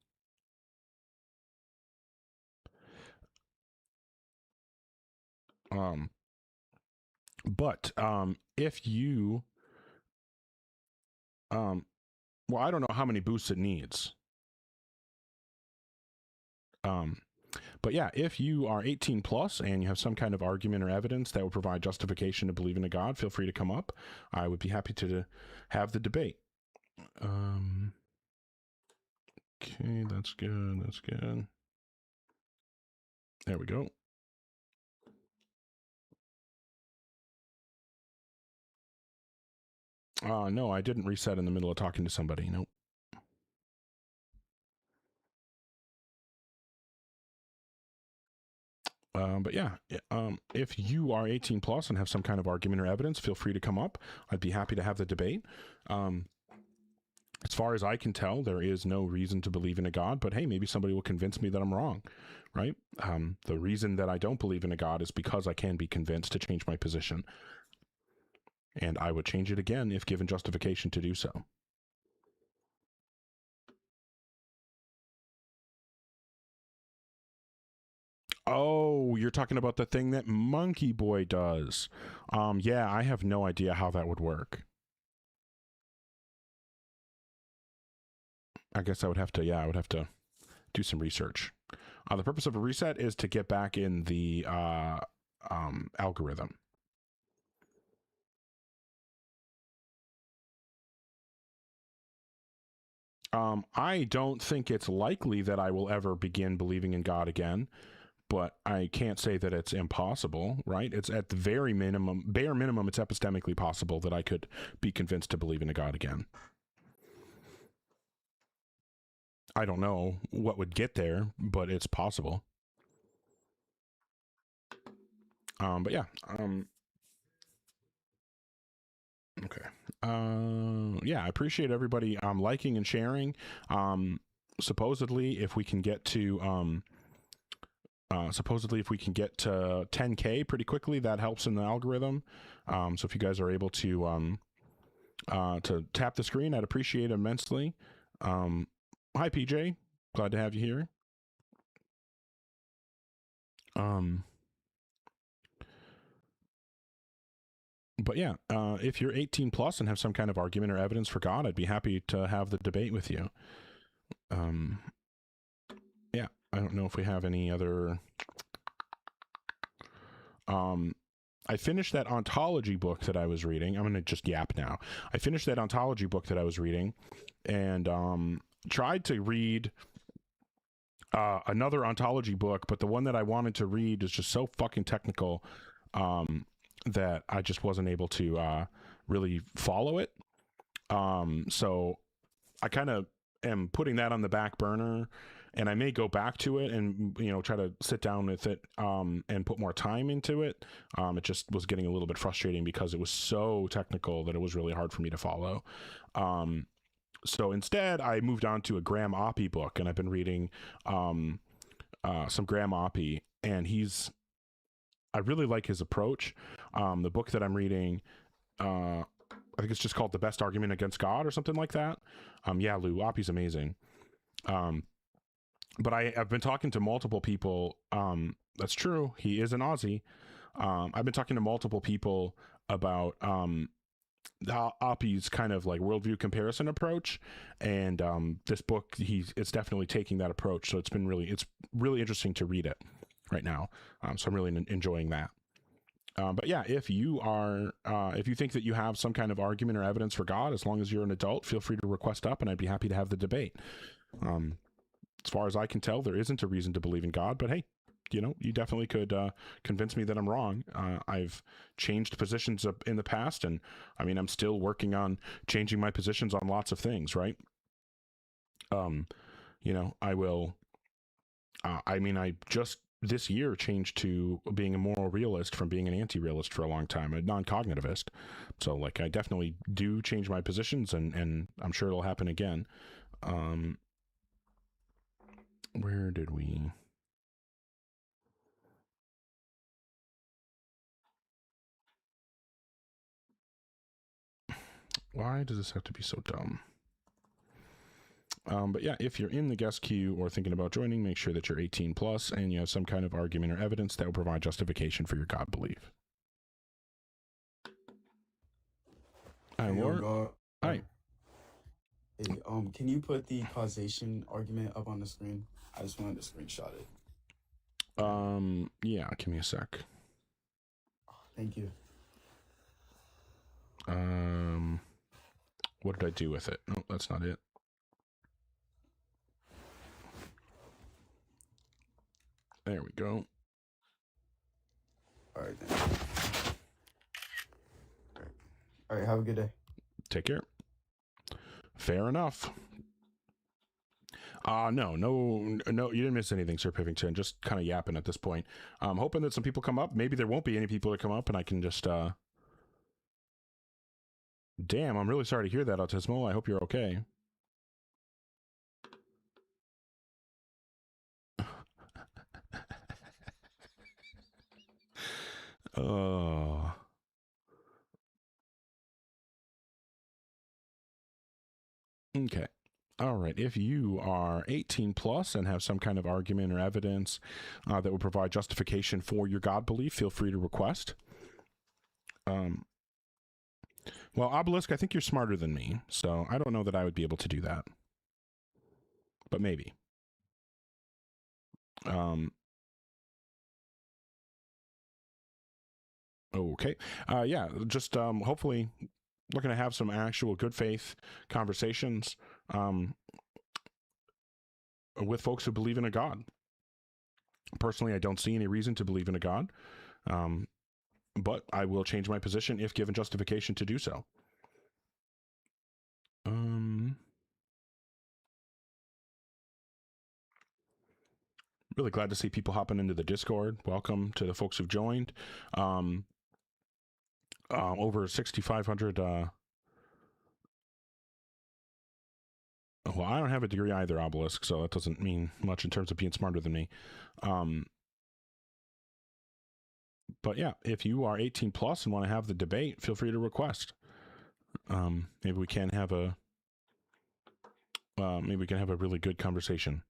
But if you well, I don't know how many boosts it needs. But yeah, if you are 18 plus and you have some kind of argument or evidence that would provide justification to believe in a God, feel free to come up. I would be happy to have the debate. Okay, that's good. That's good. There we go. No, I didn't reset in the middle of talking to somebody. Nope. But yeah, if you are 18 plus and have some kind of argument or evidence, feel free to come up. I'd be happy to have the debate. As far as I can tell, there is no reason to believe in a God, but hey, maybe somebody will convince me that I'm wrong, right? The reason that I don't believe in a God is because I can be convinced to change my position. And I would change it again if given justification to do so. Oh, you're talking about the thing that Monkey Boy does. Yeah, I have no idea how that would work. I guess I would have to do some research. The purpose of a reset is to get back in the algorithm. I don't think it's likely that I will ever begin believing in God again, but I can't say that it's impossible, right? It's at the bare minimum, it's epistemically possible that I could be convinced to believe in a God again. I don't know what would get there, but it's possible. But yeah. Okay. Yeah, I appreciate everybody liking and sharing. Supposedly, if we can get to 10K pretty quickly, that helps in the algorithm. So if you guys are able to tap the screen, I'd appreciate it immensely. Hi, PJ. Glad to have you here. But yeah, if you're 18 plus and have some kind of argument or evidence for God, I'd be happy to have the debate with you. Yeah, I don't know if we have any other... I finished that ontology book that I was reading. I'm going to just yap now. I finished that ontology book that I was reading and tried to read another ontology book, but the one that I wanted to read is just so fucking technical that I just wasn't able to really follow it. So I kind of am putting that on the back burner, and I may go back to it and, you know, try to sit down with it and put more time into it. It just was getting a little bit frustrating because it was so technical that it was really hard for me to follow. So instead, I moved on to a Graham Oppy book, and I've been reading some Graham Oppy, and I really like his approach. The book that I'm reading, I think it's just called The Best Argument Against God or something like that. Yeah, Lou, Oppy's amazing. But I've been talking to multiple people. That's true. He is an Aussie. I've been talking to multiple people about Oppy's kind of like worldview comparison approach, and this book, it's definitely taking that approach. So it's really interesting to read it right now. So I'm really enjoying that. But yeah, if you think that you have some kind of argument or evidence for God, as long as you're an adult, feel free to request up, and I'd be happy to have the debate. As far as I can tell, there isn't a reason to believe in God, but hey, you know, you definitely could convince me that I'm wrong. I've changed positions in the past, and I mean, I'm still working on changing my positions on lots of things, right? You know, I will. I mean, I just this year changed to being a moral realist from being an anti-realist for a long time, a non-cognitivist. So, like, I definitely do change my positions, and I'm sure it'll happen again. Where did we... Why does this have to be so dumb? But yeah, if you're in the guest queue or thinking about joining, make sure that you're 18 plus and you have some kind of argument or evidence that will provide justification for your God belief. Hi, Lord. Hi. Hey, can you put the causation argument up on the screen? I just wanted to screenshot it. Yeah, give me a sec. Thank you. What did I do with it? No, that's not it. There we go. All right, then. All right, have a good day. Take care. Fair enough. No, you didn't miss anything, Sir Pivington. Just kind of yapping at this point. I'm hoping that some people come up. Maybe there won't be any people that come up, and I can just, Damn, I'm really sorry to hear that, Autismo. I hope you're okay. Okay. All right. If you are 18 plus and have some kind of argument or evidence that would provide justification for your God belief, feel free to request. Well, Obelisk, I think you're smarter than me, so I don't know that I would be able to do that. But maybe. Okay. Yeah, just hopefully looking to have some actual good faith conversations with folks who believe in a God. Personally, I don't see any reason to believe in a God, but I will change my position if given justification to do so. Really glad to see people hopping into the Discord. Welcome to the folks who've joined. Over 6,500. Well, I don't have a degree either, Obelisk, so that doesn't mean much in terms of being smarter than me. But yeah, if you are 18 plus and want to have the debate, feel free to request. Maybe we can have a really good conversation.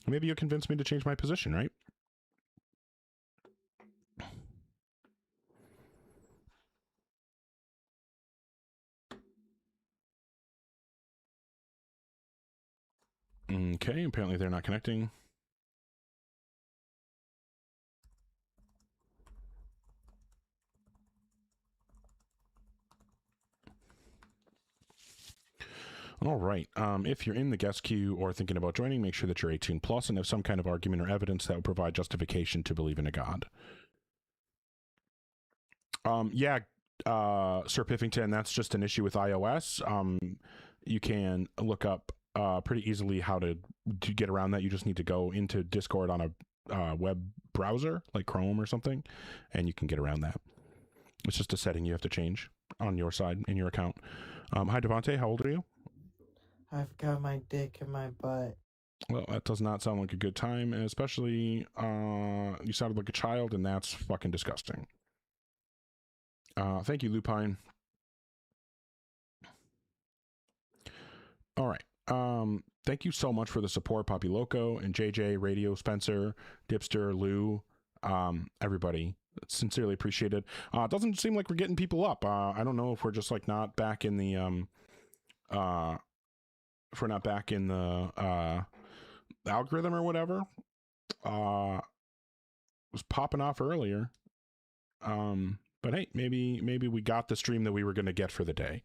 Maybe you'll convince me to change my position, right? Okay, apparently they're not connecting. All right. If you're in the guest queue or thinking about joining, make sure that you're 18 plus and have some kind of argument or evidence that would provide justification to believe in a God. Yeah, Sir Piffington, that's just an issue with iOS. You can look up pretty easily how to get around that. You just need to go into Discord on a web browser like Chrome or something, and you can get around that. It's just a setting you have to change on your side in your account. Hi, Devontae. How old are you? I've got my dick in my butt. Well, that does not sound like a good time, and especially you sounded like a child, and that's fucking disgusting. Thank you, Lupine. All right. Thank you so much for the support, Poppy Loco and JJ, Radio, Spencer, Dipster, Lou, everybody. Sincerely appreciated. It doesn't seem like we're getting people up. I don't know if we're just like not back in the if we're not back in the algorithm or whatever. It was popping off earlier. But hey, maybe we got the stream that we were going to get for the day.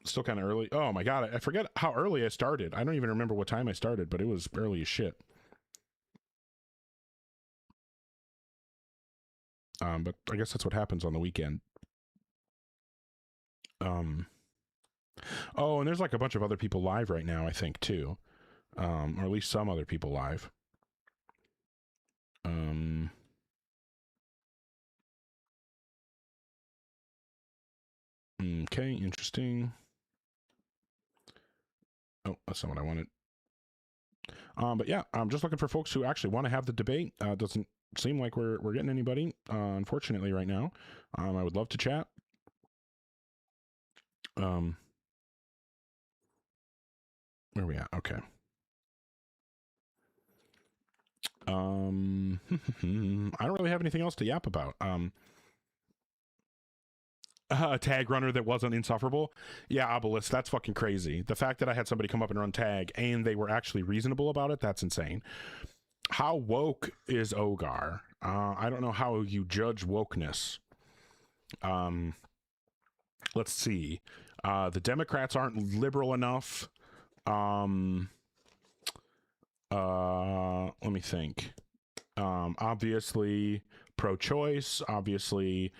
Still kind of early. Oh my god, I forget how early I started. I don't even remember what time I started, but it was early as shit. But I guess that's what happens on the weekend. Oh, and there's like a bunch of other people live right now, I think, too. Or at least some other people live. Okay, interesting. Oh, that's not what I wanted. But yeah, I'm just looking for folks who actually want to have the debate. Doesn't seem like we're getting anybody, unfortunately, right now. I would love to chat. Where are we at? Okay. I don't really have anything else to yap about. A tag runner that wasn't insufferable. Yeah, Obelisk, that's fucking crazy. The fact that I had somebody come up and run tag and they were actually reasonable about it, that's insane. How woke is Ogar? I don't know how you judge wokeness. Let's see. The Democrats aren't liberal enough. Let me think. Obviously pro-choice, obviously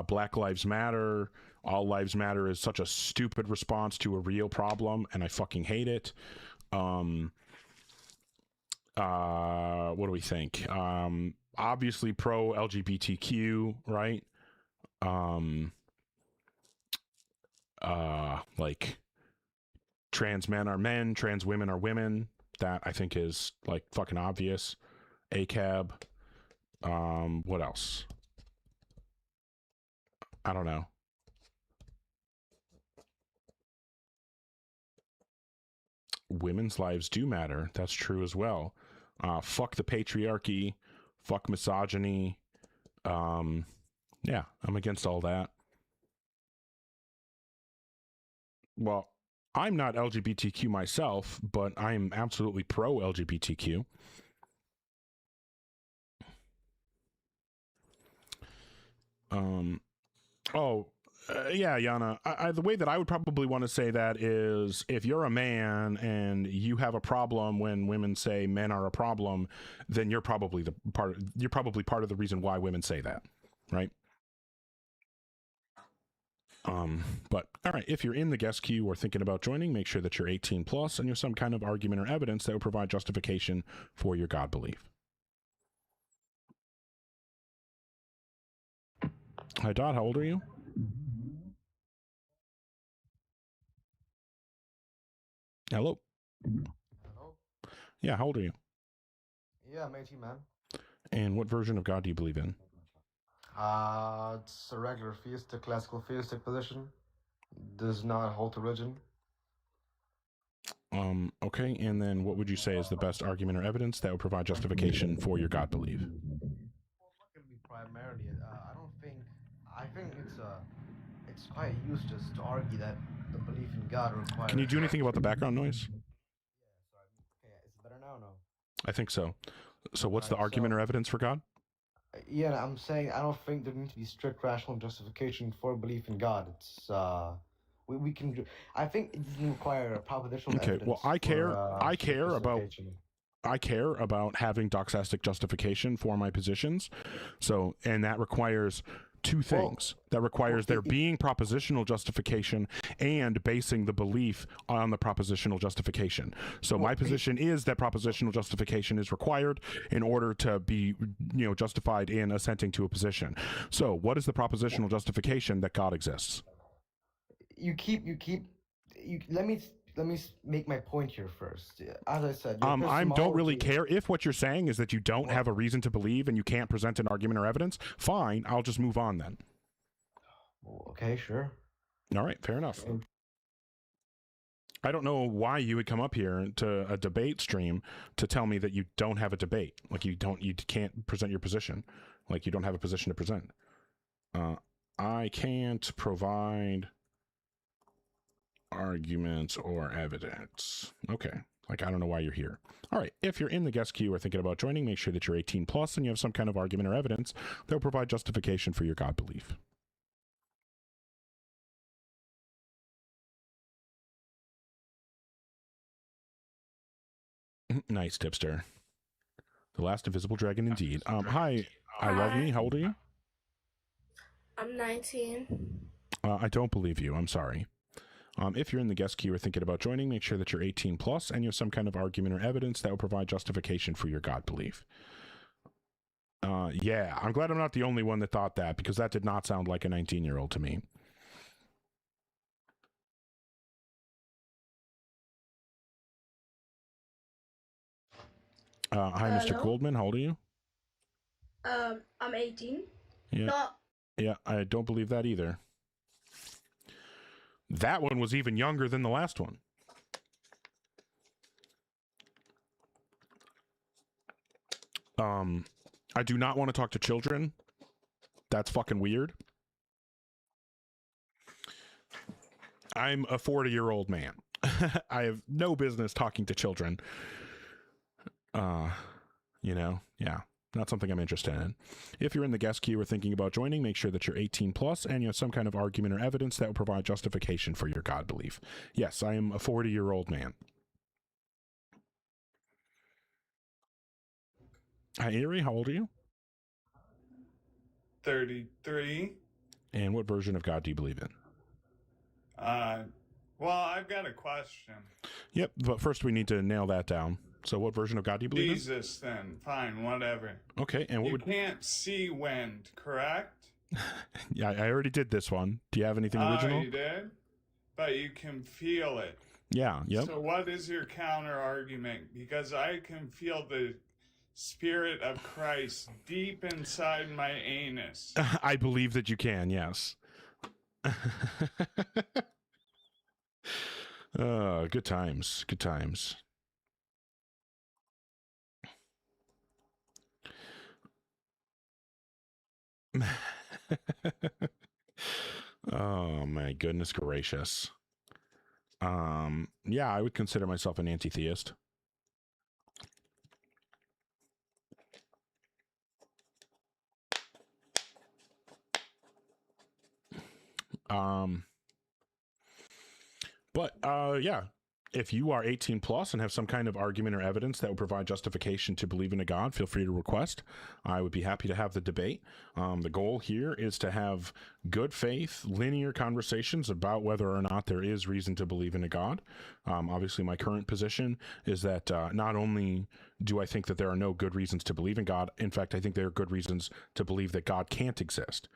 Black Lives Matter. All Lives Matter is such a stupid response to a real problem, and I fucking hate it. What do we think? Obviously pro-LGBTQ, right? Like trans men are men, trans women are women. That I think is like fucking obvious. ACAB. What else? I don't know. Women's lives do matter. That's true as well. Fuck the patriarchy. Fuck misogyny. Yeah, I'm against all that. Well, I'm not LGBTQ myself, but I'm absolutely pro LGBTQ. Yeah, Yana. The way that I would probably want to say that is, if you're a man and you have a problem when women say men are a problem, then you're probably part of the reason why women say that, right? But all right, if you're in the guest queue or thinking about joining, make sure that you're 18 plus and you have some kind of argument or evidence that will provide justification for your God belief. Hi, Dot. How old are you? Hello. Hello? Yeah, how old are you? Yeah, I'm 18, man. And what version of God do you believe in? It's a regular theistic, classical theistic position. Does not hold to religion. Okay, and then what would you say is the best argument or evidence that would provide justification for your God belief? Primarily, I think it's quite useless to argue that the belief in God requires... Can you do anything about the background noise? Okay, is it better now or no? I think so. So what's the argument or evidence for God? Yeah, I'm saying I don't think there needs to be strict rational justification for belief in God. It's we can do. I think it doesn't require propositional evidence. Well, I care about having doxastic justification for my positions. So, and that requires two things. That requires there being propositional justification and basing the belief on the propositional justification. So my position is that propositional justification is required in order to be, justified in assenting to a position. So what is the propositional justification that God exists? Let me make my point here first. As I said, I don't really care if what you're saying is that you don't have a reason to believe and you can't present an argument or evidence. Fine, I'll just move on then. Okay, sure. All right, fair enough. I don't know why you would come up here to a debate stream to tell me that you don't have a debate. Like you can't present your position. Like you don't have a position to present. I can't provide arguments or evidence. Okay. Like, I don't know why you're here. All right. If you're in the guest queue or thinking about joining, make sure that you're 18 plus and you have some kind of argument or evidence that will provide justification for your God belief. Nice, tipster. The last invisible dragon indeed. Hi, I love me. How old are you? I'm 19. I don't believe you. I'm sorry. If you're in the guest queue or thinking about joining, make sure that you're 18 plus and you have some kind of argument or evidence that will provide justification for your God belief. Yeah, I'm glad I'm not the only one that thought that, because that did not sound like a 19-year-old to me. Hi, Mr. Hello? Goldman. How old are you? I'm 18. Yeah. Yeah, I don't believe that either. That one was even younger than the last one. I do not want to talk to children. That's fucking weird. I'm a 40-year-old man. I have no business talking to children. Yeah. Not something I'm interested in. If you're in the guest queue or thinking about joining, make sure that you're 18 plus and you have some kind of argument or evidence that will provide justification for your God belief. Yes, I am a 40-year-old man. Hi, Erie. How old are you? 33. And what version of God do you believe in? Well, I've got a question. Yep, but first we need to nail that down. So what version of God do you believe in? Jesus, then. Fine, whatever. Okay, and what you can't see wind, correct? Yeah, I already did this one. Do you have anything original? Oh, you did? But you can feel it. Yeah, yep. So what is your counter argument? Because I can feel the Spirit of Christ deep inside my anus. I believe that you can, yes. Good times. Good times. Oh my goodness gracious. Yeah, I would consider myself an anti-theist. But yeah, if you are 18 plus and have some kind of argument or evidence that would provide justification to believe in a God, feel free to request. I would be happy to have the debate. The goal here is to have good faith, linear conversations about whether or not there is reason to believe in a God. Obviously, my current position is that not only do I think that there are no good reasons to believe in God, in fact, I think there are good reasons to believe that God can't exist.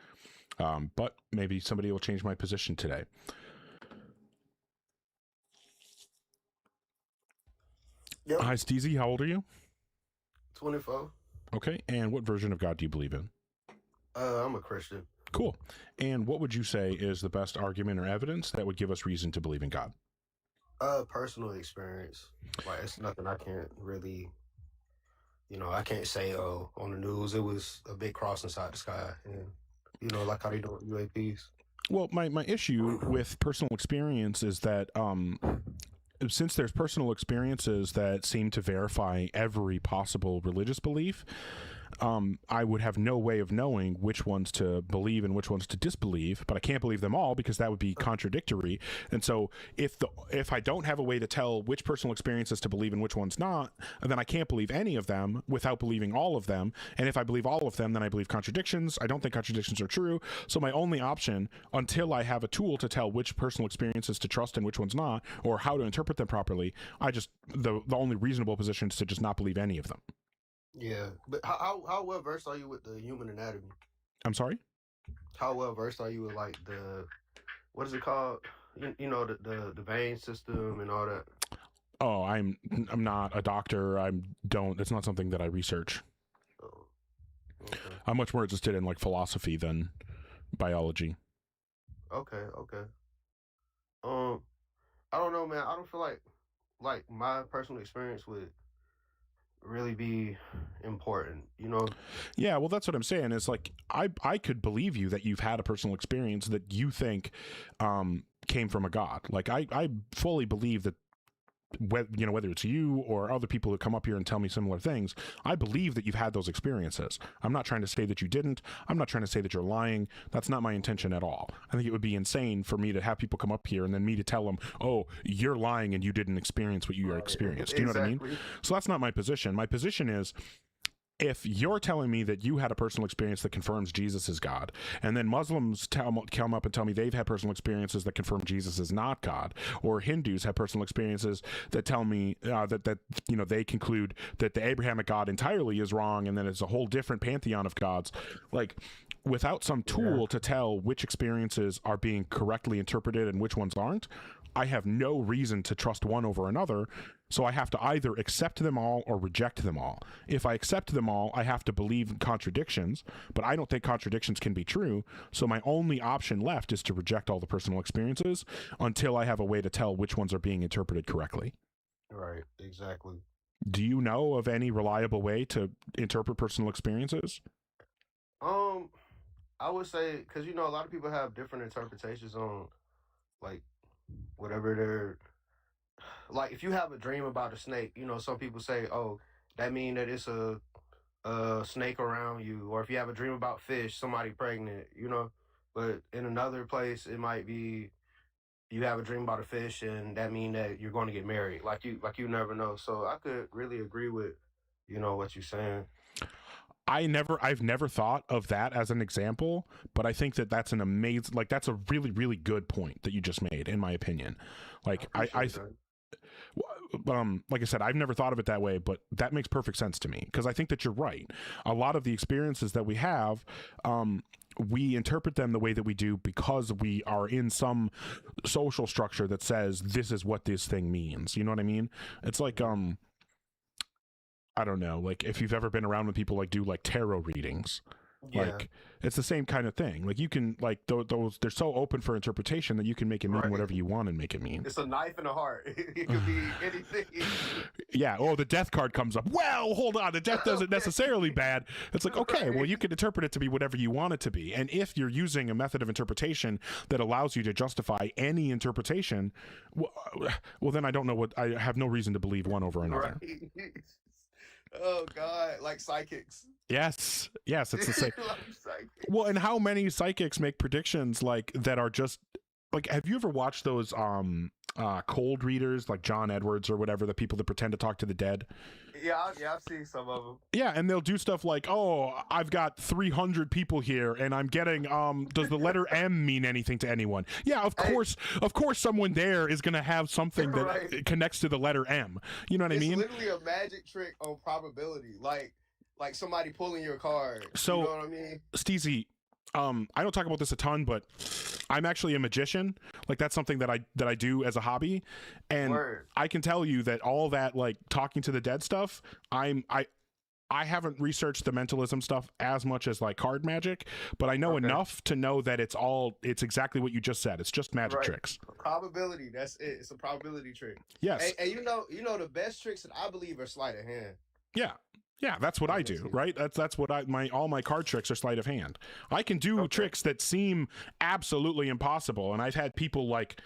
But maybe somebody will change my position today. Yep. Hi, Steezy. How old are you? 24. Okay. And what version of God do you believe in? I'm a Christian. Cool. And what would you say is the best argument or evidence that would give us reason to believe in God? Personal experience. Like, it's nothing I can't really, I can't say, oh, on the news, it was a big cross inside the sky. And, like how they do UAPs. Well, my issue with personal experience is that, since there's personal experiences that seem to verify every possible religious belief, I would have no way of knowing which ones to believe and which ones to disbelieve, but I can't believe them all because that would be contradictory. And so if I don't have a way to tell which personal experiences to believe and which ones not, then I can't believe any of them without believing all of them. And if I believe all of them, then I believe contradictions. I don't think contradictions are true. So my only option, until I have a tool to tell which personal experiences to trust and which ones not, or how to interpret them properly, the only reasonable position is to just not believe any of them. Yeah, but how well versed are you with the human anatomy? I'm sorry? How well versed are you with like what is it called? The vein system and all that. Oh, I'm not a doctor. It's not something that I research. Oh, okay. I'm much more interested in like philosophy than biology. Okay. I don't know, man. I don't feel like my personal experience would really be important, Yeah, well, that's what I'm saying. Is like I could believe you that you've had a personal experience that you think came from a God. Like I fully believe that whether it's you or other people who come up here and tell me similar things, I believe that you've had those experiences. I'm not trying to say that you didn't. I'm not trying to say that you're lying. That's not my intention at all. I think it would be insane for me to have people come up here and then me to tell them, oh, you're lying and you didn't experience what you experienced. Do you know what I mean? So that's not my position. My position is, if you're telling me that you had a personal experience that confirms Jesus is God, and then Muslims come up and tell me they've had personal experiences that confirm Jesus is not God, or Hindus have personal experiences that tell me that they conclude that the Abrahamic God entirely is wrong, and then it's a whole different pantheon of gods, like, without some tool to tell which experiences are being correctly interpreted and which ones aren't, I have no reason to trust one over another. So I have to either accept them all or reject them all. If I accept them all, I have to believe in contradictions, but I don't think contradictions can be true. So my only option left is to reject all the personal experiences until I have a way to tell which ones are being interpreted correctly. Right, exactly. Do you know of any reliable way to interpret personal experiences? I would say, because a lot of people have different interpretations on like whatever they're like. If you have a dream about a snake, some people say, oh, that mean that it's a snake around you. Or if you have a dream about fish, somebody pregnant, but in another place it might be you have a dream about a fish and that mean that you're going to get married. Like you never know. So I could really agree with what you're saying. I've never thought of that as an example, but I think that that's an amazing, like, that's a really, really good point that you just made, in my opinion. Like, like I said, I've never thought of it that way, but that makes perfect sense to me, because I think that you're right. A lot of the experiences that we have, we interpret them the way that we do because we are in some social structure that says this is what this thing means. You know what I mean? It's like, I don't know, like if you've ever been around when people like do like tarot readings, Yeah. Like it's the same kind of thing. Like you can like those they're so open for interpretation that you can make it mean whatever you want and make it mean. It's a knife in the heart. It could be anything. Yeah. Oh, the death card comes up. Well, hold on. The death doesn't necessarily bad. It's like, okay, well, you can interpret it to be whatever you want it to be. And if you're using a method of interpretation that allows you to justify any interpretation, well then I don't know what I have no reason to believe one over another. Right. Oh God, like psychics. Yes, it's the same. Like psychics. Well, and how many psychics make predictions like that are just like? Have you ever watched those cold readers like John Edwards or whatever, the people that pretend to talk to the dead? Yeah, I've seen some of them. Yeah, and they'll do stuff like, "Oh, I've got 300 people here, and I'm getting does the letter M mean anything to anyone?" Yeah, of course, someone there is gonna have something that Right. connects to the letter M. You know what I It's mean? literally a magic trick on probability, like somebody pulling your card. So, you know what I mean? Steezy, I don't talk about this a ton, but I'm actually a magician. Like that's something that I do as a hobby, and Word. I can tell you that all that like talking to the dead stuff, I haven't researched the mentalism stuff as much as like card magic, but I know enough to know that it's exactly what you just said. It's just magic Right. tricks. Probability. That's it. It's a probability trick. Yes. And you know the best tricks that I believe are sleight of hand. Yeah, that's what I do, right? That's what all my card tricks are sleight of hand. I can do tricks that seem absolutely impossible, and I've had people like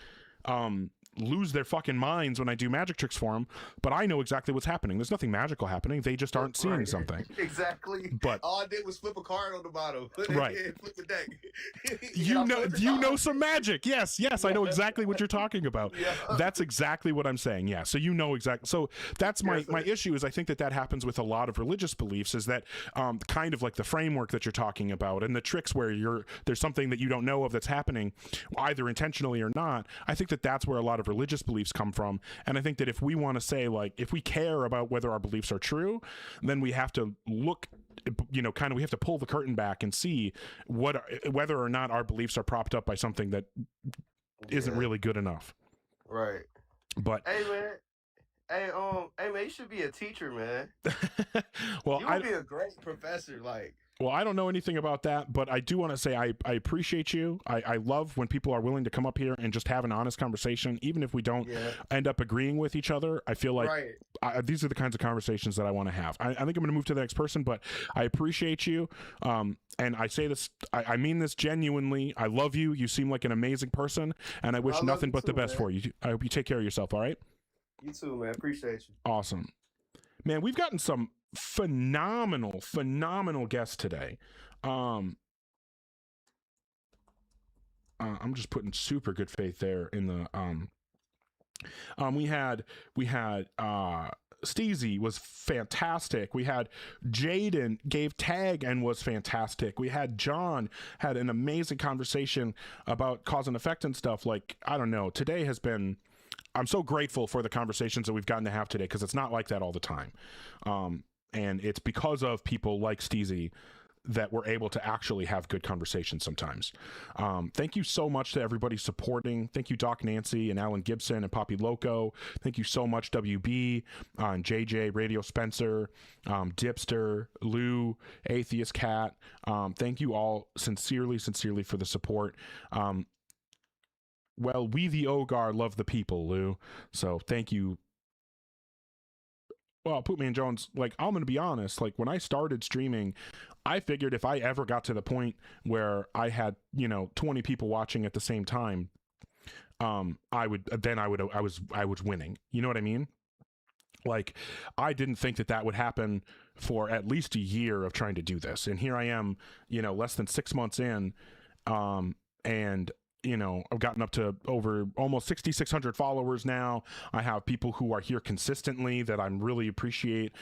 lose their fucking minds when I do magic tricks for them, but I know exactly what's happening. There's nothing magical happening. They just aren't seeing Right. something. Exactly. But all I did was flip a card on the bottom. Right. Flip the deck. You know some magic. Yes, I know exactly what you're talking about. Yeah. That's exactly what I'm saying. Yeah, so you know exactly. So that's my issue is I think that happens with a lot of religious beliefs is that kind of like the framework that you're talking about and the tricks where there's something that you don't know of that's happening either intentionally or not. I think that that's where a lot of religious beliefs come from, and I think that if we want to say like if we care about whether our beliefs are true, then we have to look, we have to pull the curtain back and see whether or not our beliefs are propped up by something that isn't really good enough. Right. But hey man, you should be a teacher, man. well, you would be a great professor, like. Well, I don't know anything about that, but I do want to say I appreciate you. I love when people are willing to come up here and just have an honest conversation, even if we don't end up agreeing with each other. I feel like these are the kinds of conversations that I want to have. I think I'm going to move to the next person, but I appreciate you. And I say this, I mean this genuinely. I love you. You seem like an amazing person, and I wish nothing but the best for you. I hope you take care of yourself, all right? You too, man. Appreciate you. Awesome. Man, we've gotten some phenomenal guests today. I'm just putting super good faith there in the we had Steezy was fantastic. We had Jaden gave tag and was fantastic. We had John had an amazing conversation about cause and effect and stuff. Like, I don't know, today has been, I'm so grateful for the conversations that we've gotten to have today, because it's not like that all the time. And it's because of people like Steezy that we're able to actually have good conversations sometimes. Thank you so much to everybody supporting. Thank you, Doc Nancy and Alan Gibson and Poppy Loco. Thank you so much, WB, and JJ, Radio Spencer, Dipster, Lou, Atheist Cat. Thank you all sincerely for the support. Well, we the Ogar love the people, Lou. So thank you. Well, Poopman Jones, like, I'm going to be honest, like, when I started streaming, I figured if I ever got to the point where I had, 20 people watching at the same time, I was winning. You know what I mean? Like, I didn't think that would happen for at least a year of trying to do this. And here I am, less than 6 months in, and I've gotten up to over almost 6,600 followers now. I have people who are here consistently that I really appreciate,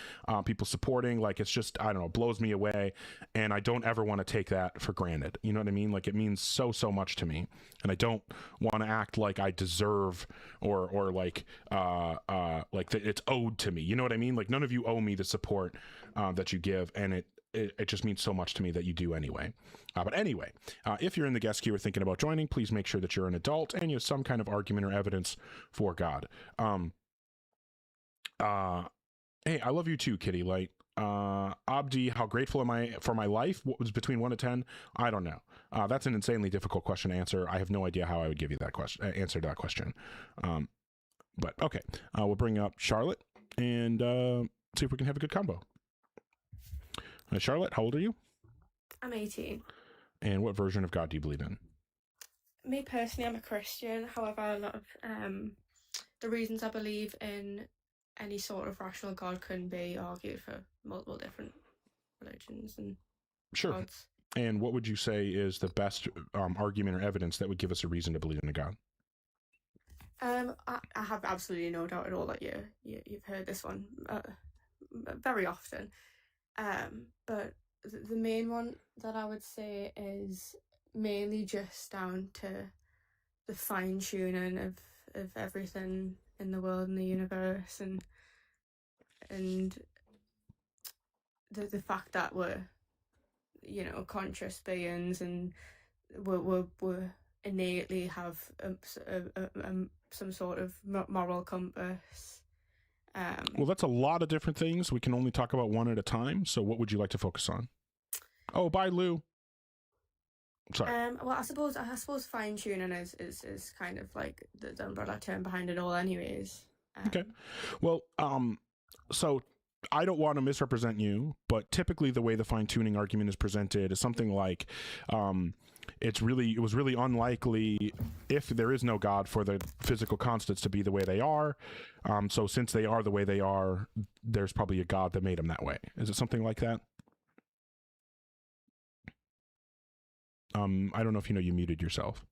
people supporting. Like, it's just, I don't know, blows me away. And I don't ever want to take that for granted. You know what I mean? Like, it means so much to me. And I don't want to act like I deserve or like that it's owed to me. You know what I mean? Like, none of you owe me the support that you give. And it just means so much to me that you do anyway. But anyway, if you're in the guest queue or thinking about joining, please make sure that you're an adult and you have some kind of argument or evidence for God. Hey, I love you too, Kitty Light. Abdi, how grateful am I for my life? What was between 1 to 10? I don't know. That's an insanely difficult question to answer. I have no idea how I would give you that question, answer to that question. But okay, we'll bring up Charlotte and see if we can have a good combo. Charlotte, how old are you? I'm 18. And what version of God do you believe in? Me personally, I'm a Christian. However, a lot of the reasons I believe in any sort of rational God can be argued for multiple different religions and Sure. gods. And what would you say is the best argument or evidence that would give us a reason to believe in a God? I have absolutely no doubt at all that you've heard this one very often. But the main one that I would say is mainly just down to the fine tuning of everything in the world and the universe, and the fact that we're, you know, conscious beings, and we're innately have some sort of moral compass. Well, that's a lot of different things. We can only talk about one at a time. So what would you like to focus on? Oh, bye, Lou. Sorry. Well, I suppose fine tuning is kind of like the umbrella term behind it all, anyways. Okay. Well, so I don't want to misrepresent you, but typically the way the fine tuning argument is presented is something like, it was really unlikely, if there is no God, for the physical constants to be the way they are. So since they are the way they are, there's probably a God that made them that way. Is it something like that? I don't know if you know you muted yourself.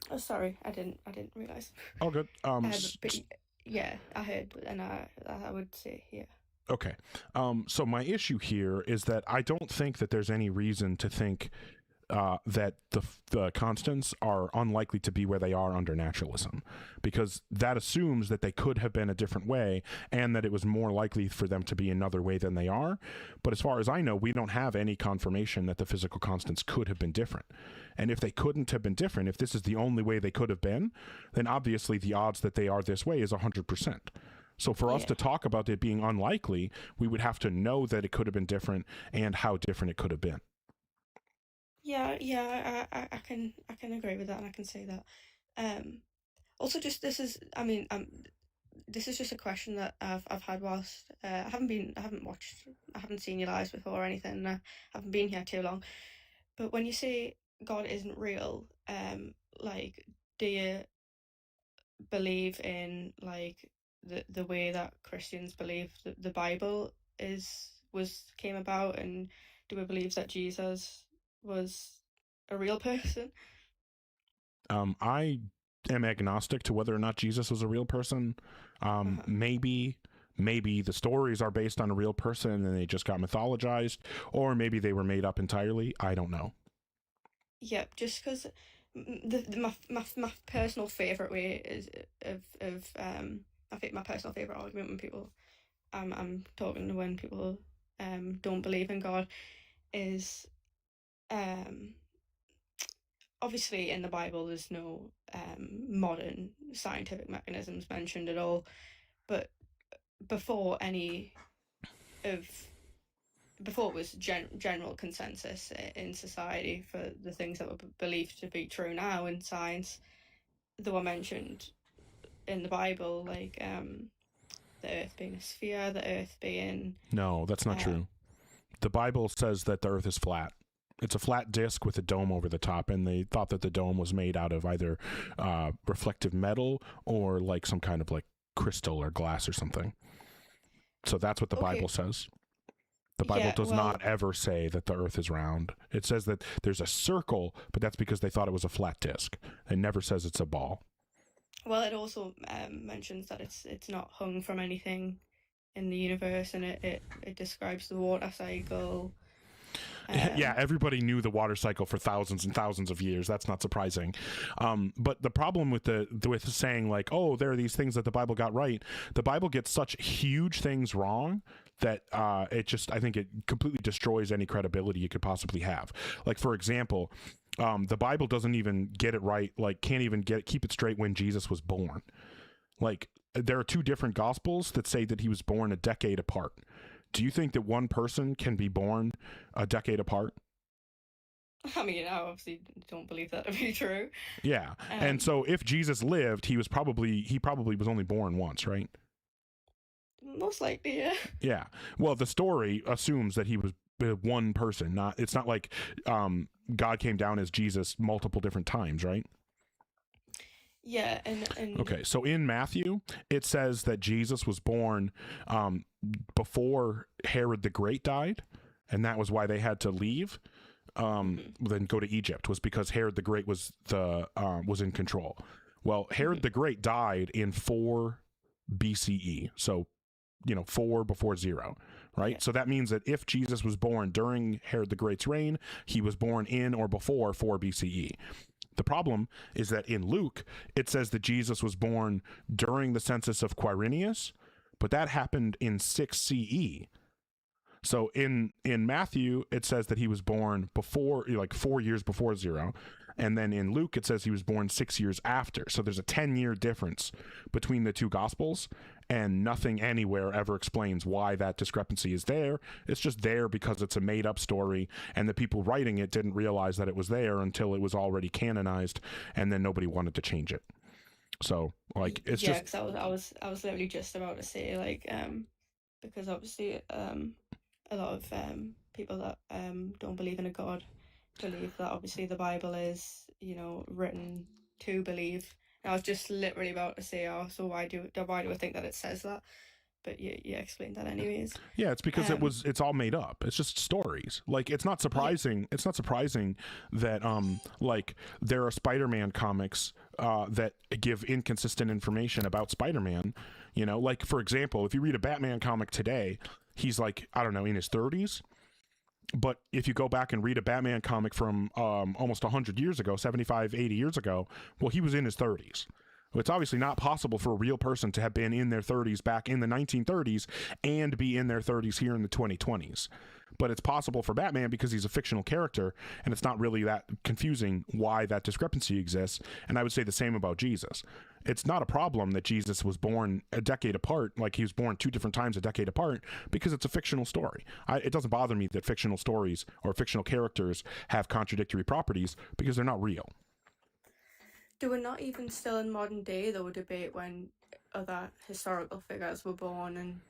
Oh, sorry, I didn't realize. Oh, good. But yeah, I heard, and I would say yeah. Okay. So my issue here is that I don't think that there's any reason to think that the constants are unlikely to be where they are under naturalism, because that assumes that they could have been a different way and that it was more likely for them to be another way than they are. But as far as I know, we don't have any confirmation that the physical constants could have been different. And if they couldn't have been different, if this is the only way they could have been, then obviously the odds that they are this way is 100%. So for us to talk about it being unlikely, we would have to know that it could have been different and how different it could have been. Yeah, I can agree with that, and I can say that. Also, just this is just a question that I've had whilst I haven't seen your lives before or anything. I haven't been here too long. But when you say God isn't real, like, do you believe in like the way that Christians believe that the Bible came about, and do we believe that Jesus was a real person? I am agnostic to whether or not Jesus was a real person. Maybe the stories are based on a real person and they just got mythologized, or maybe they were made up entirely. I don't know. Yep, just because my personal favorite way is my personal favorite argument when people I'm talking to when people don't believe in God is obviously in the Bible there's no modern scientific mechanisms mentioned at all, but before it was general consensus in society for the things that were believed to be true now in science, they were mentioned in the Bible, like the Earth being a sphere, the Earth being... No, that's not true. The Bible says that the Earth is flat. It's a flat disc with a dome over the top, and they thought that the dome was made out of either reflective metal or like some kind of like crystal or glass or something. So that's what the Bible says. The Bible does not ever say that the Earth is round. It says that there's a circle, but that's because they thought it was a flat disc. It never says it's a ball. Well, it also mentions that it's not hung from anything in the universe, and it describes the water cycle. Yeah, everybody knew the water cycle for thousands and thousands of years. That's not surprising. But the problem with saying like, oh, there are these things that the Bible got right. The Bible gets such huge things wrong that I think it completely destroys any credibility you could possibly have. Like, for example, the Bible doesn't even get it right, like can't even keep it straight when Jesus was born. Like, there are two different gospels that say that he was born a decade apart. Do you think that one person can be born a decade apart? I mean, I obviously don't believe that to be true. Yeah. And so if Jesus lived, he probably was only born once, right? Most likely, yeah. Yeah. Well, the story assumes that he was one person. It's not like God came down as Jesus multiple different times, right? Yeah, and Okay, so in Matthew, it says that Jesus was born before Herod the Great died, and that was why they had to leave, then go to Egypt, was because Herod the Great was in control. Well, Herod the Great died in 4 BCE, so 4 before 0, right? Yeah. So that means that if Jesus was born during Herod the Great's reign, he was born in or before 4 BCE. The problem is that in Luke, it says that Jesus was born during the census of Quirinius, but that happened in 6 CE. So in Matthew, it says that he was born before, like 4 years before 0. And then in Luke, it says he was born 6 years after. So there's a 10-year difference between the two gospels, and nothing anywhere ever explains why that discrepancy is there. It's just there because it's a made-up story, and the people writing it didn't realize that it was there until it was already canonized, and then nobody wanted to change it. So, like, it's yeah, just... because I was literally just about to say, like, because obviously a lot of people that don't believe in a God believe that obviously the Bible is, written to believe. And I was just literally about to say, so why do I think that it says that? But you explained that anyways. Yeah, it's because it's all made up. It's just stories. Like, it's not surprising. Yeah. It's not surprising that like there are Spider-Man comics that give inconsistent information about Spider-Man. Like, for example, if you read a Batman comic today, he's like, I don't know, in his 30s. But if you go back and read a Batman comic from almost 100 years ago, 75, 80 years ago, well, he was in his 30s. It's obviously not possible for a real person to have been in their 30s back in the 1930s and be in their 30s here in the 2020s. But it's possible for Batman because he's a fictional character, and it's not really that confusing why that discrepancy exists. And I would say the same about Jesus. It's not a problem that Jesus was born a decade apart, like he was born 2 different times a decade apart, because it's a fictional story. It doesn't bother me that fictional stories or fictional characters have contradictory properties because they're not real. Do we not even still in modern day, though, debate when other historical figures were born? And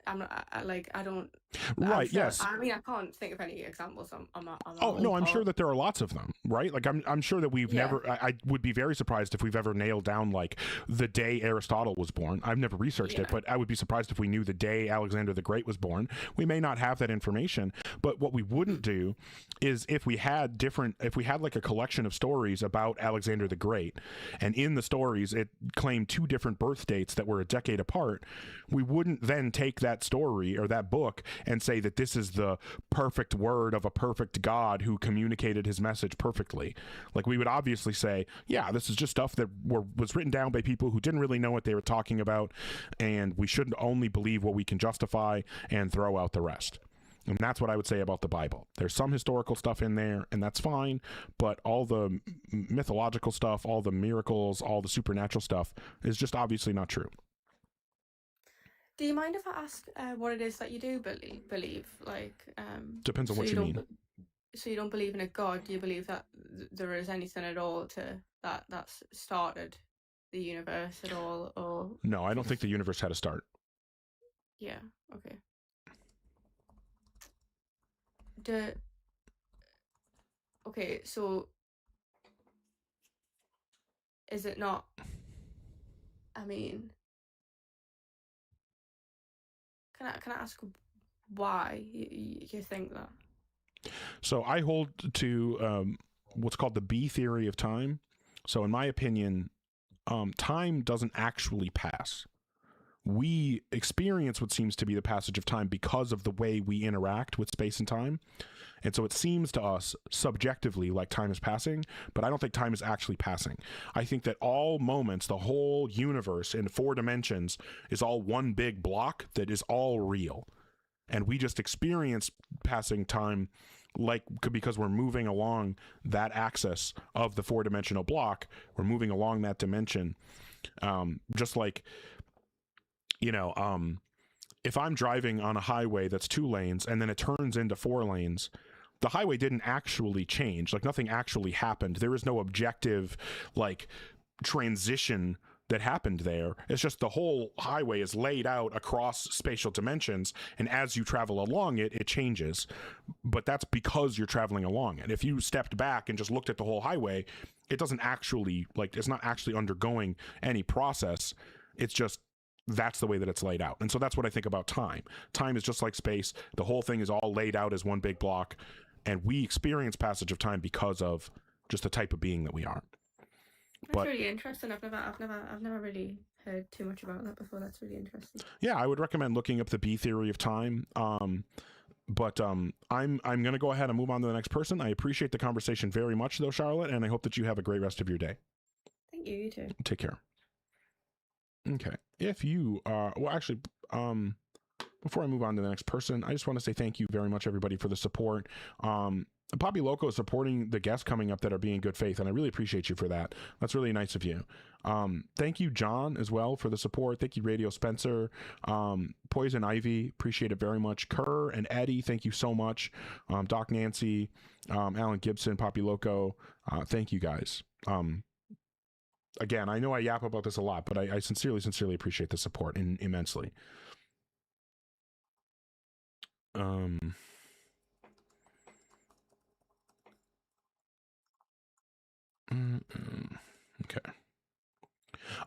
I don't. Right. Yes. I mean, I can't think of any examples. I'm sure that there are lots of them, right? Like, I'm sure that we've never. I would be very surprised if we've ever nailed down like the day Aristotle was born. I've never researched it, but I would be surprised if we knew the day Alexander the Great was born. We may not have that information, but what we wouldn't do is if we had like a collection of stories about Alexander the Great, and in the stories it claimed 2 different birth dates that were a decade apart, we wouldn't then take that story or that book and say that this is the perfect word of a perfect God who communicated his message perfectly. Like, we would obviously say, yeah, this is just stuff that was written down by people who didn't really know what they were talking about, and we shouldn't only believe what we can justify and throw out the rest. And that's what I would say about the Bible. There's some historical stuff in there, and that's fine, but all the mythological stuff, all the miracles, all the supernatural stuff is just obviously not true. Do you mind if I ask what it is that you do believe? Like, depends on what you mean. So you don't believe in a God? Do you believe that there is anything at all that's started the universe at all? Or no, I don't think the universe had a start. Yeah. Okay. Okay, so is it not? I mean, can I ask why you think that? So I hold to what's called the B theory of time. So in my opinion, time doesn't actually pass. We experience what seems to be the passage of time because of the way we interact with space and time. And so it seems to us subjectively like time is passing, but I don't think time is actually passing. I think that all moments, the whole universe in 4 dimensions is all one big block that is all real. And we just experience passing time like because we're moving along that axis of the 4-dimensional block. We're moving along that dimension. Just like, if I'm driving on a highway that's 2 lanes and then it turns into 4 lanes, the highway didn't actually change. Like, nothing actually happened. There is no objective, like, transition that happened there. It's just the whole highway is laid out across spatial dimensions, and as you travel along it, it changes. But that's because you're traveling along it. If you stepped back and just looked at the whole highway, it doesn't actually, like, it's not actually undergoing any process. It's just, that's the way that it's laid out. And so that's what I think about time. Time is just like space. The whole thing is all laid out as one big block, and we experience passage of time because of just the type of being that we are. That's really interesting. I've never really heard too much about that before. That's really interesting. Yeah, I would recommend looking up the B theory of time. I'm going to go ahead and move on to the next person. I appreciate the conversation very much, though, Charlotte, and I hope that you have a great rest of your day. Thank you. You too. Take care. Okay. If you before I move on to the next person, I just want to say thank you very much, everybody, for the support. Poppy Loco is supporting the guests coming up that are being good faith, and I really appreciate you for that. That's really nice of you. Thank you, John, as well, for the support. Thank you, Radio Spencer. Poison Ivy, appreciate it very much. Kerr and Eddie, thank you so much. Doc Nancy, Alan Gibson, Poppy Loco, thank you guys. Again, I know I yap about this a lot, but I sincerely appreciate the support immensely. Okay.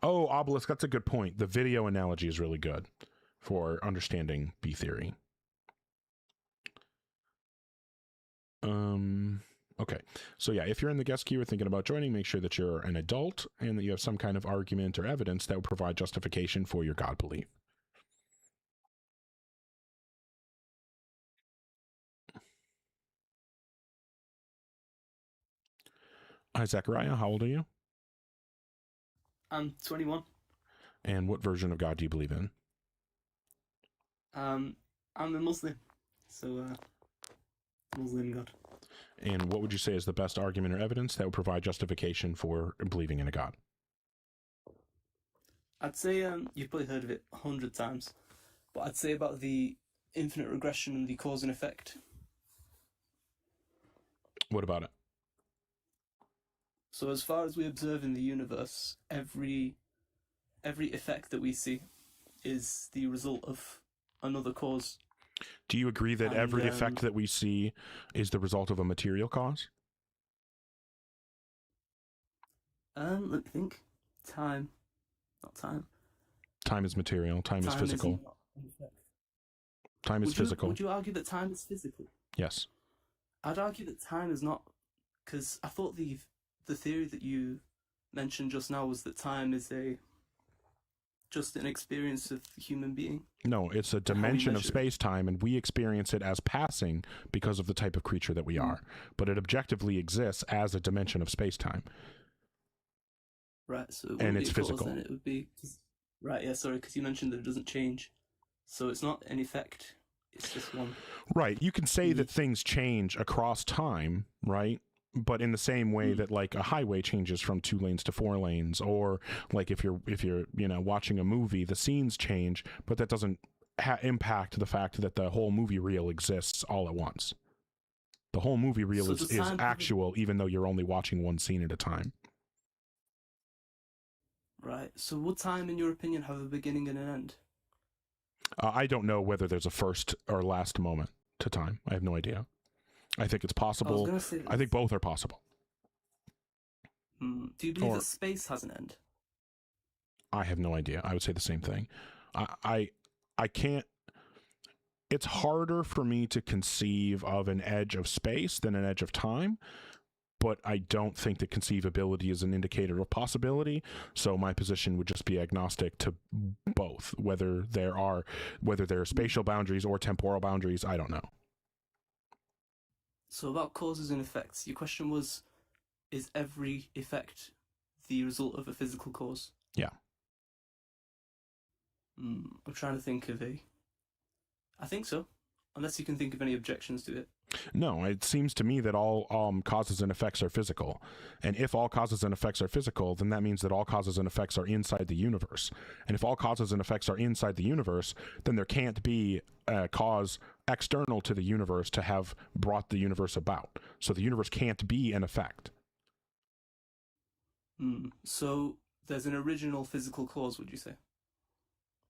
Oh, Obelisk, that's a good point. The video analogy is really good for understanding B theory. Okay. So yeah, if you're in the guest queue or thinking about joining, make sure that you're an adult and that you have some kind of argument or evidence that will provide justification for your God belief. Hi, Zechariah. How old are you? I'm 21. And what version of God do you believe in? I'm a Muslim, so Muslim God. And what would you say is the best argument or evidence that would provide justification for believing in a God? I'd say you've probably heard of it 100 times, but I'd say about the infinite regression and the cause and effect. What about it? So as far as we observe in the universe, every effect that we see is the result of another cause. Do you agree that every effect that we see is the result of a material cause? Let me think. Time. Not time. Time is material. Time is physical. Time is physical. Would you argue that time is physical? Yes. I'd argue that time is not, because I thought the theory that you mentioned just now was that time is just an experience of the human being. No, it's a dimension of space-time, and we experience it as passing because of the type of creature that we are. But it objectively exists as a dimension of space-time. Right, so and it's physical. Then it would be right. Yeah, sorry, because you mentioned that it doesn't change, so it's not an effect. It's just one. Right. You can say that things change across time, right? But in the same way that like a highway changes from 2 lanes to 4 lanes, or like if you're watching a movie, the scenes change, but that doesn't impact the fact that the whole movie reel exists all at once. The whole movie reel is actual, even though you're only watching one scene at a time. Right. So would time, in your opinion, have a beginning and an end? I don't know whether there's a first or last moment to time. I have no idea. I think it's possible. I think both are possible. Do you believe that space has an end? I have no idea. I would say the same thing. I can't. It's harder for me to conceive of an edge of space than an edge of time, but I don't think that conceivability is an indicator of possibility. So my position would just be agnostic to both, whether there are spatial boundaries or temporal boundaries. I don't know. So about causes and effects, your question was, is every effect the result of a physical cause? Yeah. I'm trying to think of I think so. unless you can think of any objections to it. No, it seems to me that all causes and effects are physical. And if all causes and effects are physical, then that means that all causes and effects are inside the universe. And if all causes and effects are inside the universe, then there can't be a cause external to the universe to have brought the universe about. So the universe can't be an effect. So there's an original physical cause, would you say?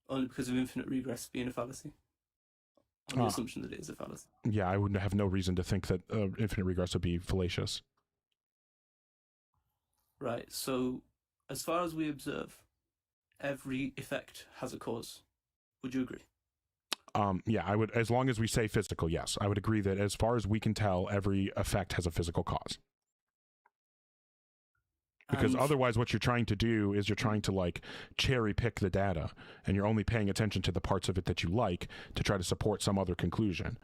Only because of infinite regress being a fallacy? On the assumption that it is a fallacy. Yeah, I would have no reason to think that infinite regress would be fallacious. Right, so as far as we observe, every effect has a cause. Would you agree? Yeah, I would, as long as we say physical, yes. I would agree that as far as we can tell, every effect has a physical cause. Because otherwise what you're trying to do is you're trying to like cherry pick the data, and you're only paying attention to the parts of it that you like to try to support some other conclusion.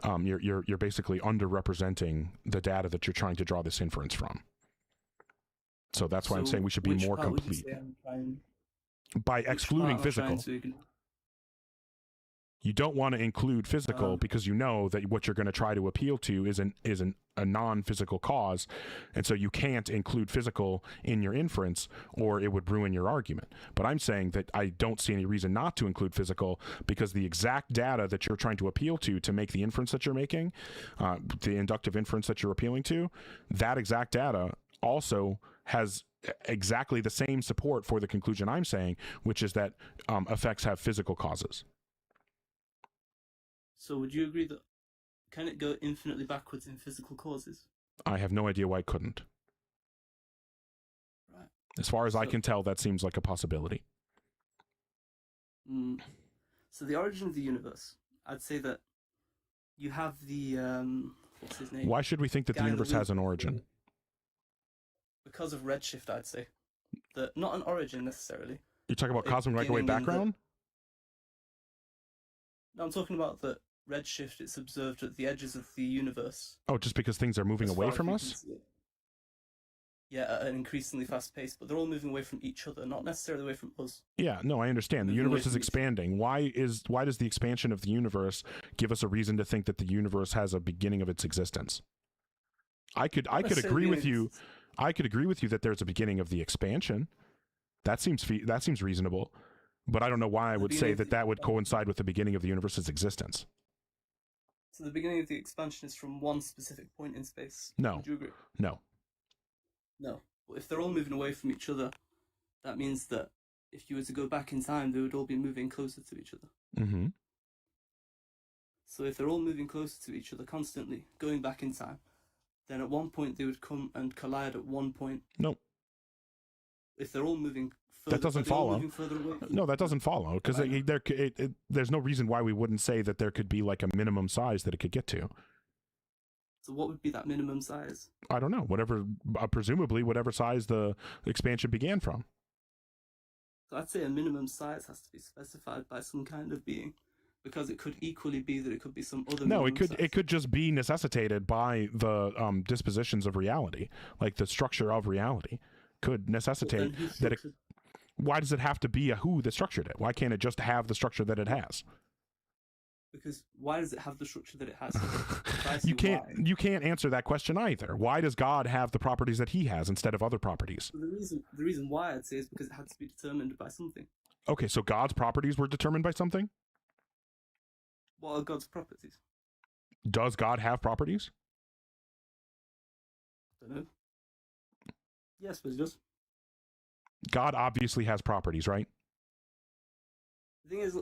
You're basically underrepresenting the data that you're trying to draw this inference from. So that's why I'm saying we should be more complete. By excluding physical. You don't want to include physical because you know that what you're going to try to appeal to is a non-physical cause, and so you can't include physical in your inference or it would ruin your argument. But I'm saying that I don't see any reason not to include physical, because the exact data that you're trying to appeal to make the inference that you're making, the inductive inference that you're appealing to, that exact data also has exactly the same support for the conclusion I'm saying, which is that effects have physical causes. So would you agree that can it go infinitely backwards in physical causes? I have no idea why it couldn't. Right. As far as I can tell, that seems like a possibility. So the origin of the universe, I'd say that you have the what's his name? Why should we think that the universe has an origin? Because of redshift, I'd say. Not an origin necessarily. You're talking about cosmic microwave background? No, I'm talking about the redshift. It's observed at the edges of the universe. Oh, just because things are moving away from us? Yeah, at an increasingly fast pace, but they're all moving away from each other, not necessarily away from us. Yeah, no, I understand. The universe is expanding. Why does the expansion of the universe give us a reason to think that the universe has a beginning of its existence? I could agree with you. I could agree with you that there's a beginning of the expansion. That seems reasonable. But I don't know why I would say that would coincide with the beginning of the universe's existence. So the beginning of the expansion is from one specific point in space. No. Would you agree? No. No. Well, if they're all moving away from each other, that means that if you were to go back in time, they would all be moving closer to each other. Mm-hmm. So if they're all moving closer to each other constantly, going back in time, then at one point they would come and collide at one point. Nope. If they're all moving that doesn't follow. No, that doesn't follow, because there's no reason why we wouldn't say that there could be like a minimum size that it could get to. So what would be that minimum size? I don't know. Presumably whatever size the expansion began from. So I'd say a minimum size has to be specified by some kind of being, because it could equally be that it could be some other. No, it could just be necessitated by the dispositions of reality, like the structure of reality could necessitate that it. Why does it have to be a who that structured it? Why can't it just have the structure that it has? Because why does it have the structure that it has? You can't answer that question either. Why does God have the properties that he has instead of other properties? The reason why I'd say is because it had to be determined by something. Okay, so God's properties were determined by something? What are God's properties? Does God have properties? I don't know. Yes, but it does. God obviously has properties, right? The thing is,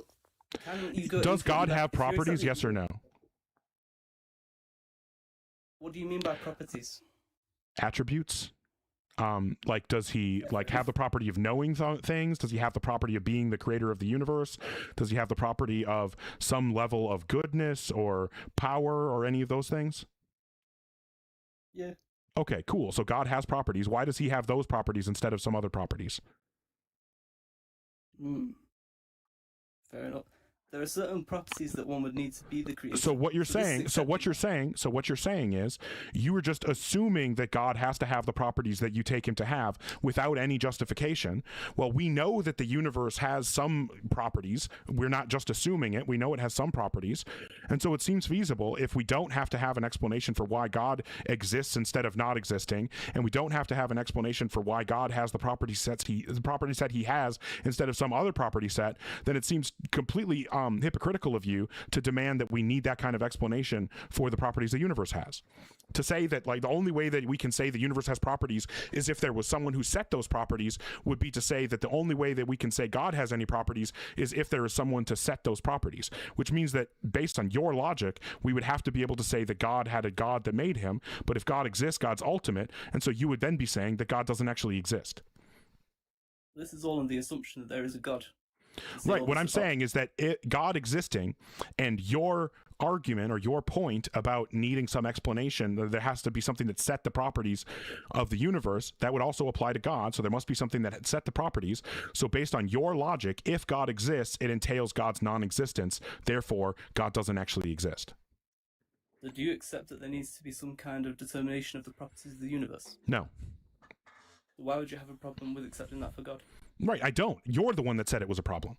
you go does God have properties, yes or no? What do you mean by properties? Attributes. Like, does he have the property of knowing things? Does he have the property of being the creator of the universe? Does he have the property of some level of goodness or power or any of those things? Yeah. Okay, cool. So God has properties. Why does he have those properties instead of some other properties? Fair enough. there are certain properties that one would need to be the creator. So what you're So this is saying, so what you're saying is you were just assuming that God has to have the properties that you take him to have without any justification. Well, we know that the universe has some properties. We're not just assuming it. We know it has some properties. And so it seems feasible if we don't have to have an explanation for why God exists instead of not existing, and we don't have to have an explanation for why God has the property set he has instead of some other property set, then it seems completely hypocritical of you to demand that we need that kind of explanation for the properties the universe has. To say that like the only way that we can say the universe has properties is if there was someone who set those properties would be to say that the only way that we can say God has any properties is if there is someone to set those properties, which means that based on your logic, we would have to be able to say that God had a God that made him, but if God exists, God's ultimate, and so you would then be saying that God doesn't actually exist. This is all on the assumption that there is a God. Right. What I'm saying is that God existing and your argument or your point about needing some explanation, that there has to be something that set the properties of the universe, that would also apply to God. So there must be something that had set the properties. So based on your logic, if God exists, it entails God's non-existence. Therefore, God doesn't actually exist. So do you accept that there needs to be some kind of determination of the properties of the universe? No. Why would you have a problem with accepting that for God? Right, I don't. You're the one that said it was a problem.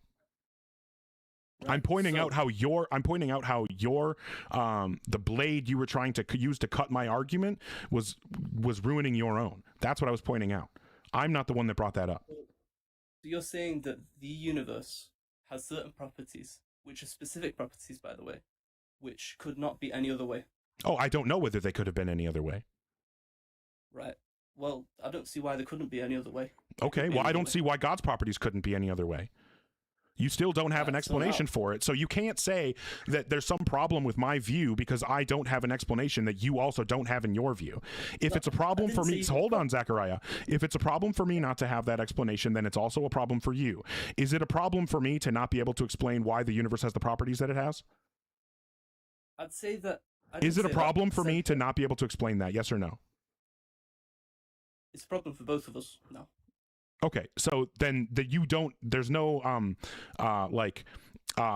Right, I'm pointing out how your the blade you were trying to use to cut my argument was ruining your own. That's what I was pointing out. I'm not the one that brought that up. So you're saying that the universe has certain properties, which are specific properties, by the way, which could not be any other way. Oh, I don't know whether they could have been any other way. Right. Well, I don't see why there couldn't be any other way. Okay, well, I don't see why God's properties couldn't be any other way. You still don't have an explanation for it. So you can't say that there's some problem with my view because I don't have an explanation that you also don't have in your view. If it's a problem for me, hold on, Zachariah. If it's a problem for me not to have that explanation, then it's also a problem for you. Is it a problem for me to not be able to explain why the universe has the properties that it has? I'd say that... Is it a problem for me to not be able to explain that? Yes or no? It's a problem for both of us. No. Okay, so then there's no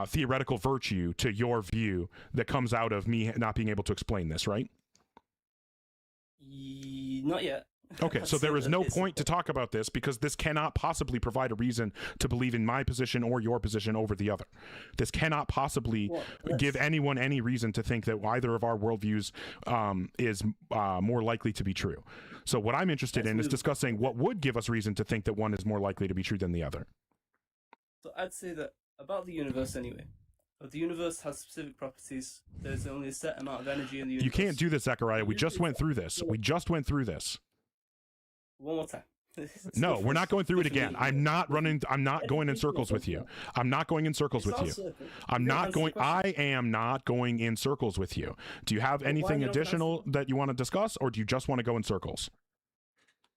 theoretical virtue to your view that comes out of me not being able to explain this, right? Not yet. Okay, so there is no point to talk about this because this cannot possibly provide a reason to believe in my position or your position over the other. This cannot possibly give anyone any reason to think that either of our worldviews is more likely to be true. So what I'm interested in is discussing what would give us reason to think that one is more likely to be true than the other. So I'd say that about the universe anyway. The universe has specific properties. There's only a set amount of energy in the universe. You can't do this, Zachariah. We just went through this. One more time. No, we're not going through it again. I'm not going in circles with you. I'm not going in circles with you. I am not going in circles with you. Do you have anything additional that you want to discuss, or do you just want to go in circles?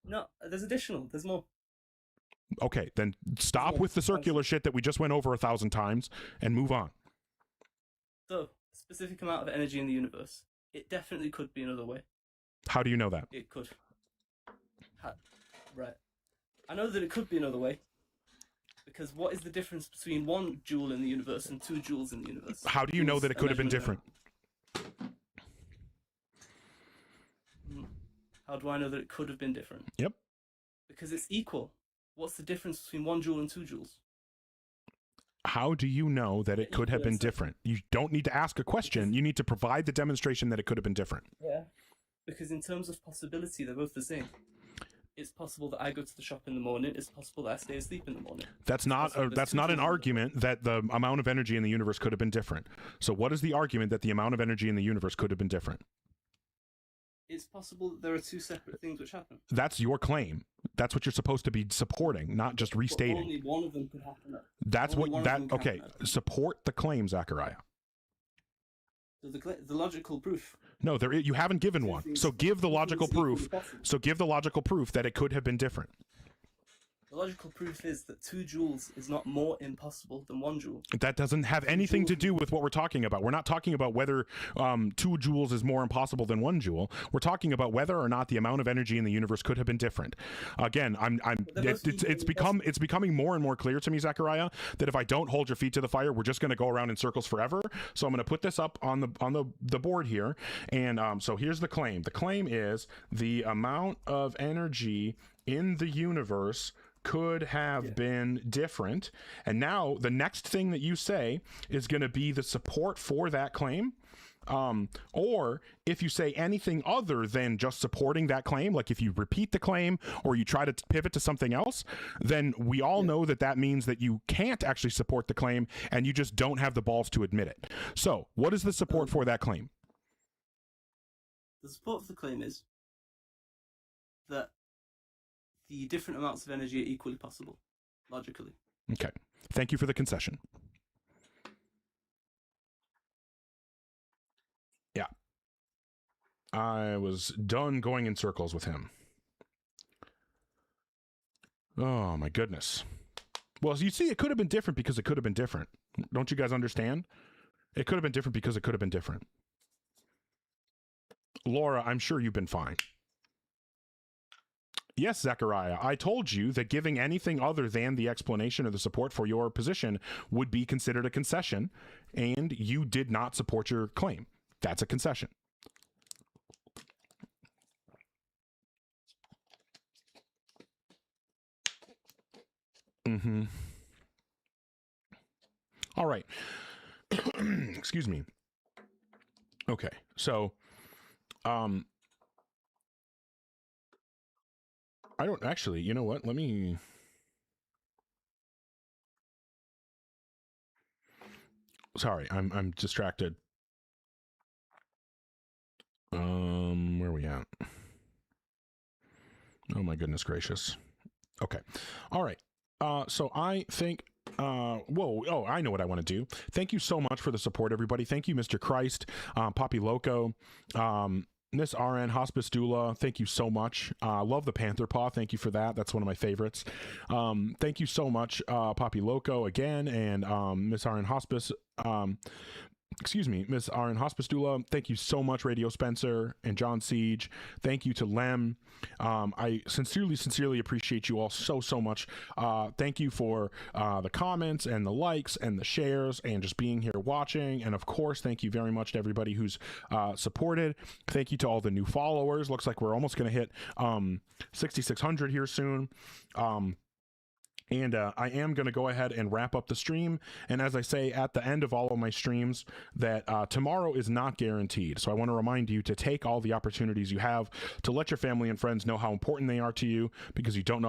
No, there's additional. There's more. Okay, then stop with the circular shit that we just went over 1,000 times and move on. So, specific amount of energy in the universe. It definitely could be another way. How do you know that? It could. Right. I know that it could be another way. Because what is the difference between 1 joule in the universe and 2 joules in the universe? How do you know that it could have been different? How do I know that it could have been different? Yep. Because it's equal. What's the difference between 1 joule and 2 joules? How do you know that it could have been different? You don't need to ask a question. You need to provide the demonstration that it could have been different. Yeah. Because in terms of possibility, they're both the same. It's possible that I go to the shop in the morning. It's possible that I stay asleep in the morning. That's not an argument that the amount of energy in the universe could have been different. So what is the argument that the amount of energy in the universe could have been different? It's possible that there are 2 separate things which happen. That's your claim. That's what you're supposed to be supporting, not just restating. But only one of them could happen. That's okay. Support the claim, Zachariah. So the logical proof. No, you haven't given one. So give the logical proof. So give the logical proof that it could have been different. The logical proof is that 2 joules is not more impossible than 1 joule. That doesn't have anything to do with what we're talking about. We're not talking about whether 2 joules is more impossible than 1 joule. We're talking about whether or not the amount of energy in the universe could have been different. Again, it's becoming more and more clear to me, Zachariah, that if I don't hold your feet to the fire, we're just going to go around in circles forever. So I'm going to put this up on the board here, and so here's the claim. The claim is the amount of energy in the universe could have been different. And now the next thing that you say is going to be the support for that claim. Or if you say anything other than just supporting that claim, like if you repeat the claim or you try to pivot to something else, then we all know that that means that you can't actually support the claim and you just don't have the balls to admit it. So what is the support for that claim? The support for the claim is that the different amounts of energy are equally possible, logically. Okay. Thank you for the concession. Yeah. I was done going in circles with him. Oh, my goodness. Well, you see, it could have been different because it could have been different. Don't you guys understand? It could have been different because it could have been different. Laura, I'm sure you've been fine. Yes, Zechariah, I told you that giving anything other than the explanation or the support for your position would be considered a concession, and you did not support your claim. That's a concession. Mm-hmm. All right. Excuse me. Okay, so I don't actually, you know what? Let me sorry, I'm distracted. Where are we at? Oh my goodness gracious. Okay. All right. So I think whoa, oh, I know what I want to do. Thank you so much for the support, everybody. Thank you, Mr. Christ, Poppy Loco, Miss RN, Hospice Doula, thank you so much. Love the Panther Paw, thank you for that. That's one of my favorites. Thank you so much, Poppy Loco again, and Miss RN Hospice, excuse me, Miss RN Hospice Doula. Thank you so much, Radio Spencer and John Siege. Thank you to Lem. I sincerely appreciate you all so much. Thank you for the comments and the likes and the shares and just being here watching. And of course, thank you very much to everybody who's supported. Thank you to all the new followers. Looks like we're almost going to hit 6,600 here soon. And I am going to go ahead and wrap up the stream. And as I say at the end of all of my streams, that tomorrow is not guaranteed. So I want to remind you to take all the opportunities you have to let your family and friends know how important they are to you, because you don't know how